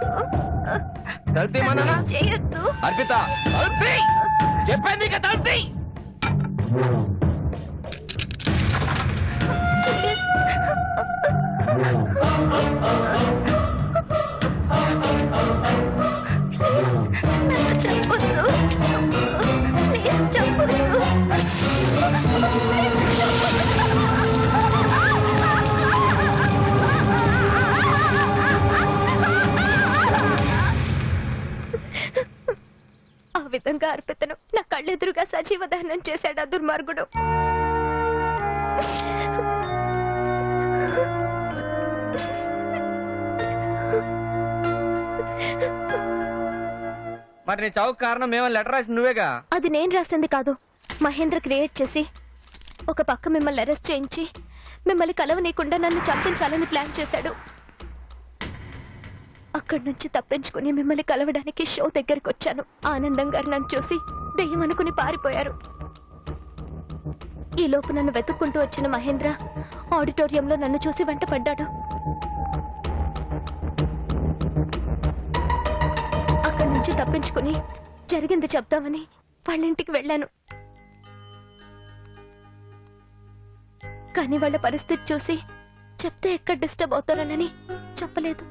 తల్తి మనా చేయొద్దు. అర్పిత తల్తి చెప్పండి ఇక తల్తి. నన్ను చంపొద్దు. ప్లీజ్ చంపొద్దు. ఆ విధంగా అర్పితను నా కళ్ళెదురుగా సజీవ దహనం చేశాడు ఆ దుర్మార్గుడు. మరి నీ చావుకు కారణం మేము లెటర్ రాసి నువ్వేగా? అది నేను రాసింది కాదు, మహేంద్ర క్రియేట్ చేసి ఒక పక్క మిమ్మల్ని అరెస్ట్ చేయించి మిమ్మల్ని కలవనీయకుండా నన్ను చంపించాలని ప్లాన్ చేశాడు. అక్కడి నుంచి తప్పించుకుని మిమ్మల్ని కలవడానికి షో దగ్గరికి వచ్చాను. ఆనందం గారు నన్ను చూసి దెయ్యం అనుకుని పారిపోయారు. ఈ లోపు నన్ను వెతుక్కుంటూ వచ్చిన మహేంద్ర ఆడిటోరియంలో నన్ను చూసి వెంట పడ్డాడు. అక్కడి నుంచి తప్పించుకుని జరిగింది చెప్తామని వాళ్ళ ఇంటికి వెళ్ళాను. కానీ వాళ్ళ పరిస్థితి చూసి చెప్తే ఎక్కడ డిస్టర్బ్ అవుతారనని చెప్పలేదు.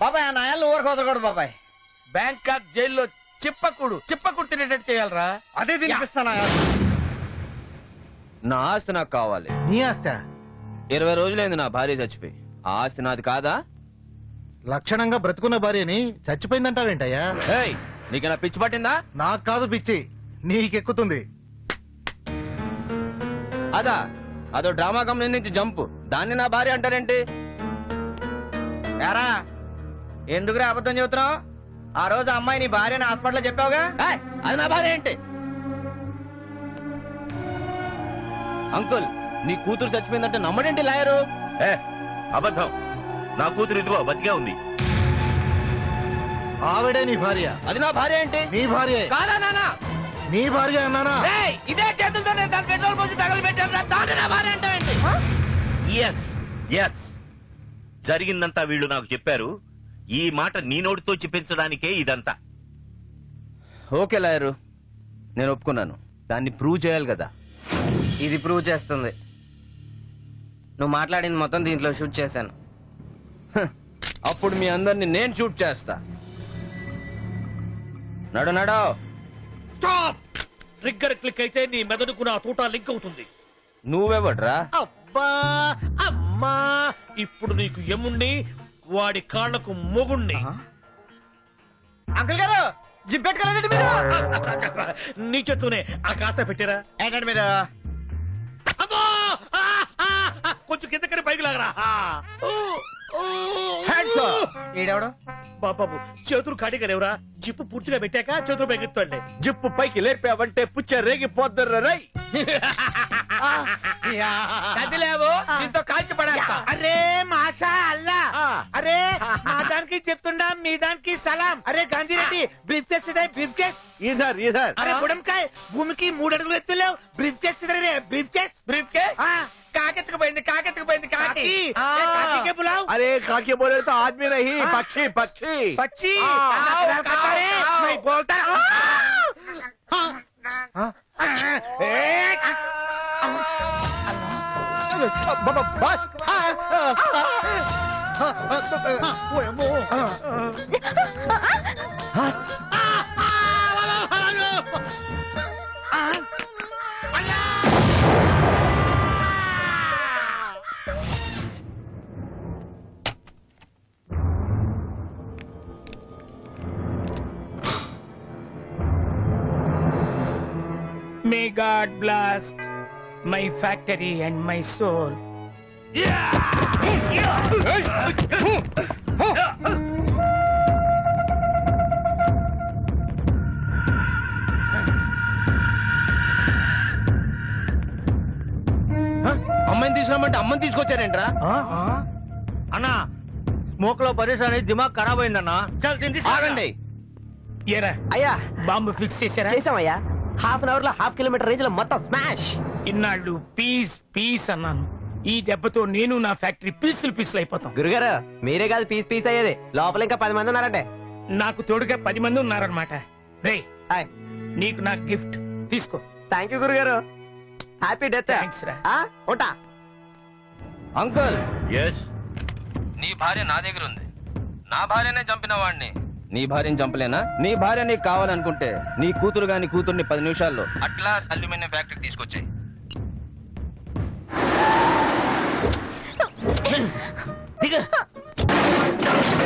బాబాయ్ ఆ నాయాలను ఊరకొదకూడదు బాబాయ్. బ్యాంకాక్ జైల్లో చిప్పకుడు తినేటట్టు చేయాలరా. అదే తినిపిస్తానా? నా ఆస్తి నాకు కావాలి. నీ ఆస్త 20 రోజులైంది నా భార్య చచ్చిపోయి. ఆ ఆస్తి నాది కాదా? లక్షణంగా బ్రతుకున్న భార్యని చచ్చిపోయిందంటావేంటయ్యా? ఏయ్, నీకేనా పిచ్చి పట్టిందా? నాకు కాదు పిచ్చి, నీకెక్కుతుంది. అదా అదో డ్రామా కంపెనీ నుంచి జంపు, దాన్ని నా భార్య అంటారేంటి? యారా ఎందుకురా అబద్ధం చెబుతున్నావు? ఆ రోజు అమ్మాయి నీ భార్యని హాస్పిటల్లో చెప్పావుగా. ఏయ్, అది నా భార్య ఏంటి? అంకుల్, నీ కూతురు చచ్చిపోయిందంటే నమ్మడేంటి లాయరు? అబద్ధం. నా కూతురు ఇదిగో బతికే ఉంది. ఆవిడే నీ భార్య. అది నా భార్య ఏంటి? నీ భార్య కాదా నానా? నీ భార్య అన్నానా? ఏయ్, ఇదే చేతులతో నేను దాని పెట్రోల్ పోసి తగలబెట్టాను. దాన్ని నా భార్య అంటావేంటి? ఎస్ ఎస్ జరిగిందంతా వీళ్ళు నాకు చెప్పారు. ఈ మాట నీ నోటితో చెప్పించడానికే ఇదంతా. ఓకే లాయరు, నేను ఒప్పుకున్నాను. దాన్ని ప్రూవ్ చేయాలి కదా. ఇది ప్రూవ్ చేస్తుంది. నువ్వు మాట్లాడింది మొత్తం దీంట్లో షూట్ చేశాను. అప్పుడు మీ అందరిని నేను షూట్ చేస్తా. నడు నడో. స్టాప్. ట్రిగ్గర్ క్లిక్ అయితే నీ మెదడుకు నా తూటా లింక్ అవుతుంది. నువ్వెవడ్రా? అబ్బా అమ్మా, ఇప్పుడు నీకు ఎముణ్ణి, వాడి కాళ్లకు మొగుణ్ణి. అంకుల్ గారు జిప్పెట్టుకోలేదండి మీరు. నీ చేత్తోనే ఆ కాస్త పెట్టారా? ఏంటండి మీరు? అమ్మా! ఆ, ఆ, ఆ, కొంచెం కిందకని పైకి లాగరా. ఈడెవడు? బాబు చేతులు ఖాళీగా లేవురా జిప్పు పూర్తిగా పెట్టాక చేతులు పైకెత్తండి జిప్పు పైకి లేపావంటే పుచ్చ రేగిపోద్దర్రా రై కదిలేవు దీంతో కాల్చి పడేస్తా అరే మాషా అల్లా అరే మా దానికి చెప్తుండా మీ దానికి సలాం అరే గాంధీరెడ్డి బ్రీఫ్ కేస్ ఇదే బ్రీఫ్ కేస్ ఇధర్ ఇధర్ అరే బుడంకాయ్ భూమికి 3 అడుగులు ఎత్తులేవు బ్రీఫ్ కేస్ ఇదే బ్రీఫ్ కేస్ బ్రీఫ్ కేస్ కాకెత్తుకుపోయింది కాకి కాకి బులావ్ अरे काकी बोले तो आदमी नहीं पक्षी पक्षी పచ్చి आओ, अरे आओ। मैं बोलता boss May God bless my factory and my soul. అమ్మాయిని తీసుకురామంటే అమ్మని తీసుకొచ్చారేంట్రా అన్నా స్మోక్ లో పరిశ్రమ దిమాగ్ ఖరాబ్ అయిందన్నా చల్ తింది ఆగండి ఏరా అయ్యా బాంబు ఫిక్స్ చేశారా? చేసామయ్యా హాఫ్ అన్ అవర్ లో హాఫ్ కిలోమీటర్ రేంజ్ లో మొత్తం స్మాష్. ఇన్నాళ్ళు పీస్ పీస్ అన్నాను. ఈ దెబ్బతో నేను నా ఫ్యాక్టరీ పీసులు అయిపోతాం. గురుగారు మీరే కాదు పీస్ పీస్ అయ్యేది లోపల ఇంకా 10 మంది ఉన్నారంటే. నాకు తోడుగా 10 మంది ఉన్నారనమాట. రే హాయ్ నీకు నా గిఫ్ట్ తీసుకో. థ్యాంక్ యూ గురుగారు. Happy death. థ్యాంక్స్ రా. ఉంటా. అంకుల్ ఎస్ నీ భార్య నా దగ్గర ఉంది. నా భార్యనే చంపిన వాడిని నీ భార్యని చంపలేనా? నీ భార్య నీకు కావాలనుకుంటే నీ కూతురు గాని కూతుర్ని 10 నిమిషాల్లో అట్లాస్ అల్యూమినియం ఫ్యాక్టరీకి తీసుకొచ్చాయి.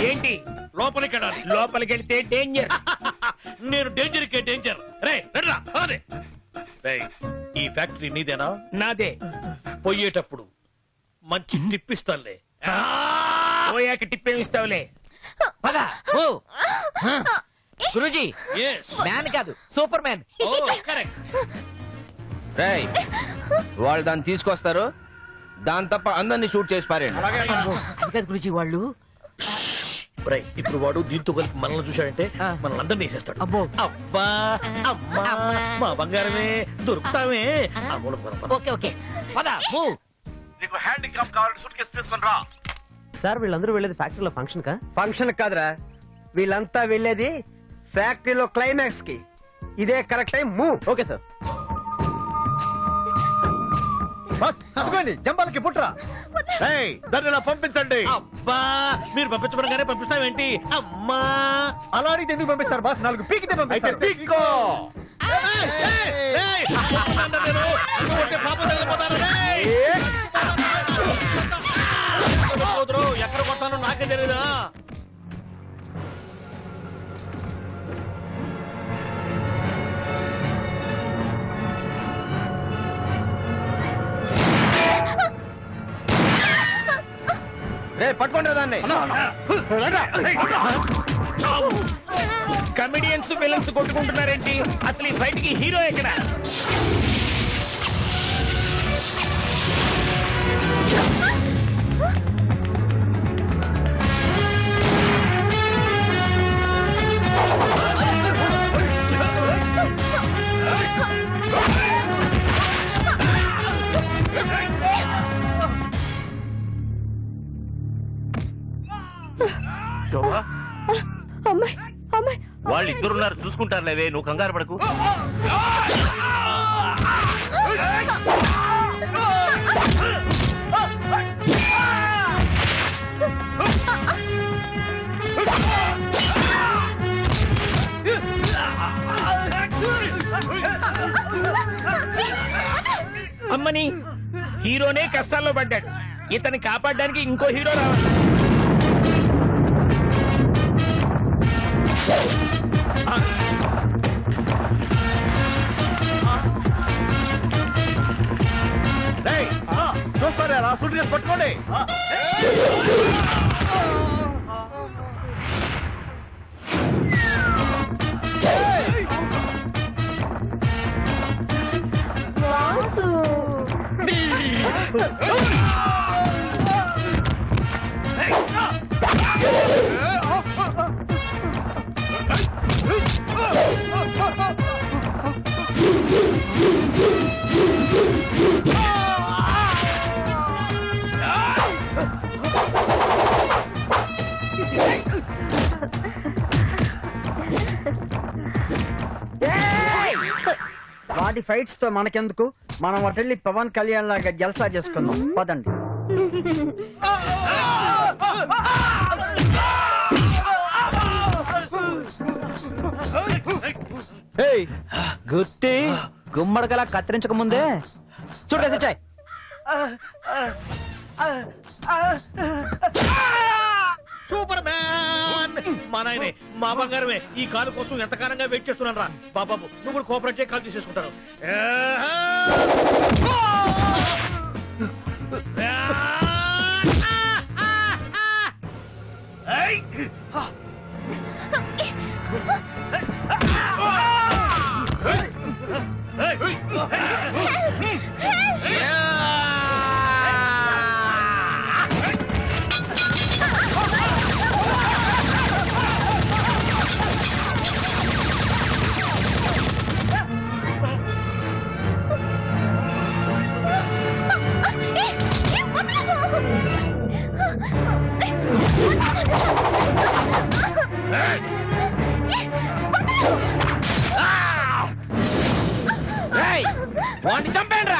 ఏంటి లోపలికి లోపలికి వెళ్తే డేంజర్. నేను డేంజర్ కే డేంజర్ రే రండ్రా, అదే. రేయ్, ఈ ఫ్యాక్టరీ నీదేనా? నాదే. పోయేటప్పుడు మంచి టిప్పిస్తానులే. పోయాక టిప్పేమిస్తావులే. పద గురుజీ. మ్యాన్ కాదు సూపర్ మ్యాన్. రేయ్, వాళ్ళు దాన్ని తీసుకొస్తారు. దాని తప్ప అందరినీ షూట్ చేసి పారేయండి. అది కాదు గురుజీ వాళ్ళు. రేయ్, ఇప్పుడు వాడు దీంతో కలిపి మనల్ని చూశాడంటే మనల్ని అందరినీ వేసేస్తాడు. అబ్బో అబ్బా అమ్మా మా బంగారమే దొరుకుతామే. ఓకే ఓకే పద మూవ్. నీకు హ్యాండిక్రాఫ్ట్ కావాలంటే సూట్ కేసు తీసుకొని రా. సార్ వీళ్ళందరూ వెళ్ళేది ఫ్యాక్టరీలో ఫంక్షన్ కాదురా, వీళ్ళంతా వెళ్ళేది ఫ్యాక్టరీలో క్లైమాక్స్ కి. ఇదే correct time. Move. Okay sir. Bus అదిగోండి జంబాలకి పుట్రా. రేయ్, దాన్ని ఇలా పంపించండి. అబ్బా మీరు పంపించబడగానే పంపిస్తావేంటి అమ్మా? అలా అడిగితే ఎందుకు పంపిస్తారు బాస్? 4 పీకితే అయితే పంపిస్తారు. పీక్కో. ఎక్కడ కొట్టానో నాకే తెలియదా? రే పట్టుకుంటా దాన్ని. కమెడియన్స్ విలన్స్ కొట్టుకుంటున్నారేంటి? అసలు ఈ ఫైట్ కి హీరో ఎక్కడ? వాళ్ళిద్దరున్నారు చూసుకుంటారులేవే, నువ్వు కంగారు పడకు. అమ్మని హీరోనే కష్టాల్లో పడ్డాడు. ఇతన్ని కాపాడడానికి ఇంకో హీరో రావాలి. చూస్తారా సూట్ కేసు పట్టుకోండి. వాడి ఫైట్స్ తో మనకెందుకు, మనం అటెళ్ళి పవన్ కళ్యాణ్ లాగా జల్సా చేసుకుందాం పదండి. గుత్తి గుమ్మడికలా కత్తిరించక ముందే చూడేసి చాయ్. సూపర్ మ్యాన్ మా నాయనే మా బంగారమే ఈ కాలు కోసం ఎంత కాలంగా వెయిట్ చేస్తున్నాను రా బాబు. నువ్వు కూడా కోఆపరేట్ చేయి, కాల్ తీసేసుకుంటాను. వాడిని చంపేయండి రా.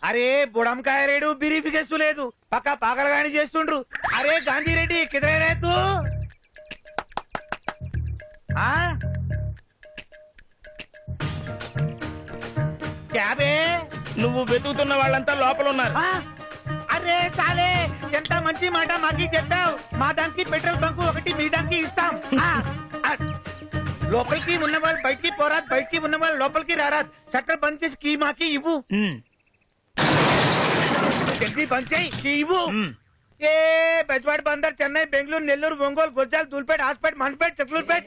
అరే బుడంకాయ రేడు బిరిఫికెస్తు లేదు, పక్క పాగలగాని చేస్తుండ్రు. అరే గాంధీరెడ్డి కిదరేతు క్యాబే నువ్వు వెతుకుతున్న వాళ్ళంతా లోపల ఉన్నారు. అరే సాలే ఎంత మంచి మాట మాకి చెప్పావు. మా దానికి పెట్రోల్ బంకు ఒకటి మీ దానికి ఇస్తాం. లోపలికి ఉన్న వాళ్ళు బయటికి పోరాదు, బయటికి ఉన్న వాళ్ళు లోపలికి రారాదు. షట్టర్ బంద్ చేసి కీ మాకి ఇవ్వు. జల్దీ బంద్ చేయి, కీ ఇవ్వు. ఏ బెజవాడ బందర్ చెన్నై బెంగళూరు నెల్లూరు ఒంగోలు గుర్జాల్ దూల్పేట హాస్పేట మండపేట చక్లూరుపేట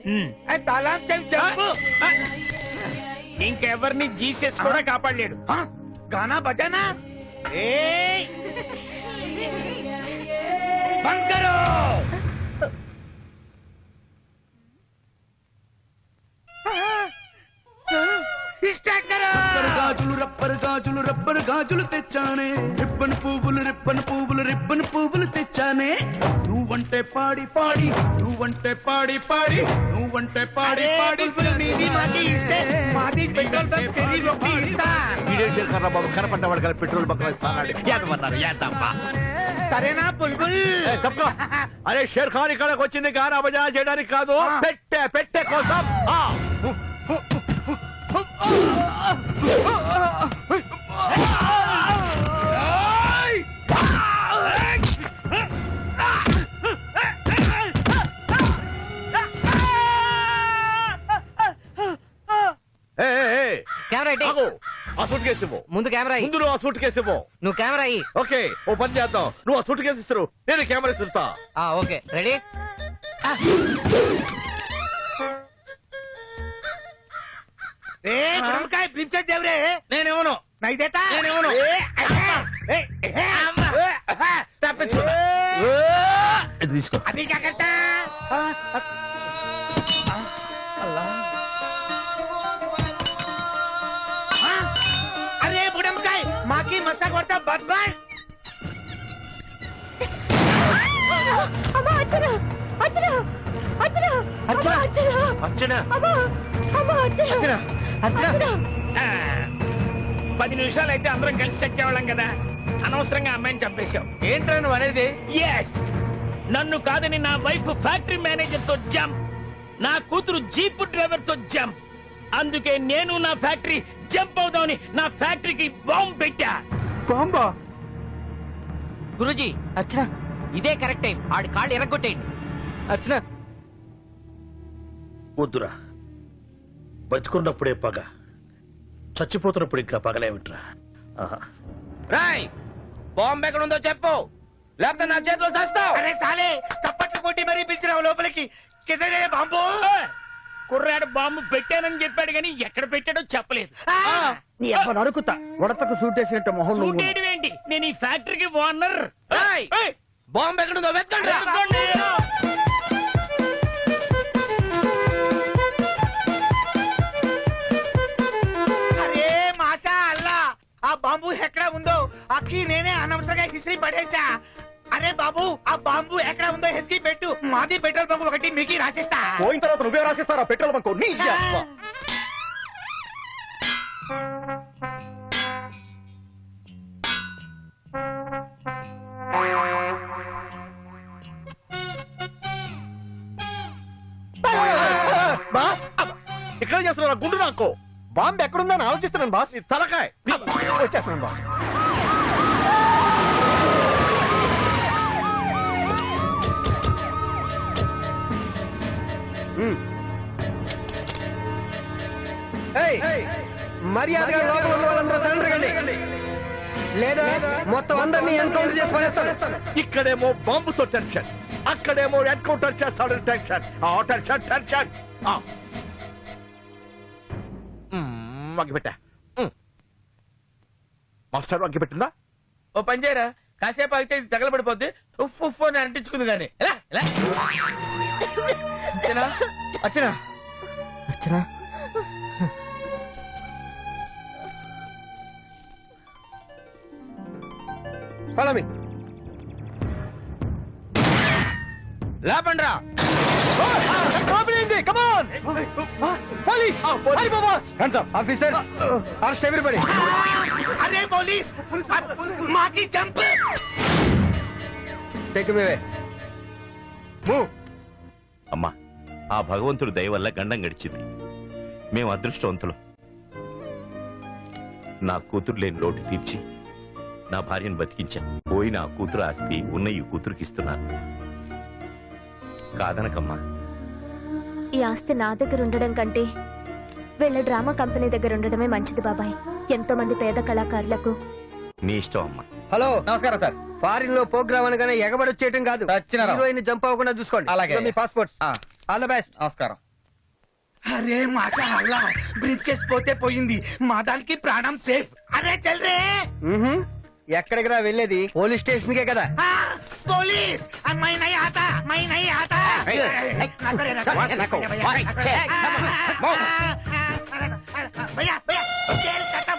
తాళం చెప్పు. ఇంకెవరిని జీసస్ కూడా కాపాడలేడు. గానా బజానా ఏ బంద్ కరో. రబ్బరు గాజులు రబ్బరు గాజులు తెచ్చానే, రిబ్బన్ పువ్వులు రిబ్బన్ పువ్వులు రిబ్బన్ పువ్వులు తెచ్చానే. నువ్వంటే పాడి పాడి, నువ్వంటే పాడి పాడి, నువ్వంటే పాడి పాడి. నీది మాకి ఇస్తే మాది పెట్రోల్ బంక్ తెరి ఒకటి ఇస్తా. బాబు కనపడ్డవాడు కదా పెట్రోల్ బంక్ సరేనా బుల్బుల్? అరే షేర్ ఖాన్ ఇక్కడికి వచ్చింది గానా బజా చేయడానికి కాదు, పెట్టే పెట్టే కోసం. ఆ సూట్ కేసు ఇవ్వు. ముందు కెమెరా ముందు నువ్వు ఆ సూట్ కేసు ఇవ్వు. నువ్వు కెమెరా అయ్యి. ఓకే ఓ పని చేద్దాం, నువ్వు ఆ సూట్ కేసు ఇస్తారు, నేను కెమెరా ఇస్తా. Okay ready. నేనేమను నైదేతా నేనేమను తప్పించుకున్నా. తీసుకో. అభి క్యా కర్తా? అరే బుడంకాయ్ మాకి మస్తా కొడతా బద్మాష్. అర్చన అర్చన అర్చన అర్చన అర్చన అర్చన 10 నిమిషాలు అయితే అందరం కలిసి చచ్చేవాళ్ళం కదా. అనవసరంగా అమ్మాయిని చంపేశావు. ఏంట్రా నువ్వు అనేది? ఎస్, నన్ను కాదని నా వైఫ్ ఫ్యాక్టరీ మేనేజర్ తో జంప్, నా కూతురు జీప్ డ్రైవర్ తో జంప్. అందుకే నేను నా ఫ్యాక్టరీ జంప్ అవుదామని నా ఫ్యాక్టరీకి బాంబు పెట్టా. బాంబా? గురూజీ, అర్చన ఇదే కరెక్ట్ టైం. ఆడి కాళ్ళు ఎరగొట్టేయండి. అర్చన, వద్దురా, బతుకున్నప్పుడే పగ, చచ్చిపోతున్నప్పుడు ఇంకా పగలేమిట్రా. రాయ్, బాంబు ఎక్కడ ఉందో చెప్పు, లేకపోతే నా చేతిలో చేస్తావు. అరే సాలే, చప్పట్లు కొట్టి మరీ పిలిచినావు లోపలికి. కిందనే బాంబు. కుర్రాడు బాంబు పెట్టానని చెప్పాడు కానీ ఎక్కడ పెట్టాడో చెప్పలేదు. నీ అబ్బ నరుకుతా, ఉడతకు సూటేసినట్టు మొహం నువ్వు. చూడేయడం ఏంటి? నేను ఈ ఫ్యాక్టరీకి ఓనర్. బాంబు ఎక్కడుందో వెతకండి. అరే మాషా అల్లా, ఆ బాంబు ఎక్కడ ఉందో అక్కి నేనే అనవసరంగా హిస్టరీ పడేసా. అరే బాబు, ఆ బాంబు ఎక్కడ ఉందో ఎత్తి పెట్టు. మాది పెట్రోల్ బంక్ ఒకటి మీకు రాసిస్తా. పోయిన తర్వాత నువ్వే రాసిస్తారా పెట్రోల్ బంక్? నీ అబ్బ. బాస్, ఇక్కడ చేస్తున్నా గుండు నాకు. బాంబు ఎక్కడుందని ఆలోచిస్తున్నాను బాస్. తలకాయ వచ్చేస్తున్నాను బాస్. మర్యాదగా లోపల ఉన్న వాళ్ళందరూ సరెండర్ కండి, లేదా మొత్తం అందరినీ ఎన్కౌంటర్ చేసి పడేస్తాను. ఇక్కడేమో బాంబుతో టెన్షన్, అక్కడేమో ఎన్కౌంటర్ చేస్తాడు టెన్షన్. Tension tension. అగ్గిపెట్టా మాస్టర్, అగ్గిపెట్టిందా? ఓ పని చేయరా, కాసేపు అయితే ఇది తగలబడిపోద్ది. ఉఫ్ ఉఫ్ అని అంటించుకుంది కానీ. అర్చన, అర్చన, అర్చన. Follow me. లేపండి రా. Come on! Police! Hurry, boss! Hands up! Officer, arrest everybody. అరే పోలీస్, మాకి jump. Take him away. Move! అమ్మా, ఆ భగవంతుడి దయ వల్ల గండం గడిచింది. మేము అదృష్టవంతులు. నా కూతురు లేని లోటు తీర్చి నా భార్యను బతికించాను. పోయిన ఆ కూతురు ఆస్తి ఉన్న ఈ కూతురికి ఇస్తున్నాను. కాదనకమ్మా. ఈ ఆస్తి నా దగ్గర ఉండడం కంటే వీళ్ళ డ్రామా కంపెనీ దగ్గర ఉండడమే మంచిది బాబాయ్. ఎంతో మంది పేద కళాకారులకు. నీ ఇష్టం అమ్మా. హలో, నమస్కారం సార్. ఫారిన్ లో ప్రోగ్రామ్ అనగానే ఎగబడి వచ్చేయటం కాదు, హీరోయిన్ జంప్ అవ్వకుండా చూసుకోండి. అలాగే. మీ పాస్పోర్ట్స్. All the best. నమస్కారం. అరే మాషా అల్లా, బ్రీఫ్ కేస్ పోతే పోయింది, మా దానికి ప్రాణం సేఫ్. అరే చల్ రే. ఎక్కడికి రా వెళ్ళేది? పోలీస్ స్టేషన్ కే కదా. పోలీస్, మై నై ఆతా, మై నై ఆతా. భయ్యా భయ్యా, జైల్ ఖతం.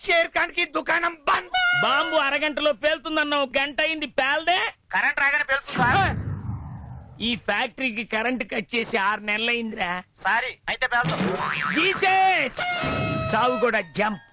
షేర్ ఖాన్ కి దుకాణం బంద్. బాంబు అరగంటలో పేలుతుందన్నావు, గంట అయింది పేల్దే. కరెంట్ రాగానే పేలుతుంది సార్. ఈ ఫ్యాక్టరీకి కరెంట్ కట్ చేసి 6 నెలలైందిరా. సారీ, అయితే పేల్తాం. జీసస్ చావు కూడా జంప్.